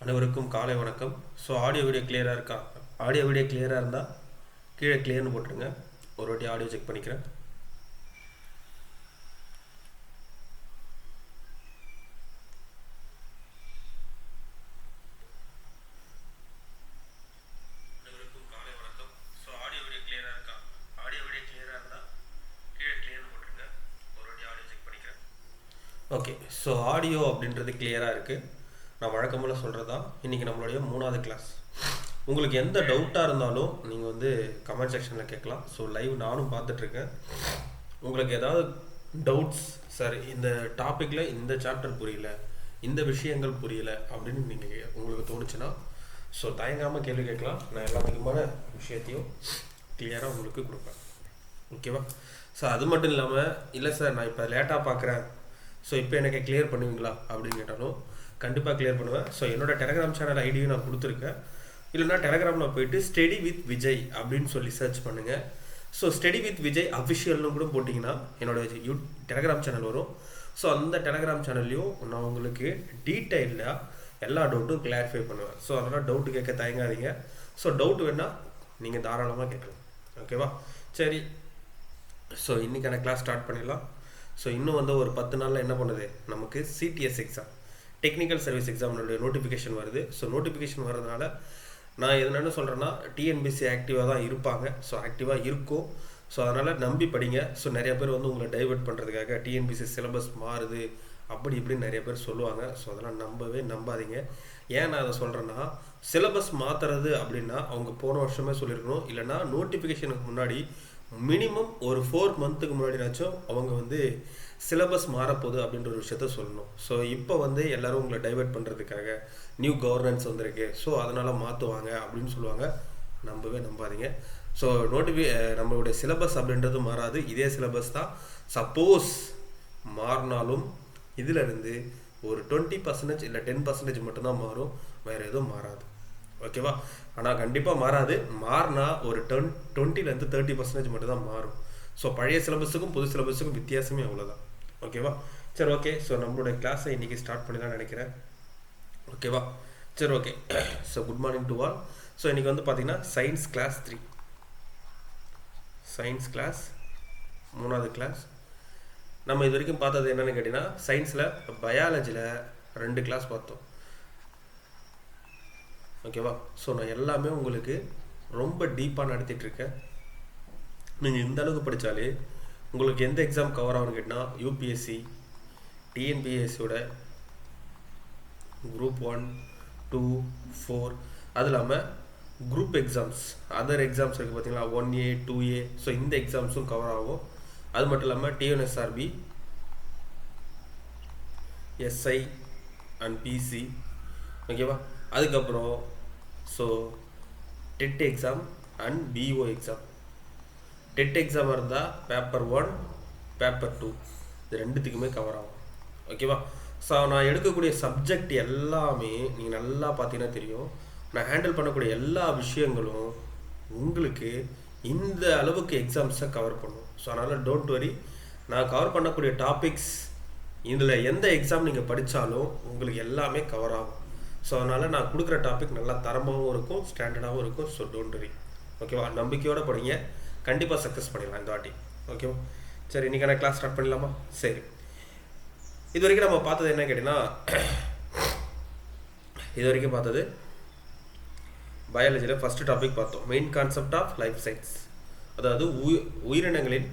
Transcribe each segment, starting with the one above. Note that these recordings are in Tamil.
அனைவருக்கும் காலை வணக்கம். ஸோ ஆடியோ வீடியோ கிளியராக இருக்கா? ஆடியோ வீடியோ கிளியராக இருந்தால் கீழே கிளியர்னு போட்டுருங்க. ஒரு வாட்டி ஆடியோ செக் பண்ணிக்கிறேன். அனைவருக்கும் காலை வணக்கம். ஸோ ஆடியோ வீடியோ கிளியராக இருக்கா? ஆடியோ வீடியோ கிளியராக இருந்தால் கீழே கிளியர்னு போட்டுருங்க. ஒரு வாட்டி ஆடியோ செக் பண்ணிக்கிறேன். ஓகே, ஸோ ஆடியோ அப்படின்றது கிளியராக இருக்குது. நான் வழக்கம்போல் சொல்கிறது தான். இன்றைக்கி நம்மளுடைய 3வது கிளாஸ். உங்களுக்கு எந்த டவுட்டாக இருந்தாலும் நீங்கள் வந்து கமெண்ட் செக்ஷனில் கேட்கலாம். ஸோ லைவ் நானும் பார்த்துட்ருக்கேன். உங்களுக்கு ஏதாவது டவுட்ஸ், சார் இந்த டாப்பிக்கில் இந்த சாப்டர் புரியல, இந்த விஷயங்கள் புரியல அப்படின்னு நீங்கள் உங்களுக்கு தோணுச்சுன்னா ஸோ தயங்காமல் கேள்வி கேட்கலாம். நான் எல்லா முக்கியமான விஷயத்தையும் கிளியராக உங்களுக்கு கொடுப்பேன். ஓகேவா? ஸோ அது மட்டும் இல்லாமல், இல்லை சார் நான் இப்போ லேட்டாக பார்க்குறேன், ஸோ இப்போ எனக்கு கிளியர் பண்ணுவீங்களா அப்படின்னு கேட்டாலும் கண்டிப்பாக கிளியர் பண்ணுவேன். ஸோ என்னோடய டெலகிராம் சேனல் ஐடியும் நான் கொடுத்துருக்கேன். இல்லைனா டெலகிராமில் போயிட்டு ஸ்டடி வித் விஜய் அப்படின்னு சொல்லி சர்ச் பண்ணுங்கள். ஸோ ஸ்டடி வித் விஜய் அஃபிஷியல்னு கூட போட்டிங்கன்னா என்னோடய டெலகிராம் சேனல் வரும். ஸோ அந்த டெலகிராம் சேனல்லையும் நான் உங்களுக்கு டீட்டெயிலாக எல்லா டவுட்டும் கிளாரிஃபை பண்ணுவேன். ஸோ அதனால் டவுட்டு கேட்க தயங்காதீங்க. ஸோ டவுட் வேணால் நீங்கள் தாராளமாக கேட்கலாம். ஓகேவா? சரி, ஸோ இன்றைக்கான கிளாஸ் ஸ்டார்ட் பண்ணிடலாம். ஸோ இன்னும் வந்து ஒரு 10 நாளில் என்ன பண்ணுது, நமக்கு சிடிஎஸ் எக்ஸாம், டெக்னிக்கல் சர்வீஸ் எக்ஸாம்னுடைய நோட்டிஃபிகேஷன் வருது. ஸோ நோட்டிஃபிகேஷன் வரதுனால நான் என்னென்னு சொல்கிறேன்னா, டிஎன்பிசி ஆக்டிவாக தான் இருப்பாங்க. ஸோ ஆக்டிவாக இருக்கும். ஸோ அதனால் நம்பி படிங்க. ஸோ நிறைய பேர் வந்து உங்களை டைவெர்ட் பண்ணுறதுக்காக டிஎன்பிசி சிலபஸ் மாறுது அப்படி இப்படின்னு நிறைய பேர் சொல்லுவாங்க. ஸோ அதெல்லாம் நம்பாதீங்க. ஏன் நான் அதை சொல்கிறேன்னா, சிலபஸ் மாற்றுறது அப்படின்னா அவங்க போன வருஷமே சொல்லியிருக்கணும். இல்லைனா நோட்டிஃபிகேஷனுக்கு முன்னாடி மினிமம் ஒரு 4 மந்த்துக்கு முன்னாடினாச்சும் அவங்க வந்து சிலபஸ் மாறப்போகுது அப்படின்ற ஒரு விஷயத்த சொல்லணும். ஸோ இப்போ வந்து எல்லோரும் உங்களை டைவெர்ட் பண்ணுறதுக்காக நியூ கவர்னன்ஸ் வந்திருக்கு, ஸோ அதனால் மாற்றுவாங்க அப்படின்னு சொல்லுவாங்க. நம்பாதீங்க. ஸோ நம்மளுடைய சிலபஸ் அப்படின்றது மாறாது. இதே சிலபஸ் தான். சப்போஸ் மாறினாலும் இதிலிருந்து ஒரு 20% இல்லை 10% மட்டும்தான் மாறும், வேறு எதுவும் மாறாது. ஓகேவா? ஆனால் கண்டிப்பாக மாறாது. மாறினா ஒரு 20-30% 30% மட்டும்தான் மாறும். ஸோ பழைய சிலபஸுக்கும் புது சிலபஸுக்கும் வித்தியாசமே அவ்வளோதான். ஓகேவா? சரி, ஓகே. ஸோ நம்மளுடைய கிளாஸை இன்றைக்கி ஸ்டார்ட் பண்ணி தான் நினைக்கிறேன். ஓகேவா? சரி, okay. So good morning to all. So இன்றைக்கி வந்து பார்த்திங்கன்னா சயின்ஸ் கிளாஸ் 3, சயின்ஸ் கிளாஸ் 3வது கிளாஸ். நம்ம இது வரைக்கும் பார்த்தது என்னென்னு கேட்டிங்கன்னா, சயின்ஸில் பயாலஜியில் 2 கிளாஸ் பார்த்தோம். ஓகேவா? ஸோ நான் எல்லாமே உங்களுக்கு ரொம்ப டீப்பாக நடத்திட்டுருக்கேன். நீங்கள் இந்த அளவுக்கு படித்தாலே உங்களுக்கு எந்த எக்ஸாம் கவர் ஆகும்னு கேட்டால், யூபிஎஸ்சி, டிஎன்பிஎஸ்சியோட குரூப் 1, 2, 4, அது இல்லாமல் குரூப் எக்ஸாம்ஸ், அதர் எக்ஸாம்ஸ் இருக்குது பார்த்தீங்களா, 1A, 2A. ஸோ இந்த எக்ஸாம்ஸும் கவர் ஆகும். அது மட்டும் இல்லாமல் டிஎன்எஸ்ஆர்பி, எஸ்ஐ அண்ட் பிசி. ஓகேவா? அதுக்கப்புறம் so TET exam and PO exam. TET எக்ஸாமாக இருந்தால் பேப்பர் 1, பேப்பர் 2 இது 2த்துக்குமே கவர் ஆகும். ஓகேவா? ஸோ நான் எடுக்கக்கூடிய சப்ஜெக்ட் எல்லாமே நீங்கள் நல்லா பார்த்தீங்கன்னா தெரியும். நான் ஹேண்டில் பண்ணக்கூடிய எல்லா விஷயங்களும் உங்களுக்கு இந்த அளவுக்கு எக்ஸாம்ஸை கவர் பண்ணும். ஸோ அதனால் டோன்ட் வரி. நான் கவர் பண்ணக்கூடிய டாபிக்ஸ் இதில் எந்த எக்ஸாம் நீங்கள் படித்தாலும் உங்களுக்கு எல்லாமே கவர் ஆகும். ஸோ அதனால் நான் கொடுக்குற டாபிக் நல்லா தரமாகவும் இருக்கும், ஸ்டாண்டர்டாகவும் இருக்கும். So don't worry. ஓகேவா? நம்பிக்கையோடு படிங்க, கண்டிப்பாக சக்ஸஸ் பண்ணிடலாம் இந்த வாட்டி. ஓகேவா? சரி, இன்றைக்கான கிளாஸ் ஸ்டார்ட் பண்ணிடலாமா? சரி, இது வரைக்கும் நம்ம பார்த்தது என்ன கேட்டிங்கன்னா, இது வரைக்கும் பார்த்தது பயாலஜியில் ஃபஸ்ட்டு டாபிக் பார்த்தோம், main concept of life science. அதாவது உயிரினங்களின்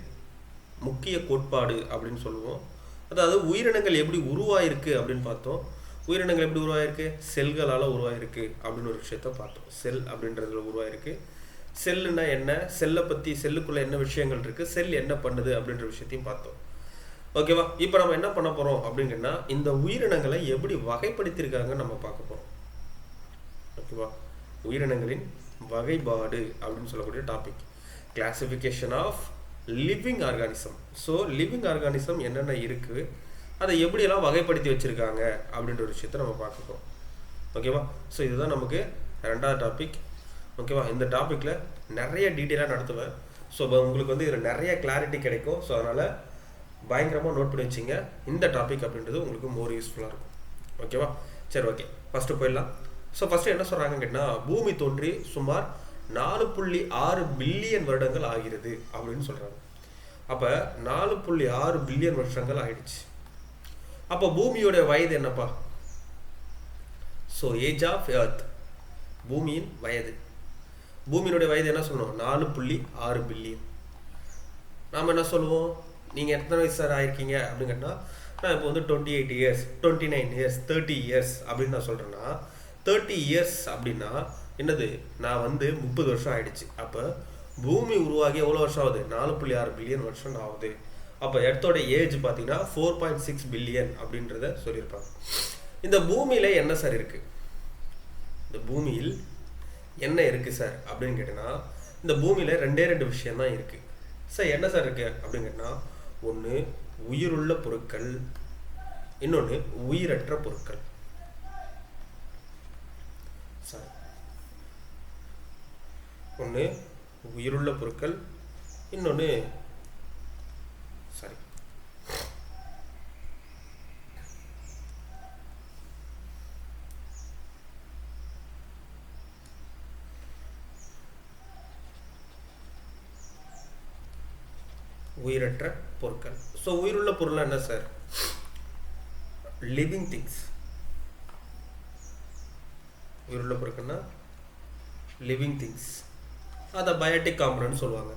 முக்கிய கோட்பாடு அப்படின்னு சொல்லுவோம். அதாவது உயிரினங்கள் எப்படி உருவாயிருக்கு அப்படின்னு பார்த்தோம். உயிரினங்கள் எப்படி உருவாயிருக்கு? செல்களால் உருவாயிருக்கு அப்படின்னு ஒரு விஷயத்த பார்த்தோம். செல் அப்படின்றதுல உருவாயிருக்கு. செல்லுன்னா என்ன, செல்லை பற்றி, செல்லுக்குள்ளே என்ன விஷயங்கள் இருக்குது, செல் என்ன பண்ணுது அப்படின்ற விஷயத்தையும் பார்த்தோம். ஓகேவா? இப்போ நம்ம என்ன பண்ண போகிறோம் அப்படின்னா, இந்த உயிரினங்களை எப்படி வகைப்படுத்தியிருக்காங்கன்னு நம்ம பார்க்க போகிறோம். ஓகேவா? உயிரினங்களின் வகைப்பாடு அப்படின்னு சொல்லக்கூடிய டாபிக், classification of living organism. So living organism என்னென்ன இருக்குது, அதை எப்படியெல்லாம் வகைப்படுத்தி வச்சுருக்காங்க அப்படின்ற ஒரு விஷயத்தை நம்ம பார்க்க போகிறோம். ஓகேவா? ஸோ இதுதான் நமக்கு 2வது டாபிக். ஓகேவா? இந்த டாப்பிக்கில் நிறைய டீட்டெயிலாக நடத்துவேன். ஸோ உங்களுக்கு வந்து இதில் நிறைய கிளாரிட்டி கிடைக்கும். ஸோ அதனால் பயங்கரமாக நோட் பண்ணி வச்சிங்க. இந்த டாபிக் அப்படின்றது உங்களுக்கு மோர் யூஸ்ஃபுல்லாக இருக்கும். ஓகேவா? சரி, ஓகே. ஃபஸ்ட்டு போயிடலாம். ஸோ ஃபஸ்ட்டு என்ன சொல்கிறாங்கன்னு கேட்டால் பூமி தோன்றி சுமார் 4.6 பில்லியன் வருடங்கள் ஆகிறது அப்படின்னு சொல்கிறாங்க. அப்போ 4.6 பில்லியன் வருஷங்கள் ஆயிடுச்சு. அப்போ பூமியோட வயது என்னப்பா? ஸோ ஏஜ் ஆஃப் எர்த், பூமியின் வயது. பூமியினுடைய வயது என்ன சொல்லணும்? 4.6 பில்லியன். நாம் என்ன சொல்லுவோம்? நீங்கள் எத்தனை வயசு சார் ஆயிருக்கீங்க அப்படின்னு கேட்டால், நான் இப்போ வந்து 28 இயர்ஸ், 29 இயர்ஸ், 30 இயர்ஸ் அப்படின்னு நான் சொல்கிறேன்னா, 30 இயர்ஸ் அப்படின்னா என்னது? நான் வந்து 30 வருஷம் ஆயிடுச்சு. அப்போ பூமி உருவாகி எவ்வளோ வருஷம் ஆகுது? 4.6 பில்லியன் வருஷம் ஆகுது. அப்போ எர்த்தோட ஏஜ் பார்த்தீங்கன்னா 4.6 பில்லியன் அப்படின்றத சொல்லியிருப்பாங்க. இந்த பூமியில் என்ன சார் இருக்குது? இந்த பூமியில் என்ன இருக்குது சார் அப்படின்னு கேட்டிங்கன்னா, இந்த பூமியில் 2 விஷயம் தான் இருக்குது சார். என்ன சார் இருக்குது அப்படின்னு கேட்டிங்கன்னா, ஒன்று உயிருள்ள பொருட்கள், இன்னொன்று உயிரற்ற பொருட்கள். சாரி, ஒன்று உயிருள்ள பொருட்கள், இன்னொன்று சாரி உயிரற்ற பொருட்கள். ஸோ உயிருள்ள பொருள் என்ன சார்? Living things. உயிருள்ள பொருட்கள்னா லிவிங் திங்ஸ், அதை பயோட்டிக் காம்பனன்ட் சொல்லுவாங்க.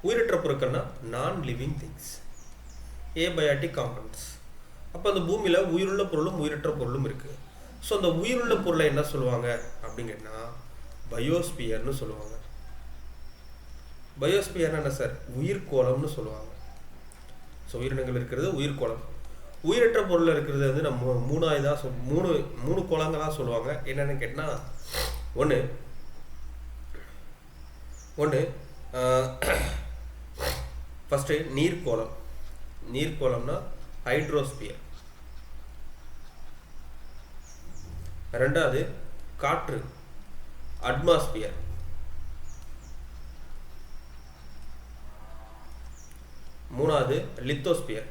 உயிரற்ற பொருட்கள்னா நான் லிவிங் திங்ஸ், ஏபயோட்டிக் காம்பனன்ட்ஸ். அப்போ அந்த பூமியில் உயிருள்ள பொருளும் உயிரற்ற பொருளும் இருக்குது. ஸோ அந்த உயிருள்ள பொருளை என்ன சொல்லுவாங்க அப்படிங்கன்னா பயோஸ்பியர்னு சொல்லுவாங்க. பயோஸ்பியர் என்ன சார்? உயிர்கோளம்னு சொல்லுவாங்க. ஸோ உயிரினங்கள் இருக்கிறது உயிர்கோளம். உயிரற்ற பொருள் இருக்கிறது வந்து நம்ம மூணு கோளங்களாக சொல்லுவாங்க. என்னென்னு கேட்டால், ஒன்று ஃபஸ்ட்டு நீர்கோளம். நீர்கோளம்னா ஹைட்ரோஸ்பியர். ரெண்டாவது காற்று, அட்மாஸ்பியர். மூணாவது லித்தோஸ்பியர்.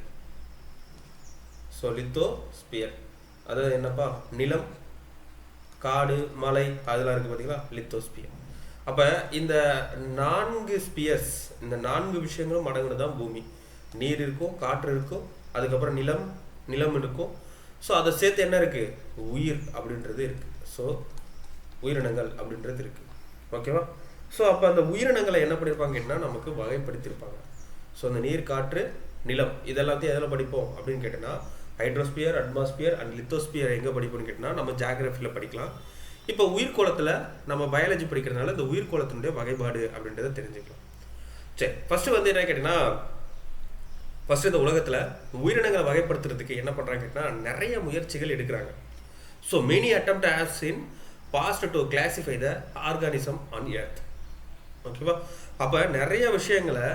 ஸோ லித்தோஸ்பியர் அதாவது என்னப்பா? நிலம், காடு, மலை அதெல்லாம் இருக்குது பார்த்தீங்களா? லித்தோஸ்பியர். அப்போ இந்த 4 ஸ்பியர்ஸ், இந்த 4 விஷயங்களும் அடங்குனது தான் பூமி. நீர் இருக்கும், காற்று இருக்கும், அதுக்கப்புறம் நிலம் இருக்கும். ஸோ அதை சேர்த்து என்ன இருக்குது? உயிர் அப்படின்றது இருக்குது. ஸோ உயிரினங்கள் அப்படின்றது இருக்குது. ஓகேவா? ஸோ அப்போ அந்த உயிரினங்களை என்ன பண்ணியிருப்பாங்க கேட்டால் நமக்கு வகைப்படுத்தியிருப்பாங்க. ஸோ அந்த நீர், காற்று, நிலம் இதெல்லாத்தையும் எதில் படிப்போம் அப்படின்னு கேட்டோன்னா, ஹைட்ரோஸ்பியர், அட்மாஸ்பியர் அண்ட் லித்தோஸ்பியர் எங்கே படிப்போம்னு கேட்டோன்னா நம்ம ஜியாகிரஃபியில் படிக்கலாம். இப்போ உயிர்கோளத்தில் நம்ம பயாலஜி படிக்கிறதுனால இந்த உயிர்கோளத்தினுடைய வகைப்பாடு அப்படின்றத தெரிஞ்சுக்கலாம். சரி, ஃபஸ்ட்டு வந்து என்ன கேட்டிங்கன்னா, ஃபஸ்ட்டு இந்த உலகத்தில் உயிரினங்களை வகைப்படுத்துறதுக்கு என்ன பண்ணுறாங்க கேட்டால் நிறைய முயற்சிகள் எடுக்கிறாங்க. So many attempt has in past to classify the organism on earth. ஓகேவா? அப்போ நிறைய விஷயங்களை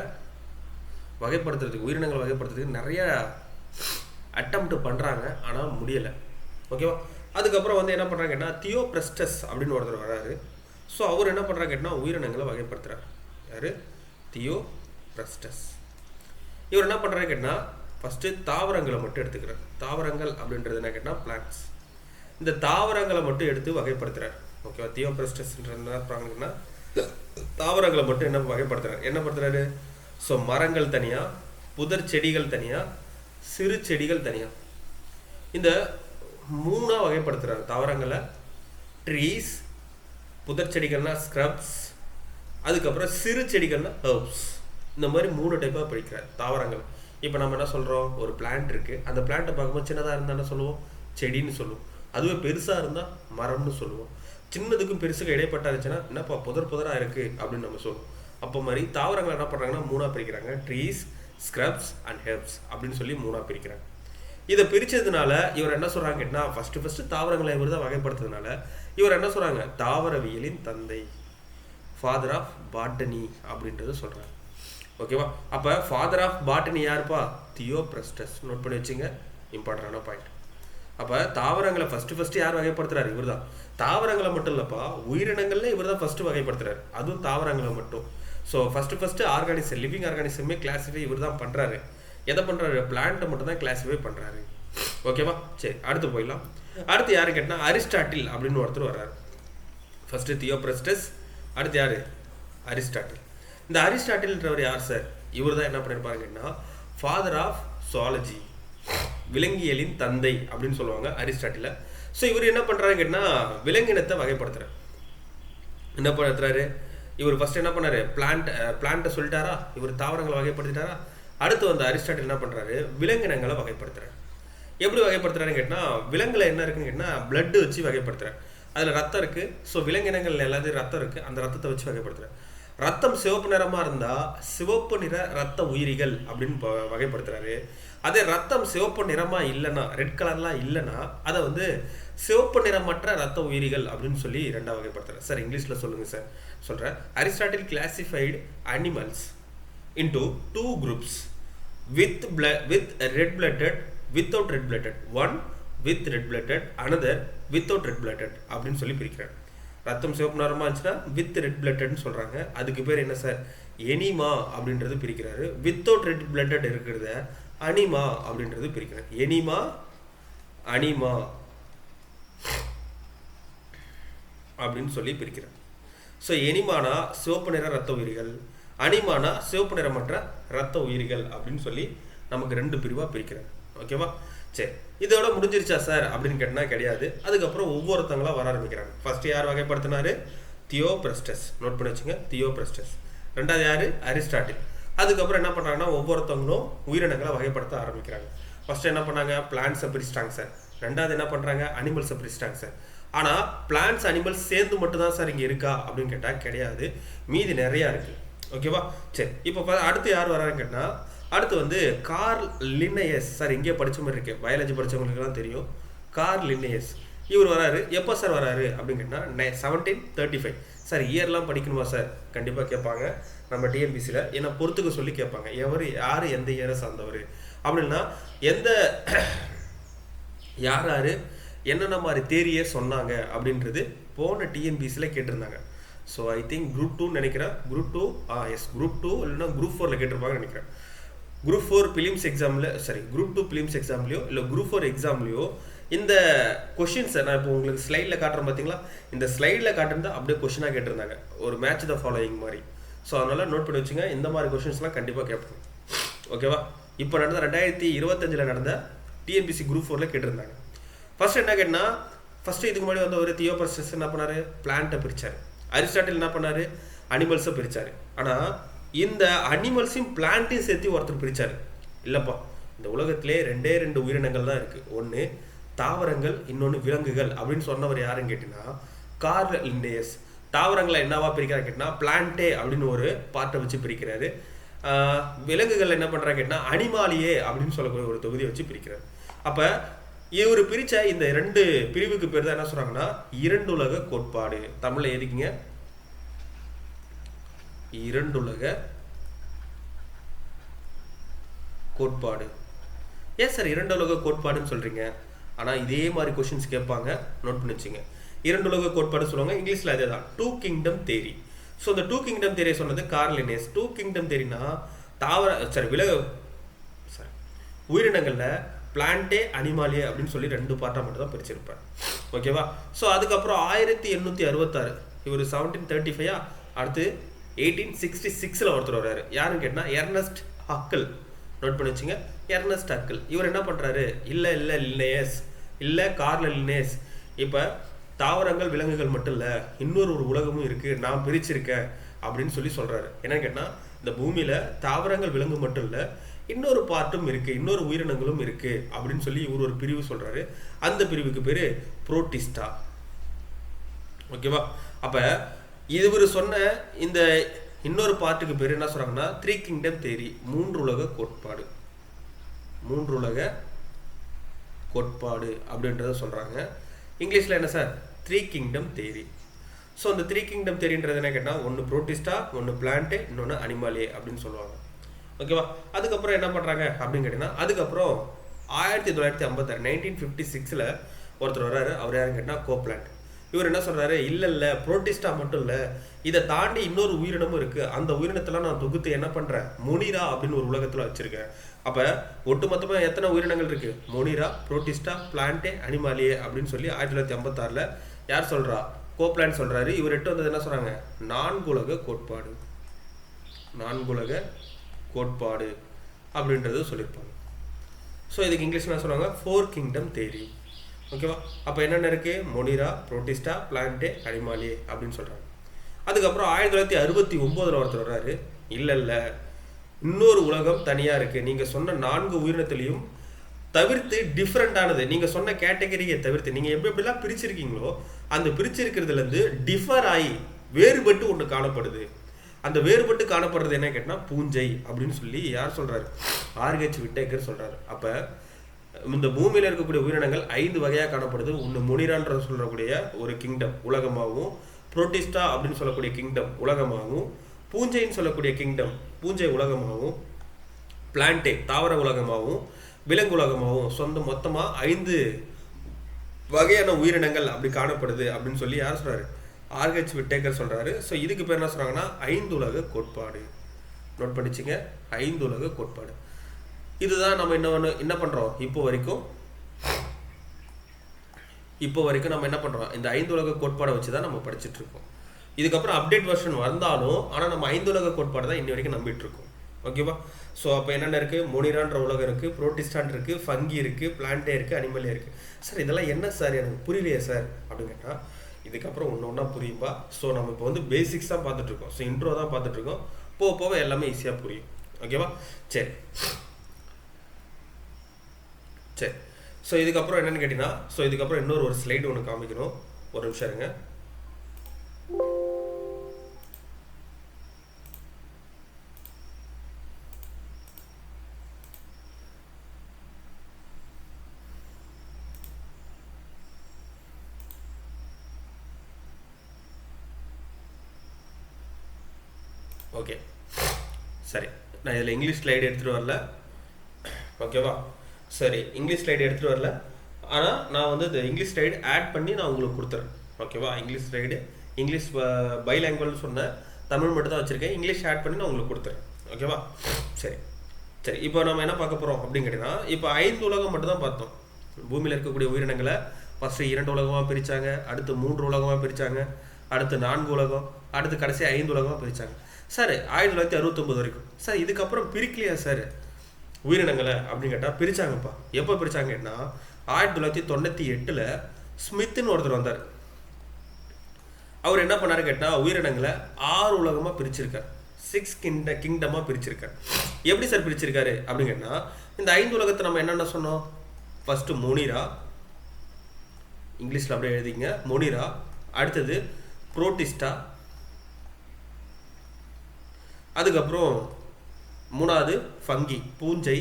வகைப்படுத்துறதுக்கு, உயிரினங்களை வகைப்படுத்துறதுக்கு நிறைய அட்டெம்ப்ட் பண்ணுறாங்க, ஆனால் முடியலை. ஓகேவா? அதுக்கப்புறம் வந்து என்ன பண்ணுறாங்க கேட்டால் தியோப்ரஸ்டஸ் அப்படின்னு ஒருத்தர் வராரு. ஸோ அவர் என்ன பண்ணுறாங்க கேட்டால் உயிரினங்களை வகைப்படுத்துகிறார். யார்? தியோப்ரஸ்டஸ். இவர் என்ன பண்ணுறாரு கேட்டால் ஃபஸ்ட்டு தாவரங்களை மட்டும் எடுத்துக்கிறார். தாவரங்கள் அப்படின்றது என்ன கேட்டால் பிளான்ட்ஸ். இந்த தாவரங்களை மட்டும் எடுத்து வகைப்படுத்துகிறார். ஓகேவா? தியோப்ரஸ்டஸ்ன்றது என்ன பண்ணுறாங்கன்னா தாவரங்களை மட்டும் என்ன வகைப்படுத்துகிறார்? என்ன படுத்துறாரு? ஸோ மரங்கள் தனியாக, புதர் செடிகள் தனியாக, சிறு செடிகள் தனியாக, இந்த 3 வகைப்படுத்துகிறார் தாவரங்களை. ட்ரீஸ், புதர் செடிகள்னா ஸ்க்ரப்ஸ், அதுக்கப்புறம் சிறு செடிகள்னா ஹெர்ப்ஸ். இந்த மாதிரி 3 டைப்பாக பிரிக்கிறார் தாவரங்கள். இப்போ நம்ம என்ன சொல்கிறோம்? ஒரு பிளான்ட் இருக்குது, அந்த பிளான்ட்டை பார்க்கும்போது சின்னதாக இருந்தால் என்ன சொல்லுவோம்? செடின்னு சொல்லுவோம். அதுவே பெருசாக இருந்தால் மரம்னு சொல்லுவோம். சின்னதுக்கும் பெருசுக்கும் இடைப்பட்டா இருந்துச்சுன்னா என்னப்பா புதராக இருக்குது அப்படின்னு நம்ம சொல்லுவோம். அப்போ மாதிரி தாவரங்கள் என்ன பண்ணுறாங்கன்னா 3 பிரிக்கிறாங்க. ட்ரீஸ், ஸ்க்ரப்ஸ் அண்ட் ஹெர்ப்ஸ் அப்படின்னு சொல்லி 3 பிரிக்கிறாங்க. இதை பிரித்ததுனால இவர் என்ன சொல்கிறாங்க கேட்டால், ஃபஸ்ட்டு தாவரங்களை இவர் தான் வகைப்படுத்துறதுனால இவர் என்ன சொல்கிறாங்க? தாவரவியலின் தந்தை, ஃபாதர் ஆஃப் பாட்டனி அப்படின்றது சொல்கிறாங்க. ஓகேவா? அப்போ ஃபாதர் ஆஃப் பாட்டனி யாருப்பா? தியோப்ரஸ்டஸ். நோட் பண்ணி வச்சுங்க, இம்பார்ட்டண்டான பாயிண்ட். அப்போ தாவரங்களை ஃபஸ்ட்டு யார் வகைப்படுத்துறாரு? இவர் தான். தாவரங்களை மட்டும் இல்லைப்பா, உயிரினங்கள்ல இவர் தான் ஃபஸ்ட்டு வகைப்படுத்துறாரு, அதுவும் தாவரங்களை மட்டும். ஸோ ஃபஸ்ட்டு ஆர்கானிசம், லிவிங் ஆர்கானிசமே கிளாஸிஃபை இவர் தான் பண்ணுறாரு. எதை பண்ணுறாரு? பிளான்ட்டை மட்டும் தான் கிளாஸிஃபை பண்ணுறாரு. ஓகேவா? சரி, அடுத்து போயிடலாம். அடுத்து யாரு கேட்டால் அரிஸ்டாட்டில் அப்படின்னு ஒருத்தர் வர்றாரு. ஃபஸ்ட்டு தியோப்ரஸ்டஸ், அடுத்து யார்? அரிஸ்டாட்டில். இந்த அரிஸ்டாட்டில்ன்றவர் யார் சார்? இவர் தான் என்ன பண்ணியிருப்பாருன்னா ஃபாதர் ஆஃப் சுவாலஜி, விலங்கியலின் தந்தை அப்படின்னு சொல்லுவாங்க அரிஸ்டாட்டில. ஸோ இவர் என்ன பண்ணுறாரு கேட்டால் விலங்கினத்தை வகைப்படுத்துகிறார். என்ன பண்ணுறாரு இவர்? ஃபஸ்ட்டு என்ன பண்ணார்? பிளான்ட்டை சொல்லிட்டாரா, இவர் தாவரங்களை வகைப்படுத்திட்டாரா. அடுத்து வந்து அரிஸ்டாட்டில் என்ன பண்ணுறாரு? விலங்கினங்களை வகைப்படுத்துகிறார். எப்படி வகைப்படுத்துறாருன்னு கேட்டால் விலங்குல என்ன இருக்குன்னு கேட்டால் பிளட்டு வச்சு வகைப்படுத்துகிறார். அதில் ரத்தம் இருக்குது. ஸோ விலங்கினங்கள் எல்லாத்தையும் ரத்தம் இருக்குது, அந்த ரத்தத்தை வச்சு வகைப்படுத்துகிறார். ரத்தம் சிவப்பு நிறமாக இருந்தால் சிவப்பு நிற ரத்த உயிரிகள் அப்படின்னு வகைப்படுத்துறாரு. அதே ரத்தம் சிவப்பு நிறமாக இல்லைன்னா, ரெட் கலர்லாம் இல்லைன்னா அதை வந்து சிவப்பு நிறமற்ற ரத்த உயிரிகள் அப்படின்னு சொல்லி ரெண்டாக வகைப்படுத்துறாரு. சார் இங்கிலீஷில் சொல்லுங்கள் சார். சொல்கிறேன். Aristotle classified animals into 2 groups with red blooded, without red blooded, one with red blooded, another without red blooded அப்படின்னு சொல்லி பிரிக்கிறார். ரத்தம் சிவப்பு நிறமாக இருந்துச்சுன்னா வித் ரெட் பிளட்டட்னு சொல்கிறாங்க. அதுக்கு பேர் என்ன சார்? எனிமா அப்படின்றது பிரிக்கிறாரு. வித்தவுட் ரெட் பிளட்டட் இருக்கிறத அனிமா அப்படின்றது பிரிக்கிறார். எனிமா, அனிமா அப்படின்னு சொல்லி பிரிக்கிறார். ஸோ எனிமானா சிவப்பு நிற ரத்த உயிரிகள், அனிமானா சிவப்பு நிறமற்ற ரத்த உயிரிகள் அப்படின்னு சொல்லி நமக்கு 2 பிரிவாக பிரிக்கிறார். ஓகேவா? சரி, இதோட முடிஞ்சிருச்சா சார் அப்படின்னு கேட்டால் கிடையாது. அதுக்கப்புறம் ஒவ்வொருத்தங்களா வர ஆரம்பிக்கிறாங்க. ஃபர்ஸ்ட் யார் வகைப்படுத்தினாரு? தியோப்ரஸ்டஸ். நோட் பண்ணி வச்சுங்க, தியோப்ரஸ்டஸ். ரெண்டாவது யார்? அரிஸ்டாட்டில். அதுக்கப்புறம் என்ன பண்ணுறாங்கன்னா ஒவ்வொருத்தவங்களும் உயிரினங்களை வகைப்படுத்த ஆரம்பிக்கிறாங்க. ஃபர்ஸ்ட் என்ன பண்ணாங்க? பிளான்ட்ஸை பிரிச்சிட்டாங்க சார். ரெண்டாவது என்ன பண்ணுறாங்க? அனிமல்ஸை பிரிச்சிட்டாங்க சார். ஆனால் பிளான்ட்ஸ் அனிமல்ஸ் சேர்ந்து மட்டும் தான் சார் இங்கே இருக்கா அப்படின்னு கேட்டால் கிடையாது, மீதி நிறையா இருக்குது. ஓகேவா? சரி, இப்போ அடுத்து யார் வரான்னு கேட்டால் அடுத்து வந்து கார்ல் லின்னேயஸ். சார் இங்கே படித்த மாதிரி இருக்கு, பயாலஜி படித்தவங்களுக்குலாம் தெரியும். கார்ல் லின்னேயஸ் இவர் வராரு. எப்போ சார் வராரு அப்படின்னு கேட்டால் 1735. சார் இயர்லாம் படிக்கணுமா சார்? கண்டிப்பாக கேட்பாங்க நம்ம டிஎன்பிசியில். ஏன்னா பொறுத்துக்க சொல்லி கேட்பாங்க, யார் எந்த இயரை சார்ந்தவர் அப்படின்னா, எந்த யார் என்னென்ன மாதிரி தேரியை சொன்னாங்க அப்படின்றது போன டிஎன்பிசியில் கேட்டிருந்தாங்க. ஸோ ஐ திங்க் குரூப் 2 நினைக்கிறேன். குரூப் 2 குரூப் 2 இல்லைன்னா குரூப் 4 கேட்டிருப்பாங்கன்னு நினைக்கிறேன். குரூப் 4 பிலிம்ஸ் எக்ஸாமில், சாரி குரூப் 2 பிலிம்ஸ் எக்ஸாம்லையோ இல்லை குரூப் 4 எக்ஸாம்லையோ இந்த கொஷின்ஸை நான் இப்போ உங்களுக்கு ஸ்லைடில் காட்டுறேன் பார்த்தீங்களா, இந்த ஸ்லைடில் காட்டுறதா அப்படியே கொஷினாக கேட்டிருந்தாங்க, ஒரு மேட்ச் த ஃபாலோயிங் மாதிரி. ஸோ அதனால் நோட் பண்ணி வச்சுங்க, இந்த மாதிரி கொஷின்ஸ்லாம் கண்டிப்பாக கேட்பாங்க. ஓகேவா? இப்போ நடந்த 2025 நடந்த டிஎன்பிசி குரூப் 4 கேட்டிருந்தாங்க. ஃபர்ஸ்ட் என்ன கேட்டால், ஃபர்ஸ்ட் இதுக்கு முன்னாடி வந்து ஒரு தியோப்ரஸ்டஸ் என்ன பண்ணார்? பிளான்ட்டை பிரித்தார். அரிஸ்டாட்டில் என்ன பண்ணார்? அனிமல்ஸை பிரித்தார். ஆனால் இந்த அனிமல்ஸையும் பிளான்ட்டையும் சேர்த்து ஒருத்தர் பிரித்தார். இல்லைப்பா, இந்த உலகத்திலே 2 உயிரினங்கள் தான் இருக்குது, ஒன்று தாவரங்கள், இன்னொன்று விலங்குகள் அப்படின்னு சொன்னவர் யாருன்னு கேட்டிங்கன்னா கார்ல் லின்னேயஸ். தாவரங்களை என்னவா பிரிக்கிறார் கேட்டால் பிளான்டே அப்படின்னு ஒரு பார்ட்டை வச்சு பிரிக்கிறாரு. விலங்குகள் என்ன பண்ணுறாங்க கேட்டால் அனிமாலியே அப்படின்னு சொல்லக்கூடிய ஒரு தொகுதியை வச்சு பிரிக்கிறார். அப்போ இவர் பிரித்த இந்த 2 பிரிவுக்கு பேர் தான் என்ன சொல்கிறாங்கன்னா இரண்டுலக கோட்பாடு. தமிழில் எதுக்குங்க? இரண்டுலக கோட்பாடு. ஏன் சார் இரண்டுலக கோட்பாடுன்னு சொல்கிறீங்க? ஆனால் இதே மாதிரி கொஷின்ஸ் கேட்பாங்க, நோட் பண்ணி வச்சுங்க. இரண்டுலக கோட்பாடு சொல்லுவாங்க, இங்கிலீஷில் அதே தான், 2 kingdom theory. ஸோ இந்த 2 kingdom theory சொன்னது கார்ல் லின்னேயஸ். 2 kingdom theoryனா உயிரினங்களில் பிளான்டே, அனிமாலியே அப்படின்னு சொல்லி 2 பார்ட்டாக மட்டும் தான் பிரிச்சிருப்பார். ஓகேவா? ஸோ அதுக்கப்புறம் 1866 இவர் 1735. அடுத்து 1866 ஒருத்தர் வர்றாரு. யாருன்னு கேட்டால் எர்னஸ்ட் ஹக்கல். நோட் பண்ணி வச்சுங்க, எர்னஸ்ட் ஹக்கல். இவர் என்ன பண்ணுறாரு? இல்லை லின்னேயஸ், இல்லை கார்ல் லின்னேயஸ், இப்போ தாவரங்கள் விலங்குகள் மட்டும் இல்லை, இன்னொரு உலகமும் இருக்குது, நான் பிரிச்சிருக்கேன் அப்படின்னு சொல்லி சொல்கிறாரு. என்னன்னு கேட்டால் இந்த பூமியில் தாவரங்கள் விலங்கு மட்டும் இல்லை, இன்னொரு பார்ட்டும் இருக்குது, இன்னொரு உயிரினங்களும் இருக்குது அப்படின்னு சொல்லி இவர் ஒரு பிரிவு சொல்கிறாரு. அந்த பிரிவுக்கு பேர் புரோட்டிஸ்டா. ஓகேவா? அப்போ இவர் சொன்ன இந்த இன்னொரு பார்ட்டுக்கு பேர் என்ன சொல்கிறாங்கன்னா 3 kingdom theory, 3 உலக கோட்பாடு. 3 உலக கோட்பாடு அப்படின்றத சொல்கிறாங்க. இங்கிலீஷில் என்ன சார்? 3 kingdom theory. ஸோ இந்த 3 kingdom theoryன்றது என்ன கேட்டால், ஒன்று புரோட்டிஸ்டா, ஒன்று பிளான்டே, இன்னொன்று அனிமாலியே அப்படின்னு சொல்லுவாங்க. ஓகேவா? அதுக்கப்புறம் என்ன பண்ணுறாங்க அப்படின்னு கேட்டிங்கன்னா, அதுக்கப்புறம் 1956 1956 ஒருத்தர் வர்றாரு. அவர் யாருன்னு கேட்டால் கோப்லாண்ட். இவர் என்ன சொல்கிறாரு? இல்லை புரோட்டிஸ்டா மட்டும் இல்லை, இதை தாண்டி இன்னொரு உயிரினமும் இருக்குது, அந்த உயிரினத்தெல்லாம் நான் தொகுத்து என்ன பண்ணுறேன்? மொனிரா அப்படின்னு ஒரு உலகத்தில் வச்சுருக்கேன். அப்போ ஒட்டுமொத்தமாக எத்தனை உயிரினங்கள் இருக்குது? மொனிரா, புரோட்டிஸ்டா, பிளான்டே, அனிமாலியே அப்படின்னு சொல்லி 1956 யார் சொல்கிறா? கோப்லாண்ட் சொல்கிறாரு. இவர் எட்டு வந்தது என்ன சொல்கிறாங்க, நான்குலக கோட்பாடு அப்படின்றது சொல்லியிருப்பாங்க. ஸோ இதுக்கு இங்கிலீஷ் என்ன சொல்லுவாங்க, 4 கிங்டம் தேரி. ஓகேவா? அப்போ என்னென்ன இருக்குது, மொனிரா, புரோட்டிஸ்டா, பிளான்டே, அனிமாலியே அப்படின்னு சொல்கிறாங்க. அதுக்கப்புறம் 1969 ஒருத்தர் வர்றாரு, இல்லை இன்னொரு உலகம் தனியாக இருக்குது, நீங்கள் சொன்ன 4 உயிரினத்திலையும் தவிர்த்து டிஃப்ரெண்டானது, நீங்கள் சொன்ன கேட்டகரியை தவிர்த்து நீங்கள் எப்படிலாம் பிரிச்சிருக்கீங்களோ அந்த பிரிச்சிருக்கிறதுலேருந்து டிஃபர் ஆகி வேறுபட்டு ஒன்று காணப்படுது. அந்த வேறுபட்டு காணப்படுறது என்ன கேட்டால் பூஞ்சை அப்படின்னு சொல்லி யார் சொல்கிறாரு, ஆர்ஹெச் விட்டேக்கர் சொல்கிறாரு. அப்போ இந்த பூமியில் இருக்கக்கூடிய உயிரினங்கள் 5 வகையாக காணப்படுது. ஒன்று மொனிரான்ற சொல்லக்கூடிய ஒரு கிங்டம் உலகமாகவும், புரோட்டிஸ்டா அப்படின்னு சொல்லக்கூடிய கிங்டம் உலகமாகவும், பூஞ்சைன்னு சொல்லக்கூடிய கிங்டம் பூஞ்சை உலகமாகவும், பிளான்டே தாவர உலகமாகவும், விலங்கு உலகமாகவும், சொந்த மொத்தமாக 5 வகையான உயிரினங்கள் அப்படி காணப்படுது அப்படின்னு சொல்லி யார் சொல்கிறாரு, ஆர்ஹெச் விட்டேக்கர் சொல்கிறாரு. ஸோ இதுக்கு பேர் என்ன சொல்கிறாங்கன்னா 5 உலக கோட்பாடு. நோட் பண்ணிச்சிங்க, 5 உலக கோட்பாடு. இதுதான் நம்ம என்ன பண்ணுறோம் இப்போ வரைக்கும் நம்ம என்ன பண்ணுறோம், இந்த 5 உலக கோட்பாடை வச்சு தான் நம்ம படிச்சுட்டு இருக்கோம். இதுக்கப்புறம் அப்டேட் வெர்ஷன் வந்தாலும் ஆனால் நம்ம 5 உலக கோட்பாடு தான் இன்னி வரைக்கும் நம்பிட்டு இருக்கோம். ஓகேவா? ஸோ அப்போ என்னென்ன இருக்குது, மொனிரான்ற உலகம் இருக்குது, புரோட்டிஸ்டான் இருக்குது, ஃபங்கி இருக்குது, பிளான்டே இருக்குது, அனிமலே இருக்குது. சார் இதெல்லாம் என்ன சார், எனக்கு புரியலையே சார் அப்படின்னு கேட்டால் இதுக்கப்புறம் ஒன்று புரியும்பா. ஸோ நம்ம இப்போ பேசிக்ஸ் தான் பார்த்துட்ருக்கோம். ஸோ இன்ட்ரோ தான் பார்த்துட்ருக்கோம். போக எல்லாமே ஈஸியாக புரியும். ஓகேவா? சரி. ஸோ இதுக்கப்புறம் என்னென்னு கேட்டிங்கன்னா, ஸோ இதுக்கப்புறம் இன்னொரு ஸ்லைடு ஒன்று காமிக்கணும். ஒரு நிமிஷம் இருங்க. ஓகே, சரி. நான் இதில் இங்கிலீஷ் ஸ்லைடு எடுத்துகிட்டு வரல. ஓகேவா? சரி, இங்கிலீஷ் ஸ்லைடு எடுத்துகிட்டு வரல. ஆனால் நான் இந்த இங்கிலீஷ் ஸ்லைடு ஆட் பண்ணி நான் உங்களுக்கு கொடுத்துறேன். ஓகேவா? இங்கிலீஷ் ஸ்லைடு இங்கிலீஷ் பைலாங்குவல்னு சொன்னேன், தமிழ் மட்டும் தான் வச்சுருக்கேன். இங்கிலீஷ் ஆட் பண்ணி நான் உங்களுக்கு கொடுத்துறேன். ஓகேவா? சரி. இப்போ நம்ம என்ன பார்க்க போகிறோம் அப்படின்னு கேட்டிங்கன்னா, இப்போ 5 உலகம் மட்டும் தான் பார்த்தோம். பூமியில் இருக்கக்கூடிய உயிரினங்களை ஃபஸ்ட்டு 2 உலகமாக பிரித்தாங்க, அடுத்து 3 உலகமாக பிரித்தாங்க, அடுத்து 4 உலகம், அடுத்து கடைசி 5 உலகமாக பிரித்தாங்க. சார் 1969 வரைக்கும். சார் இதுக்கப்புறம் பிரிக்கலையா சார் உயிரினங்களை அப்படின்னு கேட்டால் பிரித்தாங்கப்பா. எப்போ பிரித்தாங்கன்னா 1998 ஸ்மித்துன்னு ஒருத்தர் வந்தார். அவர் என்ன பண்ணாரு கேட்டால் உயிரினங்களை 6 உலகமாக பிரிச்சிருக்கார், 6 கிங்டமாக பிரிச்சிருக்கார். எப்படி சார் பிரிச்சிருக்காரு அப்படின்னு கேட்டால், இந்த 5 உலகத்தை நம்ம என்னென்ன சொன்னோம், ஃபஸ்ட்டு மொனிரா, இங்கிலீஷில் அப்படியே எழுதிங்க மொனிரா, அடுத்தது புரோட்டிஸ்டா, அதுக்கப்புறம் 3வது ஃபங்கி பூஞ்சை,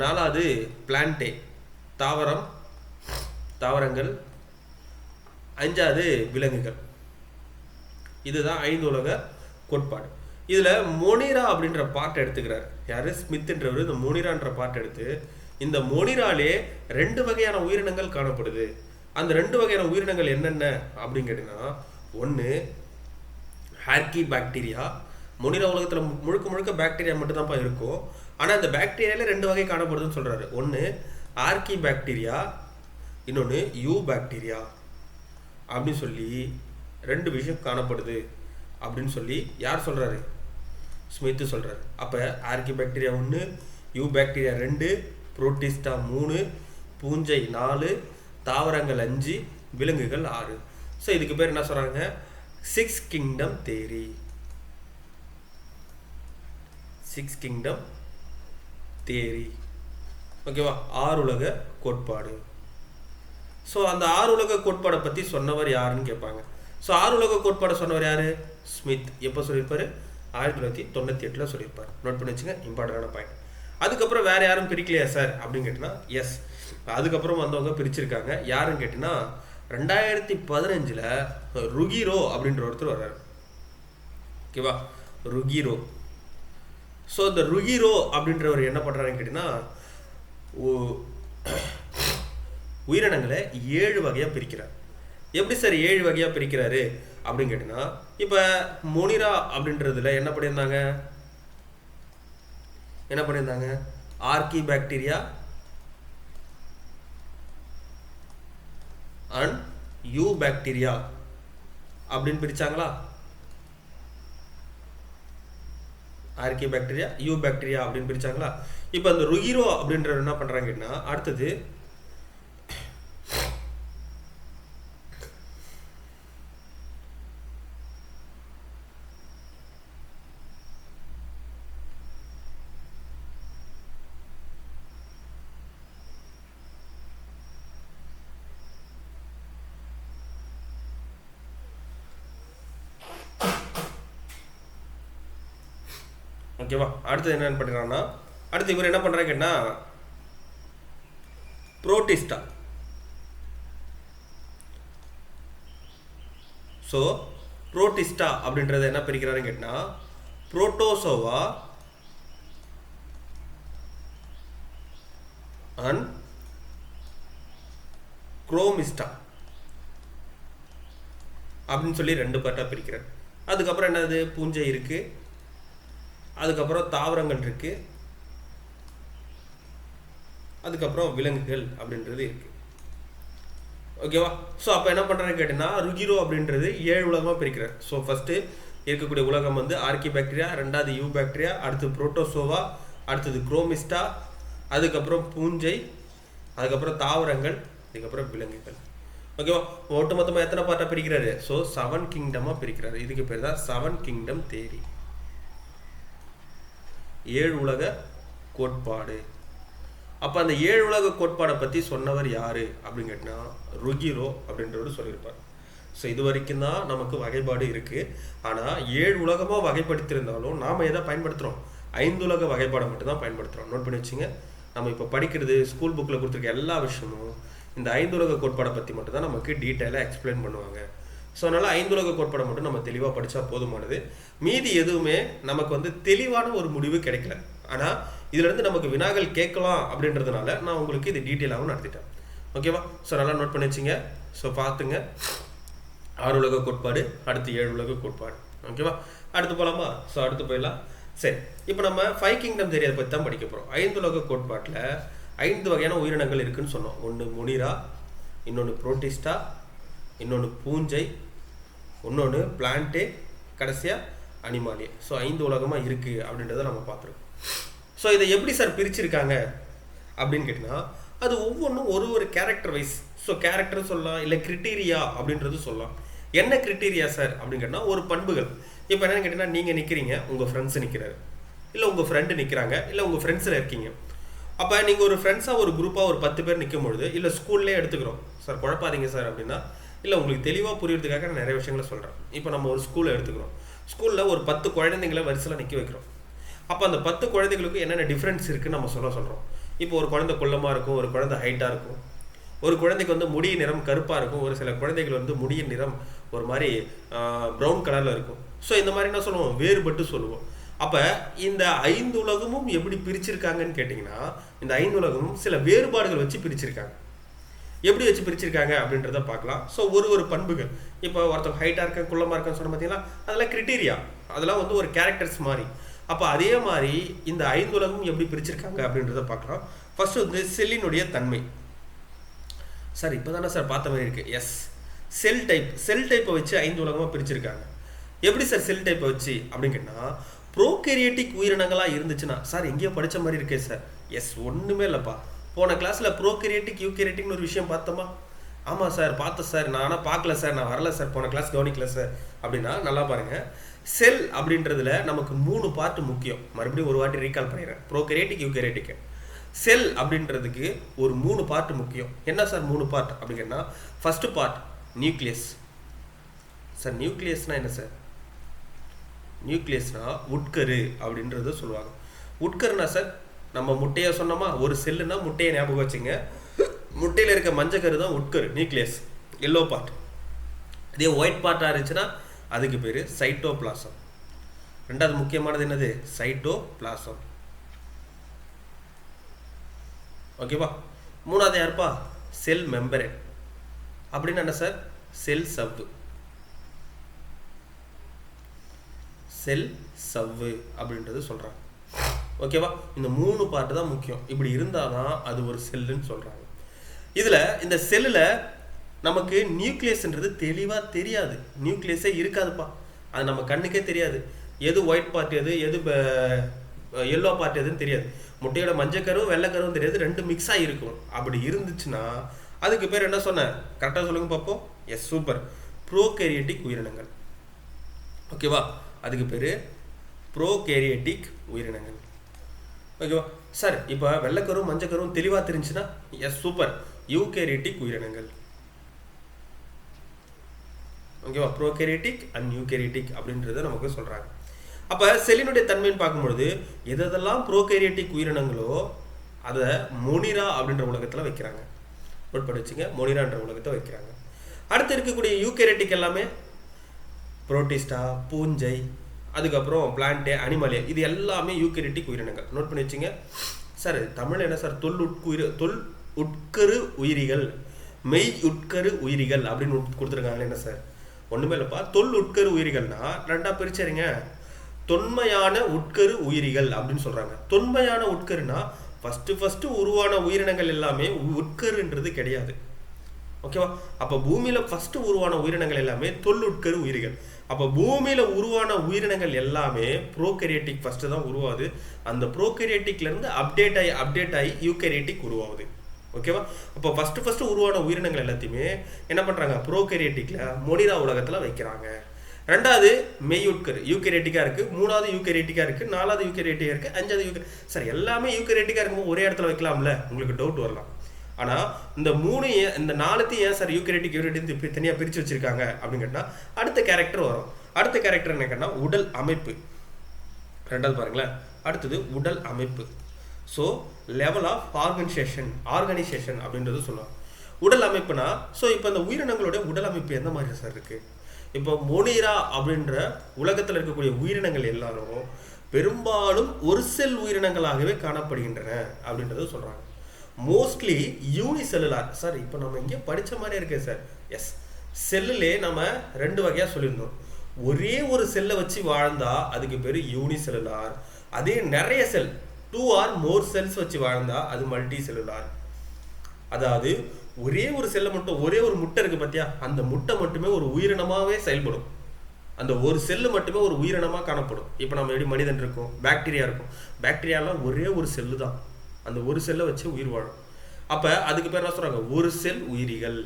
4வது பிளான்டே தாவரங்கள், 5வது விலங்குகள். இதுதான் 5 உலக கோட்பாடு. இதில் மொனிரா அப்படின்ற பாட்டை எடுத்துக்கிறார் யார், ஸ்மித்ன்றவர். இந்த மொனிரான்ற பாட்டை எடுத்து இந்த மொனிராலே 2 வகையான உயிரினங்கள் காணப்படுது. அந்த 2 வகையான உயிரினங்கள் என்னென்ன அப்படின்னு கேட்டிங்கன்னா, ஒன்று ஆர்கி பாக்டீரியா. மொனிரா உலகத்தில் முழுக்க பாக்டீரியா மட்டும்தான்ப்பா இருக்கும். ஆனால் அந்த பாக்டீரியாவில் 2 வகை காணப்படுதுன்னு சொல்கிறாரு. ஒன்று ஆர்கி பாக்டீரியா, இன்னொன்று யூ பாக்டீரியா அப்படின்னு சொல்லி 2 விஷயம் காணப்படுது அப்படின்னு சொல்லி யார் சொல்கிறாரு, ஸ்மித்து சொல்கிறாரு. அப்போ RK bacteria 1, you bacteria 2, Protista 3, பூஞ்சை 4, தாவரங்கள் 5, விலங்குகள் 6. ஸோ இதுக்கு பேர் என்ன சொல்கிறாங்க, 6 கிங்டம் தேரி. 6 கிங்டம் தேரி. ஓகேவா? 6 உலக கோட்பாடு. ஸோ அந்த 6 உலக கோட்பாடை பற்றி சொன்னவர் யாருன்னு கேட்பாங்க. ஸோ 6 உலக கோட்பாடை சொன்னவர் யார், ஸ்மித். எப்போ சொல்லியிருப்பார், 1998 சொல்லியிருப்பார். நோட் பண்ணி வச்சுங்க, இம்பார்ட்டண்டான பாயிண்ட். அதுக்கப்புறம் வேறு யாரும் பிரிக்கலையா சார் அப்படின்னு கேட்டிங்கன்னா, எஸ், அதுக்கப்புறம் வந்தவங்க பிரிச்சிருக்காங்க. யாருன்னு கேட்டிங்கன்னா 2015 ருகிரோ அப்படின்ற ஒருத்தர் வர்றாரு. ஓகேவா? ருகிரோ. ஸோ இந்த ருகிரோ அப்படின்றவர் என்ன பண்ணுறாருன்னு கேட்டிங்கன்னா, உயிரினங்களை 7 வகையாக பிரிக்கிறார். எப்படி சார் 7 வகையாக பிரிக்கிறாரு அப்படின்னு கேட்டிங்கன்னா, இப்போ மொனிரா அப்படின்றதுல என்ன பண்ணியிருந்தாங்க, RK bacteria and you bacteria அப்படின்னு பிரிச்சாங்களா? ஆர்கே பாக்டீரியா யூ பாக்டீரியா அப்படின்னு பிரிச்சாங்களா? இப்போ அந்த ருகிரோ அப்படின்றவர் என்ன பண்றாங்கன்னா அடுத்தது ஓகேவா, அடுத்தது என்ன பண்ணுறாங்கன்னா அடுத்து இவர் என்ன பண்ணுறாங்கன்னா புரோட்டிஸ்டா. ஸோ புரோட்டிஸ்டா அப்படின்றத என்ன பிரிக்கிறாருன்னு கேட்டால் புரோட்டோசோவா அண்ட் குரோமிஸ்டா அப்படின்னு சொல்லி 2 பார்ட்டாக பிரிக்கிறார். அதுக்கப்புறம் என்னது பூஞ்சை இருக்கு, அதுக்கப்புறம் தாவரங்கள் இருக்கு, அதுக்கப்புறம் விலங்குகள் அப்படின்றது இருக்கு. ஓகேவா, ஸோ அப்போ என்ன பண்ணுறான்னு கேட்டீங்கன்னா ருகிரோ அப்படின்றது 7 உலகமாக பிரிக்கிறார். ஸோ ஃபஸ்ட்டு இருக்கக்கூடிய உலகம் வந்து ஆர்கி பாக்டீரியா, ரெண்டாவது யூ பாக்டீரியா, அடுத்து புரோட்டோசோவா, அடுத்தது குரோமிஸ்டா, அதுக்கப்புறம் பூஞ்சை, அதுக்கப்புறம் தாவரங்கள், அதுக்கப்புறம் விலங்குகள். ஓகேவா, ஒட்டுமொத்தமாக எத்தனை பார்ட்டாக பிரிக்கிறாரு? ஸோ 7 கிங்டமாக பிரிக்கிறாரு. இதுக்கு பேர் தான் 7 கிங்டம் தேரி, 7 உலக கோட்பாடு. அப்போ அந்த 7 உலக கோட்பாடை பற்றி சொன்னவர் யார் அப்படின்னு கேட்டால் ருகிரோ அப்படின்றவர் சொல்லியிருப்பார். ஸோ இது வரைக்கும் தான் நமக்கு வகைப்பாடு இருக்குது. ஆனால் 7 உலகமாக வகைப்படுத்தியிருந்தாலும் நாம் எதை பயன்படுத்துகிறோம்? 5 உலக வகைப்பாடை மட்டும்தான் பயன்படுத்துகிறோம். நோட் பண்ணி வச்சுங்க. நம்ம இப்போ படிக்கிறது ஸ்கூல் புக்கில் கொடுத்துருக்க எல்லா விஷயமும் இந்த 5 உலக கோட்பாடை பற்றி மட்டும் தான் நமக்கு டீட்டெயிலாக எக்ஸ்பிளைன் பண்ணுவாங்க. ஸோ அதனால் 5 உலக கோட்பாடை மட்டும் நம்ம தெளிவாக படித்தா போதுமானது. மீதி எதுவுமே நமக்கு வந்து தெளிவான ஒரு முடிவு கிடைக்கல. ஆனால் இதுலேருந்து நமக்கு வினாக்கள் கேட்கலாம் அப்படின்றதுனால நான் உங்களுக்கு இது டீட்டெயிலாகவும் நடத்திட்டேன். ஓகேவா, ஸோ நல்லா நோட் பண்ணி வச்சுங்க. ஸோ பார்த்துங்க, 6 உலக கோட்பாடு, அடுத்து 7 உலக கோட்பாடு. ஓகேவா, அடுத்து போகலாமா? ஸோ அடுத்து போயிடலாம். சரி, இப்போ நம்ம 5 கிங்டம் தேரியை பற்றி தான் படிக்க போகிறோம். 5 உலக கோட்பாட்டில் 5 வகையான உயிரினங்கள் இருக்குன்னு சொன்னோம். ஒன்று முனிரா, இன்னொன்று புரோட்டிஸ்டா, இன்னொன்று பூஞ்சை, இன்னொன்று பிளான்டே, கடைசியாக அனிமாலியா. ஸோ 5 உலகமாக இருக்குது அப்படின்றத நம்ம பார்த்துருக்கோம். ஸோ இதை எப்படி சார் பிரிச்சிருக்காங்க அப்படின்னு கேட்டிங்கன்னா அது ஒவ்வொன்றும் ஒரு கேரக்டர் வைஸ். ஸோ கேரக்டர் சொல்லலாம், இல்லை கிரிட்டீரியா அப்படின்றது சொல்லலாம். என்ன கிரிட்டீரியா சார் அப்படின்னு கேட்டால் ஒரு பண்புகள். இப்போ என்னென்னு கேட்டிங்கன்னா நீங்கள் நிற்கிறீங்க, உங்கள் ஃப்ரெண்ட்ஸ் நிற்கிறாரு, இல்லை உங்கள் ஃப்ரெண்டு நிற்கிறாங்க, இல்லை உங்கள் ஃப்ரெண்ட்ஸில் இருக்கீங்க. அப்போ நீங்கள் ஒரு ஃப்ரெண்ட்ஸாக ஒரு குரூப்பாக ஒரு 10 பேர் நிற்கும் பொழுது, இல்லை ஸ்கூல்லேயே எடுத்துக்கிறோம் சார், குழப்பாதீங்க சார் அப்படின்னா, இல்லை உங்களுக்கு தெளிவாக புரியறதுக்காக நான் நிறைய விஷயங்களை சொல்கிறேன். இப்போ நம்ம ஒரு ஸ்கூலை எடுத்துக்கிறோம். ஸ்கூலில் ஒரு 10 குழந்தைங்களை வரிசையில் நிற்க வைக்கிறோம். அப்போ அந்த 10 குழந்தைகளுக்கு என்னென்ன டிஃப்ரென்ஸ் இருக்குன்னு நம்ம சொல்கிறோம். இப்போ ஒரு குழந்தை குள்ளமாக இருக்கும், ஒரு குழந்தை ஹைட்டாக இருக்கும், ஒரு குழந்தைக்கு வந்து முடிய நிறம் கருப்பாக இருக்கும், ஒரு சில குழந்தைகள் வந்து முடிய நிறம் ஒரு மாதிரி ப்ரௌன் கலரில் இருக்கும். ஸோ இந்த மாதிரி என்ன சொல்லுவோம், வேறுபட்டு சொல்லுவோம். அப்போ இந்த 5 உலகமும் எப்படி பிரிச்சிருக்காங்கன்னு கேட்டிங்கன்னா இந்த 5 உலகமும் சில வேறுபாடுகள் வச்சு பிரிச்சிருக்காங்க. எப்படி வச்சு பிரிச்சிருக்காங்க அப்படின்றத பார்க்கலாம். ஸோ ஒரு பண்புகள், இப்போ ஒருத்தவங்க ஹைட்டாக இருக்கேன் குள்ளமாக இருக்கேன்னு சொன்ன பார்த்தீங்கன்னா அதெல்லாம் கிரிட்டீரியா, அதெல்லாம் வந்து ஒரு கேரக்டர்ஸ் மாதிரி. அப்போ அதே மாதிரி இந்த 5 உலகமும் எப்படி பிரிச்சிருக்காங்க அப்படின்றத பார்க்கலாம். ஃபர்ஸ்ட் வந்து செல்லினுடைய தன்மை. சார் இப்போ தானே சார் பார்த்த மாதிரி இருக்குது. எஸ், செல் டைப்பை வச்சு 5 உலகமாக பிரிச்சிருக்காங்க. எப்படி சார் செல் டைப்பை வச்சு அப்படின்னு கேட்டால் ப்ரோகேரியட்டிக் உயிரினங்களாக இருந்துச்சுன்னா, சார் எங்கேயோ படித்த மாதிரி இருக்கே சார். எஸ், ஒன்றுமே இல்லைப்பா, போன கிளாஸில் ப்ரோகேரியட்டிக் யூகேரியட்டிக்னு ஒரு விஷயம் பார்த்தோமா? ஆமாம் சார் பார்த்தேன் சார், நான் ஆனால் பார்க்கல சார், நான் வரல சார், போன கிளாஸ் கவனிக்கல சார் அப்படின்னா நல்லா பாருங்கள். செல் அப்படின்றதுல நமக்கு 3 பார்ட் முக்கியம். மறுபடியும் ஒரு வாட்டி ரீகால் பண்ணிடுறேன். ப்ரோகேரியட்டிக் யூகேரியட்டிக் செல் அப்படின்றதுக்கு ஒரு 3 பார்ட் முக்கியம். என்ன சார் 3 பார்ட் அப்படின்னா, ஃபர்ஸ்ட் பார்ட் நியூக்ளியஸ். சார் நியூக்ளியஸ்னால் என்ன சார்? நியூக்ளியஸ்னா உட்கரு அப்படின்றத சொல்லுவாங்க. உட்கருனா சார் நம்ம முட்டையை சொன்னோமா, ஒரு செல்லுனா முட்டையை ஞாபகம் வச்சுங்க. முட்டையில் இருக்க மஞ்சக்கரு தான் உட்கரு, நியூக்ளியஸ், எல்லோ பார்ட். இதே ஒயிட் பார்ட்டாக இருந்துச்சுன்னா அதுக்கு பேர் சைட்டோபிளாசம். ரெண்டாவது முக்கியமானது என்னது, சைட்டோபிளாசம். ஓகேவா, மூணாவது யாருப்பா, செல் மெம்பரேன். அப்படின்னு என்ன சார், செல் சவ்வு. செல் சவ்வு அப்படின்றது சொல்கிறாங்க. ஓகேவா, இந்த 3 பார்ட்டு தான் முக்கியம். இப்படி இருந்தால் தான் அது ஒரு செல்லுன்னு சொல்கிறாங்க. இதில் இந்த செல்லில் நமக்கு நியூக்ளியஸ்ன்றது தெளிவாக தெரியாது, நியூக்ளியஸே இருக்காதுப்பா, அது நம்ம கண்ணுக்கே தெரியாது, எது ஒயிட் பார்ட் எது எது எல்லோ பார்ட் எதுன்னு தெரியாது, முட்டையோட மஞ்சக்கருவும் வெள்ளைக்கருவும் தெரியாது, ரெண்டு மிக்ஸ் ஆகிருக்கும். அப்படி இருந்துச்சுன்னா அதுக்கு பேர் என்ன சொன்னேன், கரெக்டாக சொல்லுங்க பார்ப்போம். எஸ், சூப்பர், ப்ரோகேரியாட்டிக் உயிரினங்கள். ஓகேவா, அதுக்கு பேர் ப்ரோகேரியாட்டிக் உயிரினங்கள். ஓகேவா சார், இப்போ வெள்ளைக்கரும் மஞ்சக்கரும் தெளிவாக தெரிஞ்சுன்னா எஸ், சூப்பர், யூகேரியாட்டிக் உயிரினங்கள். ஓகேவா, ப்ரோகேரியாட்டிக் அண்ட் யூகேரியாட்டிக் அப்படின்றத நமக்கு சொல்கிறாங்க. அப்போ செல்லினுடைய தன்மைன்னு பார்க்கும்பொழுது எதெல்லாம் ப்ரோகேரியாட்டிக் உயிரினங்களோ அதை மொனிரா அப்படின்ற உலகத்தில் வைக்கிறாங்க. நோட் பண்ணி வச்சுங்க, மொனிரான்ற உலகத்தை வைக்கிறாங்க. அடுத்து இருக்கக்கூடிய யூகேரியாட்டிக் எல்லாமே புரோட்டிஸ்டா, பூஞ்சை, அதுக்கப்புறம் பிளான்ட், அனிமலே, இது எல்லாமே யூகேரியாட்டிக் உயிரினங்கள். நோட் பண்ணி வச்சுங்க. சார் தமிழ் என்ன சார், தொல் உட்கரு உயிரிகள், மெய் உட்கரு உயிரிகள் அப்படின்னு கொடுத்துருக்காங்க. என்ன சார், ஒன்றுமே இல்லைப்பா, தொல் உட்கரு உயிரிகள்னா ரெண்டா பிரிச்சறிங்க. தொன்மையான உட்கரு உயிரிகள் அப்படின்னு சொல்றாங்க. தொன்மையான உட்கருனா ஃபர்ஸ்ட் உருவான உயிரினங்கள் எல்லாமே உட்கருன்றது கிடையாது. ஓகேவா, அப்போ பூமியில ஃபர்ஸ்ட் உருவான உயிரினங்கள் எல்லாமே தொல்லுட்கரு உயிரிகள். அப்போ பூமியில உருவான உயிரினங்கள் எல்லாமே ப்ரோகேரியாட்டிக் ஃபர்ஸ்ட் தான் உருவாகுது. அந்த ப்ரோகேரியாட்டிக்ல இருந்து அப்டேட் ஆகி யூகேரியாட்டிக் உருவாகுது. ஓகேவா, அப்போ ஃபர்ஸ்ட் உருவான உயிரினங்கள் எல்லாத்தையுமே என்ன பண்றாங்க, ப்ரோகேரியாட்டிக்ல மொனிரா உலகத்துல வைக்கிறாங்க. ரெண்டாவது மெய் உட்கரு யூகேரியாட்டிக்கா இருக்கு, மூணாவது யூகேரியாட்டிக்கா இருக்கு, நாலாவது யூகேரியாட்டிக்கா இருக்கு, அஞ்சாவது சார் எல்லாமே யூகேரியாட்டிக்கா இருக்கும்போது ஒரே இடத்துல வைக்கலாம்ல, உங்களுக்கு டவுட் வரலாம். ஆனால் இந்த இந்த நாலுத்தையும் ஏன் சார் யூகேரியாட்டிக் தனியாக பிரித்து வச்சிருக்காங்க அப்படின்னு கேட்டால் அடுத்த கேரக்டர் வரும். அடுத்த கேரக்டர் என்ன கேட்டால் உடல் அமைப்பு. ரெண்டாவது பாருங்களேன், அடுத்தது உடல் அமைப்பு. ஸோ லெவல் ஆஃப் ஆர்கனைசேஷன் அப்படின்றது சொல்லுவாங்க. உடல் அமைப்புனா ஸோ இப்போ இந்த உயிரினங்களுடைய உடல் அமைப்பு எந்த மாதிரி சார் இருக்குது. இப்போ மொனிரா அப்படின்ற உலகத்தில் இருக்கக்கூடிய உயிரினங்கள் எல்லாரும் பெரும்பாலும் ஒரு செல் உயிரினங்களாகவே காணப்படுகின்றன அப்படின்றது சொல்கிறாங்க. Mostly unicellular. சார் இப்போ நம்ம இங்கே படித்த மாதிரி இருக்கே சார். எஸ், செல்லுலே நம்ம ரெண்டு வகையாக சொல்லியிருந்தோம். ஒரே ஒரு செல்லை வச்சு வாழ்ந்தா அதுக்கு பேர் யூனிசெல்லுலார். அதே நிறைய செல் 2 or more செல்ஸ் வச்சு வாழ்ந்தா அது மல்டி செல்லுலார். அதாவது ஒரே ஒரு செல்லை மட்டும், ஒரே ஒரு முட்டை இருக்கு பார்த்தியா, அந்த முட்டை மட்டுமே ஒரு உயிரினமாகவே செயல்படும். அந்த ஒரு செல்லு மட்டுமே ஒரு உயிரினமாக காணப்படும். இப்போ நம்ம எப்படி மனிதன் இருக்கும், பாக்டீரியா இருக்கும், பாக்டீரியாலாம் ஒரே ஒரு செல்லு தான், அந்த ஒரு செல்லை வச்சு உயிர் வாழும். அப்போ அதுக்கு பேர் என்ன சொல்கிறாங்க, ஒரு செல் உயிரிகள்.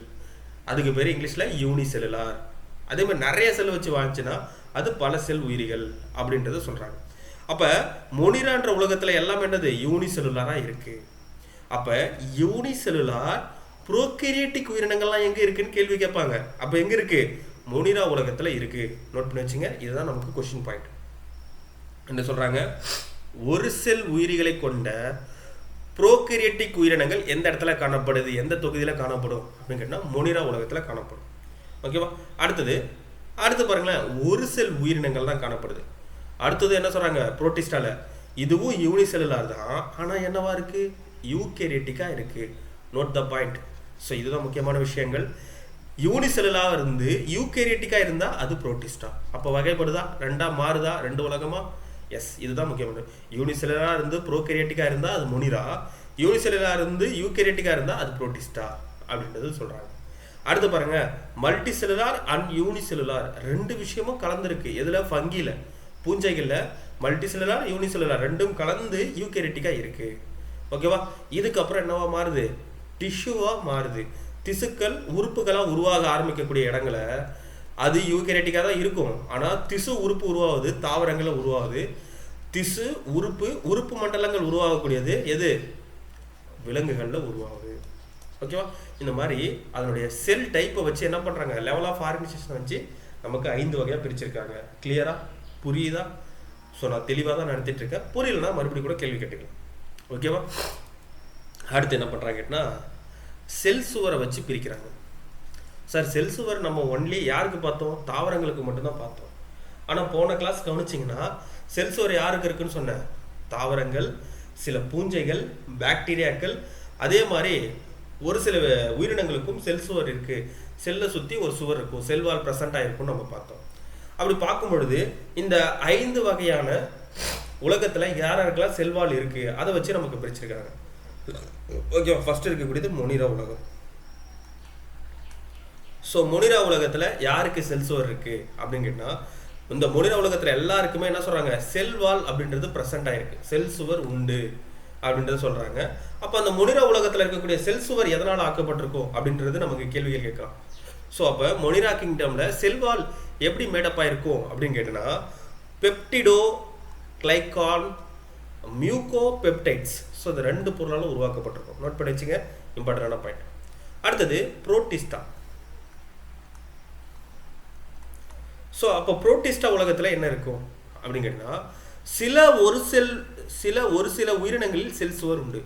அதுக்கு பேர் இங்கிலீஷில் யூனிசெல்லுலார். அதே மாதிரி நிறைய செல் வச்சு வாழ்ந்துச்சுன்னா அது பல செல் உயிரிகள் அப்படின்றத சொல்கிறாங்க. அப்போ மொனிரான்ற உலகத்தில் எல்லாமே என்னது யூனிசெல்லுலாராக இருக்குது. அப்போ யூனிசெல்லுலார் ப்ரோகேரியாட்டிக் உயிரினங்கள்லாம் எங்கே இருக்குன்னு கேள்வி கேட்பாங்க. அப்போ எங்கே இருக்குது, மொனிரா உலகத்தில் இருக்குது. நோட் பண்ணி வச்சுங்க, இதுதான் நமக்கு கொஸ்டின் பாயிண்ட். என்ன சொல்கிறாங்க, ஒரு செல் உயிரிகளை கொண்ட ப்ரோகேரியாட்டிக் உயிரினங்கள் எந்த இடத்துல காணப்படுது, எந்த தொகுதியில் காணப்படும் அப்படின்னு கேட்டால் மொனிரா உலகத்தில் காணப்படும். ஓகேவா, அடுத்து பாருங்களேன், ஒரு செல் உயிரினங்கள் தான் காணப்படுது. அடுத்தது என்ன சொல்கிறாங்க, புரோட்டிஸ்டால இதுவும் யூனிசெல்லுலார் தான், ஆனால் என்னவா இருக்குது, யூகேரியாட்டிக்காக இருக்குது. Note the point. ஸோ இதுதான் முக்கியமான விஷயங்கள். யூனிசெல்லுலாக இருந்து யூகேரியாட்டிக்காக இருந்தால் அது புரோட்டிஸ்டா. அப்போ வகைப்படுதா, ரெண்டாக மாறுதா, ரெண்டு உலகமா? எஸ், இதுதான் முக்கியமான. யூனிசெல்லுலாக இருந்து ப்ரோகேரியாட்டிக்காக இருந்தால் அது மொனிரா, யூனிசெல்லுலாக இருந்து யூகேரியாட்டிக்காக இருந்தால் அது புரோட்டிஸ்டா அப்படின்றது சொல்கிறாங்க. அடுத்து பாருங்க, மல்டி செல்லுலார் அண்ட் யூனிசெல்லுலார் ரெண்டு விஷயமும் கலந்துருக்கு. எதில், ஃபங்கியில், பூஞ்சைகளில் மல்டி செல்லுலார் யூனிசெல்லுலார் ரெண்டும் கலந்து யூகேரியாட்டிக்காக இருக்குது. ஓகேவா, இதுக்கப்புறம் என்னவா மாறுது, டிஷ்யூவாக மாறுது. திசுக்கள் உறுப்புகளாக உருவாக ஆரம்பிக்கக்கூடிய இடங்களை அது யூகேரியாட்டிக்காக தான் இருக்கும். ஆனால் திசு உறுப்பு உருவாகுது, தாவரங்களில் உருவாகுது. திசு உறுப்பு மண்டலங்கள் உருவாகக்கூடியது எது, விலங்குகளில் உருவாகுது. ஓகேவா, இந்த மாதிரி அதனுடைய செல் டைப்பை வச்சு என்ன பண்ணுறாங்க, லெவல் ஆஃப் ஆர்கனைசேஷன் வச்சு நமக்கு 5 வகையாக பிரிச்சிருக்காங்க. கிளியரா புரியுதா? ஸோ நான் தெளிவாக தான் நடத்திட்டு இருக்கேன். புரியலன்னா மறுபடியும் கூட கேள்வி கேட்டுக்கலாம். ஓகேவா, அடுத்து என்ன பண்ணுறாங்க கேட்டினா செல் சுவரை வச்சு பிரிக்கிறாங்க. சார் செல் சுவர் நம்ம ஒன்லி யாருக்கு பார்த்தோம், தாவரங்களுக்கு மட்டும்தான் பார்த்தோம். ஆனால் போன கிளாஸ் கவனிச்சிங்கன்னா செல் சுவர் யாருக்கு இருக்குன்னு சொன்னேன், தாவரங்கள், சில பூஞ்சைகள், பாக்டீரியாக்கள், அதே மாதிரி ஒரு சில உயிரினங்களுக்கும் செல் சுவர் இருக்குது. செல்லை சுற்றி ஒரு சுவர் இருக்கும், செல்வால் ப்ரெசண்டாக இருக்கும்னு நம்ம பார்த்தோம். அப்படி பார்க்கும் பொழுது இந்த 5 வகையான உலகத்தில் யாருக்கெல்லாம் செல்வால் இருக்குது அதை வச்சு நமக்கு பிரிச்சிருக்காங்க. ஓகே, ஃபர்ஸ்ட் இருக்கக்கூடியது மொனிரா உலகம். ஸோ மொனிரா உலகத்தில் யாருக்கு செல் சுவர் இருக்குது அப்படின்னு கேட்டால், இந்த மொனிரா உலகத்தில் எல்லாருக்குமே என்ன சொல்கிறாங்க, செல் வால் அப்படின்றது ப்ரெசென்ட் ஆகிருக்கு, செல் சுவர் உண்டு அப்படின்றது சொல்கிறாங்க. அப்போ அந்த மொனிரா உலகத்தில் இருக்கக்கூடிய செல் சுவர் எதனால் ஆக்கப்பட்டிருக்கோம் அப்படின்றது நமக்கு கேள்விகள் கேட்கலாம். ஸோ அப்போ மொனிரா கிங்டமில் செல்வால் எப்படி மேடப் ஆகிருக்கும் அப்படின்னு கேட்டோன்னா, பெப்டிடோ கிளைகான் மியூகோ பெப்டைட்ஸ், ஸோ இந்த 2 பொருளாலும் உருவாக்கப்பட்டிருக்கும். நோட் பண்ணி வச்சுங்க, இம்பார்ட்டண்டான பாயிண்ட். அடுத்தது புரோட்டிஸ்டா. ஸோ அப்போ புரோட்டிஸ்டா உலகத்தில் என்ன இருக்கும் அப்படின்னு கேட்டால், ஒரு சில உயிரினங்களில் செல் சுவர் உண்டு.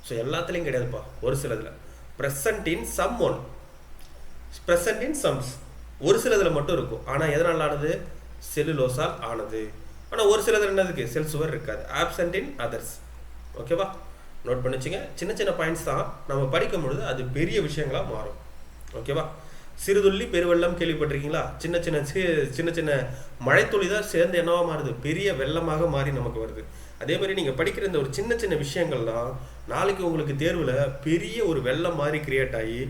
ஸோ எல்லாத்துலேயும் கிடையாதுப்பா, ஒரு சிலதில் ப்ரெசன்ட் இன் சம்ஸ், ஒரு சிலதில் மட்டும் இருக்கும். ஆனால் எதனால் ஆனது, செல்லுலோஸால் ஆனது. ஆனால் ஒரு சிலதில் என்னதுக்கு செல் சுவர் இருக்காது, ஆப்சென்ட் இன் அதர்ஸ். ஓகேவா, நோட் பண்ணி வச்சுங்க. சின்ன சின்ன பாயிண்ட்ஸ் தான், நம்ம படிக்கும் பொழுது அது பெரிய விஷயங்களாக மாறும். ஓகேவா, சிறுதுள்ளி பெருவெள்ளம் கேள்விப்பட்டிருக்கீங்களா? சின்ன சின்ன மழைத்துளி தான் சேர்ந்து என்னவா மாறுது, பெரிய வெள்ளமாக மாறி நமக்கு வருது. அதே மாதிரி நீங்கள் படிக்கிற இந்த ஒரு சின்ன சின்ன விஷயங்கள் தான் நாளைக்கு உங்களுக்கு தேர்வில் பெரிய ஒரு வெள்ளம் மாதிரி கிரியேட் ஆகி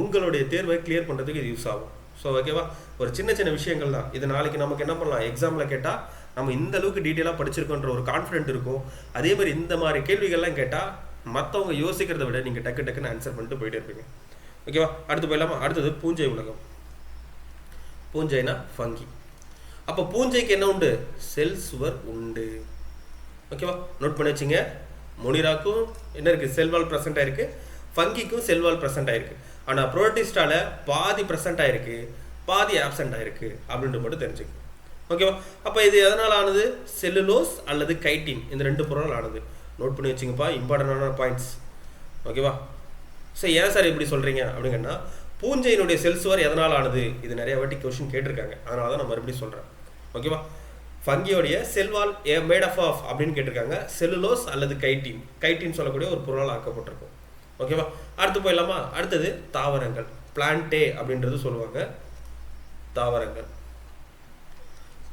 உங்களுடைய தேர்வை கிளியர் பண்ணுறதுக்கு இது யூஸ் ஆகும். ஸோ ஓகேவா, ஒரு சின்ன சின்ன விஷயங்கள் தான். இது நாளைக்கு நமக்கு என்ன பண்ணலாம், எக்ஸாமில் கேட்டால் நம்ம இந்த அளவுக்கு டீட்டெயிலாக படிச்சிருக்கோன்ற ஒரு கான்ஃபிடென்ட் இருக்கும். அதே மாதிரி இந்த மாதிரி கேள்விகள்லாம் கேட்டால் மற்றவங்க யோசிக்கிறத விட நீங்கள் டக்குன்னு ஆன்சர் பண்ணிட்டு போயிட்டே இருப்பீங்க. ஓகேவா, அடுத்து போயிடலாமா? அடுத்தது பூஞ்சை உலகம். பூஞ்சைனா ஃபங்கி. அப்போ பூஞ்சைக்கு என்ன உண்டு, செல் சுவர் உண்டு. ஓகேவா, நோட் பண்ணி வச்சுங்க. மொனிராக்கும் என்ன இருக்குது, செல்வால் ப்ரெசென்ட் ஆயிருக்கு, ஃபங்கிக்கும் செல்வால் ப்ரெசென்ட் ஆயிருக்கு. ஆனால் புரோட்டிஸ்டால பாதி ப்ரெசென்ட் ஆயிருக்கு, பாதி ஆப்சென்ட் ஆயிருக்கு அப்படின்ட்டு மட்டும் தெரிஞ்சுக்கணும். ஓகேவா, அப்போ இது எதனால் ஆனது, செல்லுலோஸ் அல்லது கைட்டின், இந்த 2 பொருளால் ஆனது. நோட் பண்ணி வச்சுங்கப்பா, இம்பார்ட்டண்டான பாயிண்ட்ஸ். ஓகேவா, ஸோ ஏன் சார் இப்படி சொல்கிறீங்க அப்படிங்கன்னா, பூஞ்சையினுடைய செல் சுவர் எதனால் ஆனது, இது நிறைய வாட்டி கொஸ்டின் கேட்டிருக்காங்க, அதனால தான் நான் மறுபடியும் சொல்கிறேன். ஓகேவா, ஃபங்கியோடைய செல்வால் மேட் ஆஃப் அப்படின்னு கேட்டிருக்காங்க. செல்லுலோஸ் அல்லது கைட்டின் சொல்லக்கூடிய ஒரு பொருளால் ஆக்கப்பட்டிருக்கும். ஓகேவா, அடுத்து போயிடலாமா? அடுத்தது தாவரங்கள், பிளான்டே அப்படின்றது சொல்லுவாங்க. தாவரங்கள்,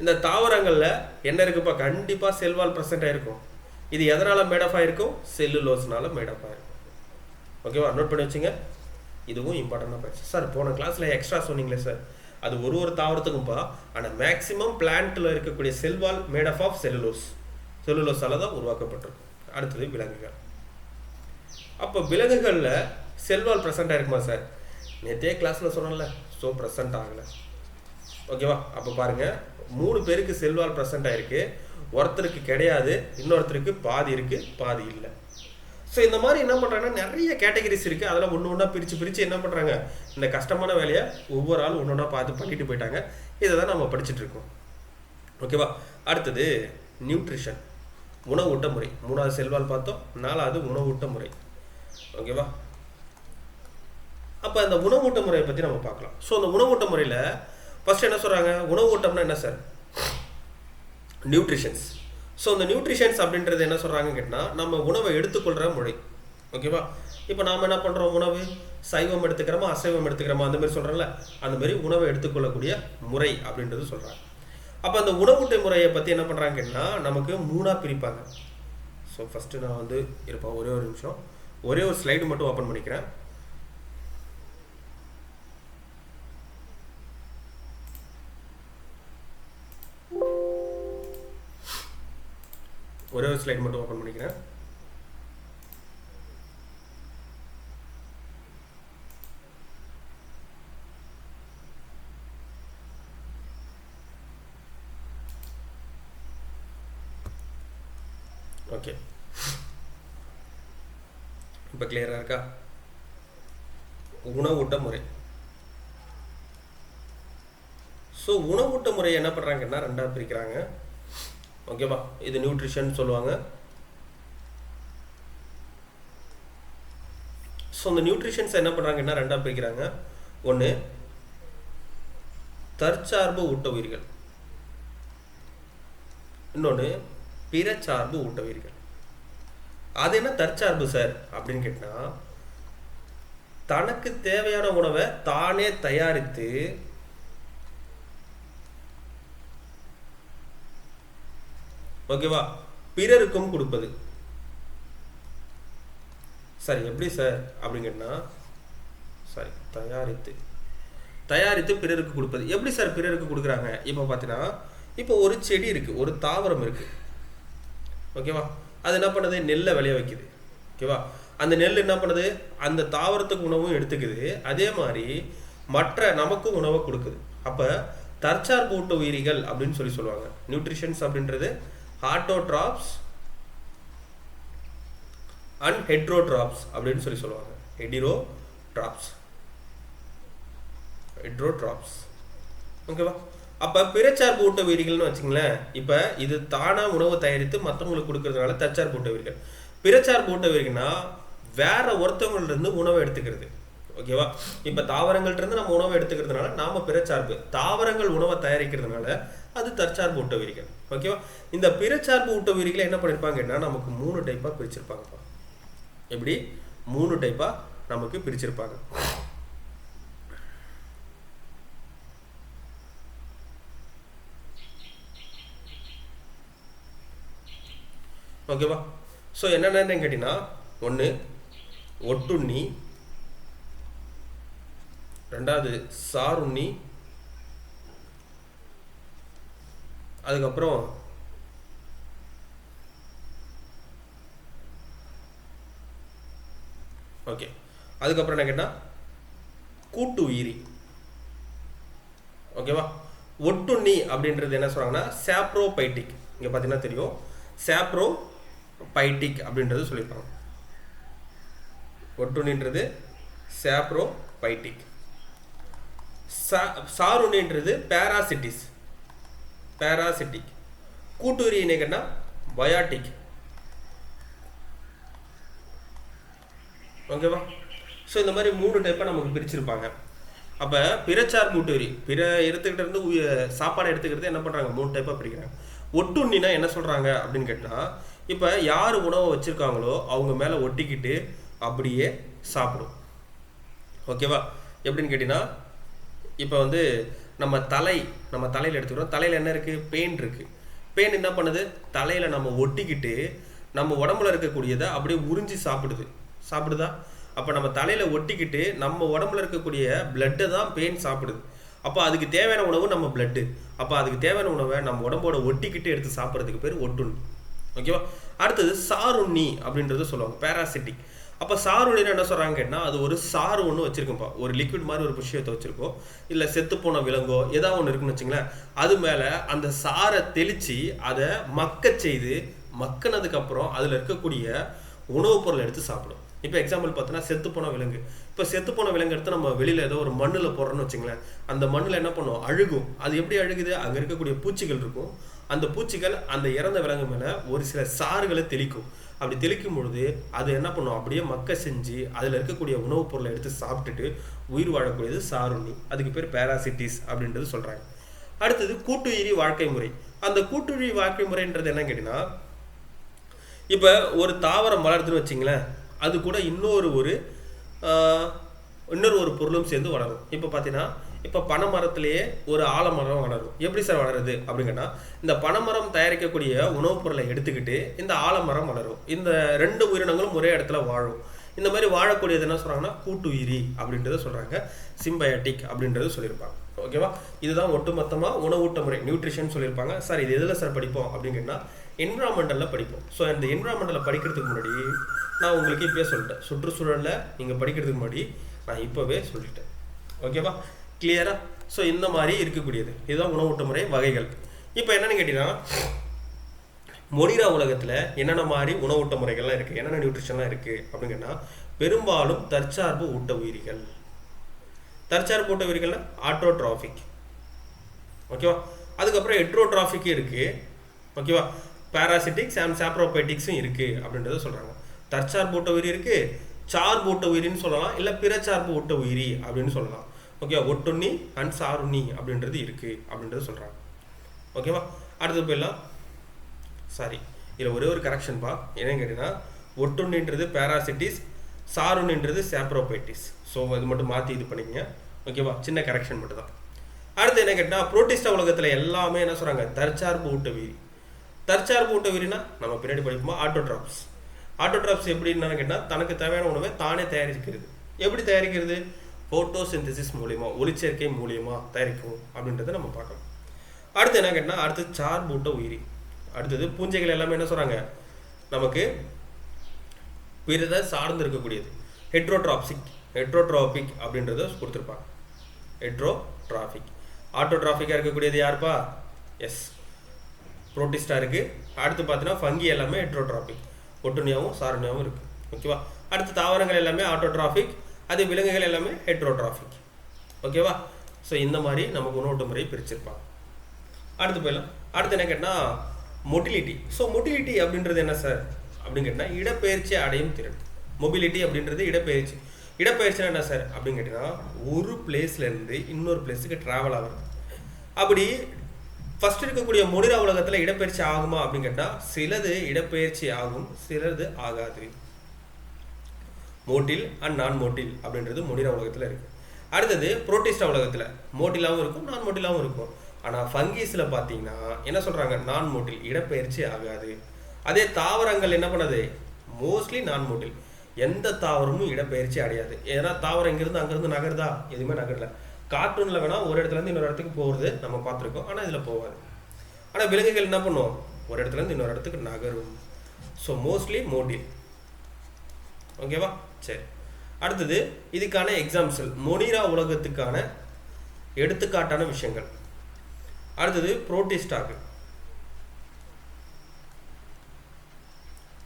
இந்த தாவரங்களில் என்ன இருக்குப்பா, கண்டிப்பாக செல்வால் ப்ரெசென்ட் ஆகிருக்கும். இது எதனால் மேட் ஆஃப் ஆகிருக்கும், செல்லுலோஸ்னால மேட் ஆஃப் ஆகிருக்கும். ஓகேவா, நோட் பண்ணி வச்சுங்க. இதுவும் இம்பார்ட்டண்டாக போயிடுச்சு. சார் போன கிளாஸில் எக்ஸ்ட்ரா சொன்னீங்களே சார், அது ஒரு தாவரத்துக்கும்பா. ஆனால் மேக்ஸிமம் பிளான்ட்டில் இருக்கக்கூடிய செல்வால் மேட் ஆஃப் செல்லுலோஸால் தான் உருவாக்கப்பட்டிருக்கும். அடுத்தது விலங்குகள். அப்போ விலங்குகளில் செல்வால் ப்ரெசென்ட் ஆகிருக்குமா சார்? நேற்றே கிளாஸில் சொன்னல, ஸோ ப்ரெசென்ட் ஆகலை. ஓகேவா, அப்போ பாருங்கள், 3 பேருக்கு செல்வால் ப்ரெசென்ட் ஆகிருக்கு, ஒருத்தருக்கு கிடையாது, இன்னொருத்தருக்கு பாதி இருக்குது, பாதி இல்லை. ஸோ இந்த மாதிரி என்ன பண்ணுறாங்கன்னா, நிறைய கேட்டகரிஸ் இருக்குது, அதெல்லாம் ஒன்று பிரித்து என்ன பண்ணுறாங்க, இந்த கஷ்டமான வேலையை ஒவ்வொரு ஆள் ஒன்று பார்த்து பண்ணிட்டு போயிட்டாங்க. இதை தான் நம்ம படிச்சுட்டு இருக்கோம். ஓகேவா, அடுத்தது நியூட்ரிஷன், உணவூட்ட முறை. 3வது செல்வால் பார்த்தோம், 4வது உணவூட்ட முறை. ஓகேவா, அப்போ அந்த உணவூட்ட முறையை பற்றி நம்ம பார்க்கலாம். ஸோ அந்த உணவூட்ட முறையில் ஃபஸ்ட்டு என்ன சொல்கிறாங்க, உணவூட்டம்னா என்ன சார், நியூட்ரிஷன்ஸ். ஸோ அந்த நியூட்ரிஷன்ஸ் அப்படின்றது என்ன சொல்கிறாங்கன்னு கேட்டால், நம்ம உணவை எடுத்துக்கொள்கிற முறை. ஓகேவா, இப்போ நாம் என்ன பண்ணுறோம், உணவு சைவம் எடுத்துக்கிறோமா அசைவம் எடுத்துக்கிறோமா அந்த மாதிரி சொல்கிறோம்ல, அந்த மாதிரி உணவை எடுத்துக்கொள்ளக்கூடிய முறை அப்படின்றது சொல்கிறாங்க. அப்போ அந்த உணவூட்டை முறையை பற்றி என்ன பண்ணுறாங்க கேட்டால், நமக்கு 3ஆக பிரிப்பாங்க. ஸோ ஃபஸ்ட்டு நான் இருப்பேன், ஒரே ஒரு நிமிஷம், ஒரே ஒரு ஸ்லைடு மட்டும் ஓப்பன் பண்ணிக்கிறேன். ஒரே ஒரு ஸ்லைட் மட்டும் ஓப்பன் பண்ணிக்கிறேன். ஓகே, இப்போ கிளியராக இருக்கா? உணவூட்ட முறை. ஸோ உணவூட்ட முறையை என்ன பண்ணுறாங்கன்னா 2ஆக பிரிக்கிறாங்க. ஓகேவா, இது நியூட்ரிஷன் சொல்லுவாங்க. ஸோ இந்த நியூட்ரிஷன்ஸ் என்ன பண்ணுறாங்கன்னா 2ஆக பிரிக்கிறாங்க. ஒன்று தற்சார்பு ஊட்ட உயிர்கள், இன்னொன்று பிறச்சார்பு ஊட்ட உயிர்கள். அது என்ன தற்சார்பு சார் அப்படின்னு கேட்டால், தனக்கு தேவையான உணவை தானே தயாரித்து ஓகேவா பிறருக்கும் கொடுப்பது. சரி, எப்படி சார் அப்படின்னு கேட்டால், சரி, தயாரித்து பிறருக்கு கொடுப்பது. எப்படி சார் பிறருக்கு கொடுக்குறாங்க? இப்போ பார்த்தீங்கன்னா இப்போ ஒரு செடி இருக்குது, ஒரு தாவரம் இருக்குது, ஓகேவா? அது என்ன பண்ணுது? நெல்லை விளைய வைக்குது, ஓகேவா? அந்த நெல் என்ன பண்ணுது? அந்த தாவரத்துக்கு உணவும் எடுத்துக்குது, அதே மாதிரி மற்ற நமக்கும் உணவை கொடுக்குது. அப்போ தற்சார்பு ஊட்ட உயிரிகள் அப்படின்னு சொல்லுவாங்க. நியூட்ரிஷன்ஸ் அப்படின்றது ஆட்டோட்ராப்ஸ் அண்ட் ஹெட்ரோட்ராப்ஸ் அப்படின்னு சொல்லுவாங்க. ஹெட்ரோட்ராப்ஸ், ஓகேவா? அப்போ பிறச்சார்பு ஊட்ட உயிரிகள்னு வச்சுங்களேன். இப்போ இது தானாக உணவு தயாரித்து மற்றவங்களுக்கு கொடுக்கறதுனால தற்சார்பு ஊட்ட உயிர்கள். பிறச்சார்பு ஊட்ட உயிர்கள்னா வேற ஒருத்தவங்கள்ட்ட உணவை எடுத்துக்கிறது, ஓகேவா? இப்போ தாவரங்கள்ட்ட நம்ம உணவை எடுத்துக்கிறதுனால நாம பிறச்சார்பு, தாவரங்கள் உணவை தயாரிக்கிறதுனால அது தற்சார்பு ஊட்ட உயிரிகள், ஓகேவா? இந்த பிறச்சார்பு ஊட்ட உயிரிகளை என்ன பண்ணியிருப்பாங்கன்னா நமக்கு 3 டைப்பாக பிரிச்சிருப்பாங்கப்பா. எப்படி 3 டைப்பாக நமக்கு பிரிச்சிருப்பாங்க. ஓகேவா? ஸோ என்னென்னு கேட்டிங்கன்னா, 1 ஒட்டுண்ணி, 2வது சாருண்ணி, அதுக்கப்புறம் ஓகே, அதுக்கப்புறம் என்ன கேட்டால் கூட்டு உயிரி, ஓகேவா? ஒட்டுண்ணி அப்படின்றது என்ன சொல்கிறாங்கன்னா சாப்ரோபைட்டிக். இங்கே பார்த்தீங்கன்னா தெரியும், சாப்ரோபைட்டிக் அப்படின்றது சொல்லியிருப்பாங்க. ஒட்டுண்ணின்றது சாப்ரோபைட்டிக். சாருண்ணின்றது பேராசிட்டிக். கூட்டுயிரி என்னன்னா பயாட்டிக், ஓகேவா? ஸோ இந்த மாதிரி 3 டைப்பாக நமக்கு பிரிச்சிருப்பாங்க. அப்போ பிறச்சார்பு ஊட்டுயிரி, பிற எடுத்துக்கிட்டு இருந்து சாப்பாடு எடுத்துக்கிறது என்ன பண்ணுறாங்க? 3 டைப்பாக பிரிக்கிறாங்க. ஒட்டுண்ணினா என்ன சொல்கிறாங்க அப்படின்னு கேட்டால், இப்போ யார் உணவை வச்சுருக்காங்களோ அவங்க மேலே ஒட்டிக்கிட்டு அப்படியே சாப்பிடும், ஓகேவா? எப்படின்னு கேட்டிங்கன்னா, இப்போ வந்து நம்ம தலையில் எடுத்துக்கிறோம். தலையில் என்ன இருக்குது? பெயின் இருக்குது. பெயின் என்ன பண்ணுது? தலையில் நம்ம ஒட்டிக்கிட்டு நம்ம உடம்புல இருக்கக்கூடியதை அப்படியே உறிஞ்சி சாப்பிடுதா? அப்போ நம்ம தலையில் ஒட்டிக்கிட்டு நம்ம உடம்புல இருக்கக்கூடிய பிளட்டை தான் பெயின் சாப்பிடுது. அப்போ அதுக்கு தேவையான உணவு நம்ம பிளட்டு. அப்போ அதுக்கு தேவையான உணவை நம்ம உடம்போட ஒட்டிக்கிட்டு எடுத்து சாப்பிட்றதுக்கு பேர் ஒட்டுண்ணி, ஓகேவா? அடுத்தது சாருண்ணி அப்படின்றது சொல்லுவாங்க, பேராசிட்டிக். அப்போ சாருண்ணின்னு என்ன சொல்கிறாங்க கேட்டால், அது ஒரு சாறு ஒன்று வச்சுருக்கோம்ப்பா, ஒரு லிக்விட் மாதிரி ஒரு விஷயத்தை வச்சுருக்கோம், இல்லை செத்துப்போன விலங்கோ ஏதாவது ஒன்று இருக்குன்னு வச்சுங்களேன். அது மேலே அந்த சாரை தெளித்து அதை மக்கினதுக்கப்புறம் அதில் இருக்கக்கூடிய உணவுப் பொருளை எடுத்து சாப்பிடும். இப்போ எக்ஸாம்பிள் பார்த்தோன்னா செத்துப்போன விலங்கு. இப்போ செத்துப்போன விலங்கு எடுத்து நம்ம வெளியில் ஏதோ ஒரு மண்ணில் போடுறோன்னு வச்சுங்களேன். அந்த மண்ணில் என்ன பண்ணும்? அழுகும். அது எப்படி அழுகுது? அங்கே இருக்கக்கூடிய பூச்சிகள் இருக்கும். அந்த பூச்சிகள் அந்த இறந்த விலங்கு மேலே ஒரு சில சாறுகளை தெளிக்கும். அப்படி தெளிக்கும் பொழுது அது என்ன பண்ணும்? அப்படியே மக்க செஞ்சு அதில் இருக்கக்கூடிய உணவுப் பொருளை எடுத்து சாப்பிட்டுட்டு உயிர் வாழக்கூடியது சாருண்ணி. அதுக்கு பேர் பேராசிட்டிஸ் அப்படின்றது சொல்கிறாங்க. அடுத்தது கூட்டுயிரி வாழ்க்கை முறை. அந்த கூட்டுயிரி வாழ்க்கை முறைன்றது என்ன கேட்டிங்கன்னா, இப்போ ஒரு தாவரம் வளருதுன்னு வச்சிங்களேன், அது கூட இன்னொரு ஒரு பொருளும் சேர்ந்து வளரும். இப்போ பார்த்தீங்கன்னா, இப்போ பனைமரத்திலேயே ஒரு ஆலமரம் வளரும். எப்படி சார் வளருது அப்படிங்கன்னா, இந்த பனைமரம் தயாரிக்கக்கூடிய உணவுப் பொருளை எடுத்துக்கிட்டு இந்த ஆலமரம் வளரும். இந்த 2 உயிரினங்களும் ஒரே இடத்துல வாழும். இந்த மாதிரி வாழக்கூடியது என்ன சொல்கிறாங்கன்னா கூட்டுயிரி அப்படின்றத சொல்கிறாங்க. சிம்பயாட்டிக் அப்படின்றது சொல்லியிருப்பாங்க, ஓகேவா? இதுதான் ஒட்டுமொத்தமாக உணவூட்ட முறை, நியூட்ரிஷன் சொல்லியிருப்பாங்க. சார் இது எதில் சார் படிப்போம் அப்படின்னு கேட்டால் என்விரான்மெண்டலில் படிப்போம். ஸோ இந்த என்விரான்மெண்டலில் படிக்கிறதுக்கு முன்னாடி நான் உங்களுக்கு இப்போயே சொல்லிட்டேன், சுற்றுச்சூழலில் நீங்கள் படிக்கிறதுக்கு முன்னாடி நான் இப்போவே சொல்லிட்டேன், ஓகேவா? கிளியரா? ஸோ இந்த மாதிரி இருக்கக்கூடியது இதுதான் உணவூட்ட முறை வகைகள். இப்போ என்னென்னு கேட்டிங்கன்னா, மொனிரா உலகத்தில் என்னென்ன மாதிரி உணவூட்ட முறைகள்லாம் இருக்குது, என்னென்ன நியூட்ரிஷன்லாம் இருக்குது அப்படின்னு கேட்டால், பெரும்பாலும் தற்சார்பு ஊட்ட உயிரிகள். தற்சார்பு ஊட்ட உயிரிகள்னா ஆட்டோட்ராஃபிக், ஓகேவா? அதுக்கப்புறம் ஹெட்ரோட்ராஃபிக் இருக்குது, ஓகேவா? பேராசிட்டிக்ஸ் அண்ட் சாப்ரோபைட்டிக்ஸும் இருக்குது அப்படின்றத சொல்கிறாங்க. தற்சார்பு ஊட்ட உயிரி இருக்குது, சார்பு ஊட்ட உயிரின்னு சொல்லலாம், இல்லை பிறச்சார்பு ஊட்ட உயிரி அப்படின்னு சொல்லலாம், ஓகேவா? ஒட்டுண்ணி அண்ட் சாருண்ணி அப்படின்றது இருக்குது அப்படின்றது சொல்கிறாங்க, ஓகேவா? அடுத்து போயிடலாம். சாரி, இதில் ஒரே ஒரு கரெக்ஷன்ப்பா. என்னன்னு கேட்டிங்கன்னா, ஒட்டுண்ணின்றது பேராசிட்டிஸ், சாருண்ணின்றது சாப்ரோபைட்டிஸ். ஸோ இது மட்டும் மாற்றி இது பண்ணிக்கங்க, ஓகேவா? சின்ன கரெக்ஷன் மட்டும் தான். அடுத்து என்ன கேட்டால், புரோட்டிஸ்டா உலகத்தில் எல்லாமே என்ன சொல்கிறாங்க? தற்சார்பு ஊட்ட உயிரி. தற்சார்பு ஊட்ட உயிரினா நம்ம பின்னாடி படிப்போமா ஆட்டோட்ராப்ஸ் எப்படின்னு கேட்டால், தனக்கு தேவையான உணவை தானே தயாரிக்கிறது. எப்படி தயாரிக்கிறது? ஃபோட்டோசிந்தசிஸ் மூலிமா, ஒளிச்சேர்க்கை மூலியமாக தயாரிக்கும் அப்படின்றத நம்ம பார்க்கலாம். அடுத்து என்ன கேட்டால், அடுத்து சார்பூட்ட உயிரி. அடுத்தது பூஞ்சைகள் எல்லாமே என்ன சொல்கிறாங்க, நமக்கு பிறதை சார்ந்து இருக்கக்கூடியது. ஹெட்ரோட்ராபிக் அப்படின்றத கொடுத்துருப்பாங்க. ஹெட்ரோட்ராபிக். ஆட்டோட்ராஃபிக்காக இருக்கக்கூடியது யாருப்பா? எஸ், புரோட்டிஸ்டா இருக்குது. அடுத்து பார்த்தீங்கன்னா ஃபங்கி எல்லாமே ஹெட்ரோட்ராபிக், ஒட்டுணியாவும் சாரணியாவும் இருக்குது. ஓகேவா? அடுத்து தாவரங்கள் எல்லாமே ஆட்டோட்ராஃபிக், அது விலங்குகள் எல்லாமே ஹெட்ரோட்ராஃபிக். ஓகேவா? ஸோ இந்த மாதிரி நமக்கு உணவு முறை பிரிச்சிருப்பாங்க. அடுத்து போயிடலாம். அடுத்து என்ன கேட்டால் மொட்டிலிட்டி. ஸோ மொட்டிலிட்டி அப்படின்றது என்ன சார் அப்படின்னு கேட்டால், இடப்பெயர்ச்சி அடையும் திறன். மொபிலிட்டி அப்படின்றது இடப்பெயர்ச்சி. இடப்பெயர்ச்சினா என்ன சார் அப்படின்னு கேட்டிங்கன்னா, ஒரு பிளேஸ்லேருந்து இன்னொரு பிளேஸுக்கு ட்ராவல் ஆகிறது. அப்படி ஃபஸ்ட் இருக்கக்கூடிய மொனிரா உலகத்தில் இடப்பெயர்ச்சி ஆகுமா அப்படின்னு கேட்டால், சிலது இடப்பெயர்ச்சி ஆகும், சிலது ஆகாது. மோட்டில் அண்ட் நான் மோட்டில் அப்படின்றது மொனிரா உலகத்தில் இருக்குது. அடுத்தது புரோட்டிஸ்டா உலகத்தில் மோட்டிலாகவும் இருக்கும், நான் மோட்டிலாகவும் இருக்கும். ஆனால் ஃபங்கீஸில் பார்த்தீங்கன்னா என்ன சொல்கிறாங்க, நான் மோட்டில், இடப்பெயர்ச்சி ஆகாது. அதே தாவரங்கள் என்ன பண்ணுது, மோஸ்ட்லி நான் மோட்டில், எந்த தாவரமும் இடப்பெயர்ச்சி அடையாது. ஏன்னா தாவரம் இங்கேருந்து அங்கேருந்து நகருதா, எதுவுமே நகரல. கார்ட்டூனில் வேணால் ஒரு இடத்துலேருந்து இன்னொரு இடத்துக்கு போகிறது நம்ம பார்த்துருக்கோம், ஆனால் இதில் போகாது. ஆனால் விலங்குகள் என்ன பண்ணுவோம், ஒரு இடத்துலேருந்து இன்னொரு இடத்துக்கு நகரும். So mostly motile. ஓகேவா? சரி, அடுத்தது இதுக்கான எக்ஸாம்பிள், மொனிரா உலகத்துக்கான எடுத்துக்காட்டான விஷயங்கள். அடுத்தது புரோட்டிஸ்டாக்கு,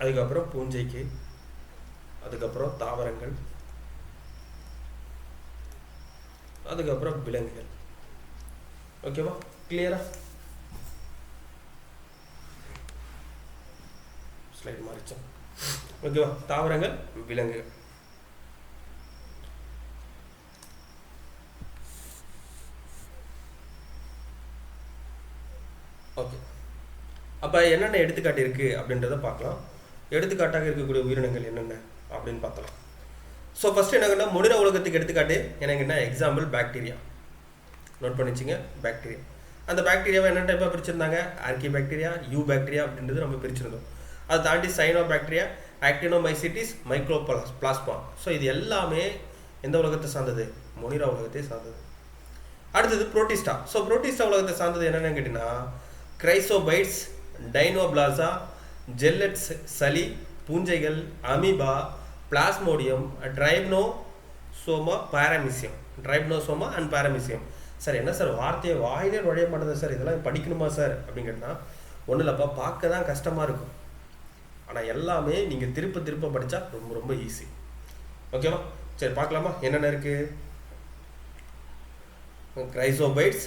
அதுக்கப்புறம் பூஞ்சைக்கு, அதுக்கப்புறம் தாவரங்கள், அதுக்கப்புறம் விலங்குகள். ஓகேவா? கிளியரா? ஸ்லைட் மாறிச்சோம். ஓகேவா? தாவரங்கள், விலங்குகள். ஓகே, அப்போ என்னென்ன எடுத்துக்காட்டு இருக்குது அப்படின்றத பார்க்கலாம். எடுத்துக்காட்டாக இருக்கக்கூடிய உயிரினங்கள் என்னென்ன அப்படின்னு பார்த்தலாம். ஸோ ஃபஸ்ட்டு என்னங்கன்னா, மொனிரா உலகத்துக்கு எடுத்துக்காட்டு என்னங்கன்னா எக்ஸாம்பிள் பாக்டீரியா. நோட் பண்ணிச்சிங்க, பாக்டீரியா. அந்த பாக்டீரியாவை என்ன டைப்பாக பிரிச்சிருந்தாங்க, ஆர்கி பாக்டீரியா, யூ பாக்டீரியா அப்படின்றது நம்ம பிரிச்சிருந்தோம். அதை தாண்டி cyanobacteria, actinomycetes, mycoplasma. So இது எல்லாமே எந்த உலகத்தை சார்ந்தது, மொனிரா உலகத்தை சார்ந்தது. அடுத்தது புரோட்டிஸ்டா. ஸோ புரோட்டிஸ்டா உலகத்தை சார்ந்தது என்னென்னு கேட்டிங்கன்னா, கிரைசோபைட்ஸ், டைனோபிளாசா, ஜெல்லட்ஸ், சளி, பூஞ்சைகள், அமீபா, பிளாஸ்மோடியம், ட்ரைப்னோசோமா, பாரமிசியம். ட்ரைப்னோசோமா அண்ட் பாரமிசியம். சார் என்ன சார் வார்த்தையை வாயிலே நுழைய மாட்டேது சார், இதெல்லாம் படிக்கணுமா சார் அப்படின்னு கேட்டால், ஒன்றும் இல்லைப்பா, பார்க்க தான் கஷ்டமாக இருக்கும், ஆனால் எல்லாமே நீங்கள் திருப்ப படித்தா ரொம்ப ரொம்ப ஈஸி. ஓகேவா? சரி, பார்க்கலாமா என்னென்ன இருக்குது. கிரைசோபைட்ஸ்,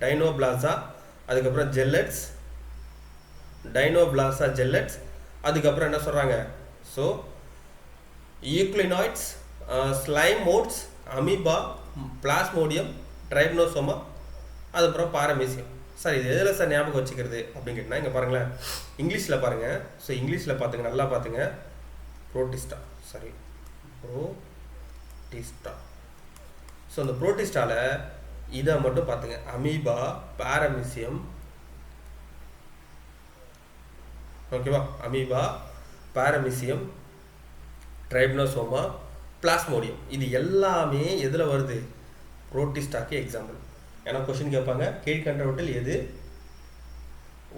டைனோபிளாசா, அதுக்கப்புறம் ஜெல்லட்ஸ், டைனோபிளாசா ஜெல்லட்ஸ், அதுக்கப்புறம் என்ன சொல்கிறாங்க, so euglenoids, slime moulds, amoeba, plasmodium, trypanosoma, அதுக்கப்புறம் பாரமீசியம். சார் இது எதில் சார் ஞாபகம் வச்சுக்கிறது அப்படின்னு கேட்டால், இங்கே பாருங்களேன், இங்கிலீஷில் பாருங்கள். ஸோ இங்கிலீஷில் பார்த்துங்க, நல்லா பார்த்துங்க. Protista, sorry Protista. ஸோ அந்த புரோட்டிஸ்டாவில் இதை மட்டும் பார்த்துங்க, அமீபா, பாரமீசியம். ஓகேவா? Amoeba, பாரமீசியம், ட்ரைப்னோசோமா, plasmodium. இது எல்லாமே எதில் வருது, புரோட்டிஸ்டாக்கு எக்ஸாம்பிள். ஏன்னா கொஸ்டின் கேட்பாங்க, கீழ்கண்டவற்றில் எது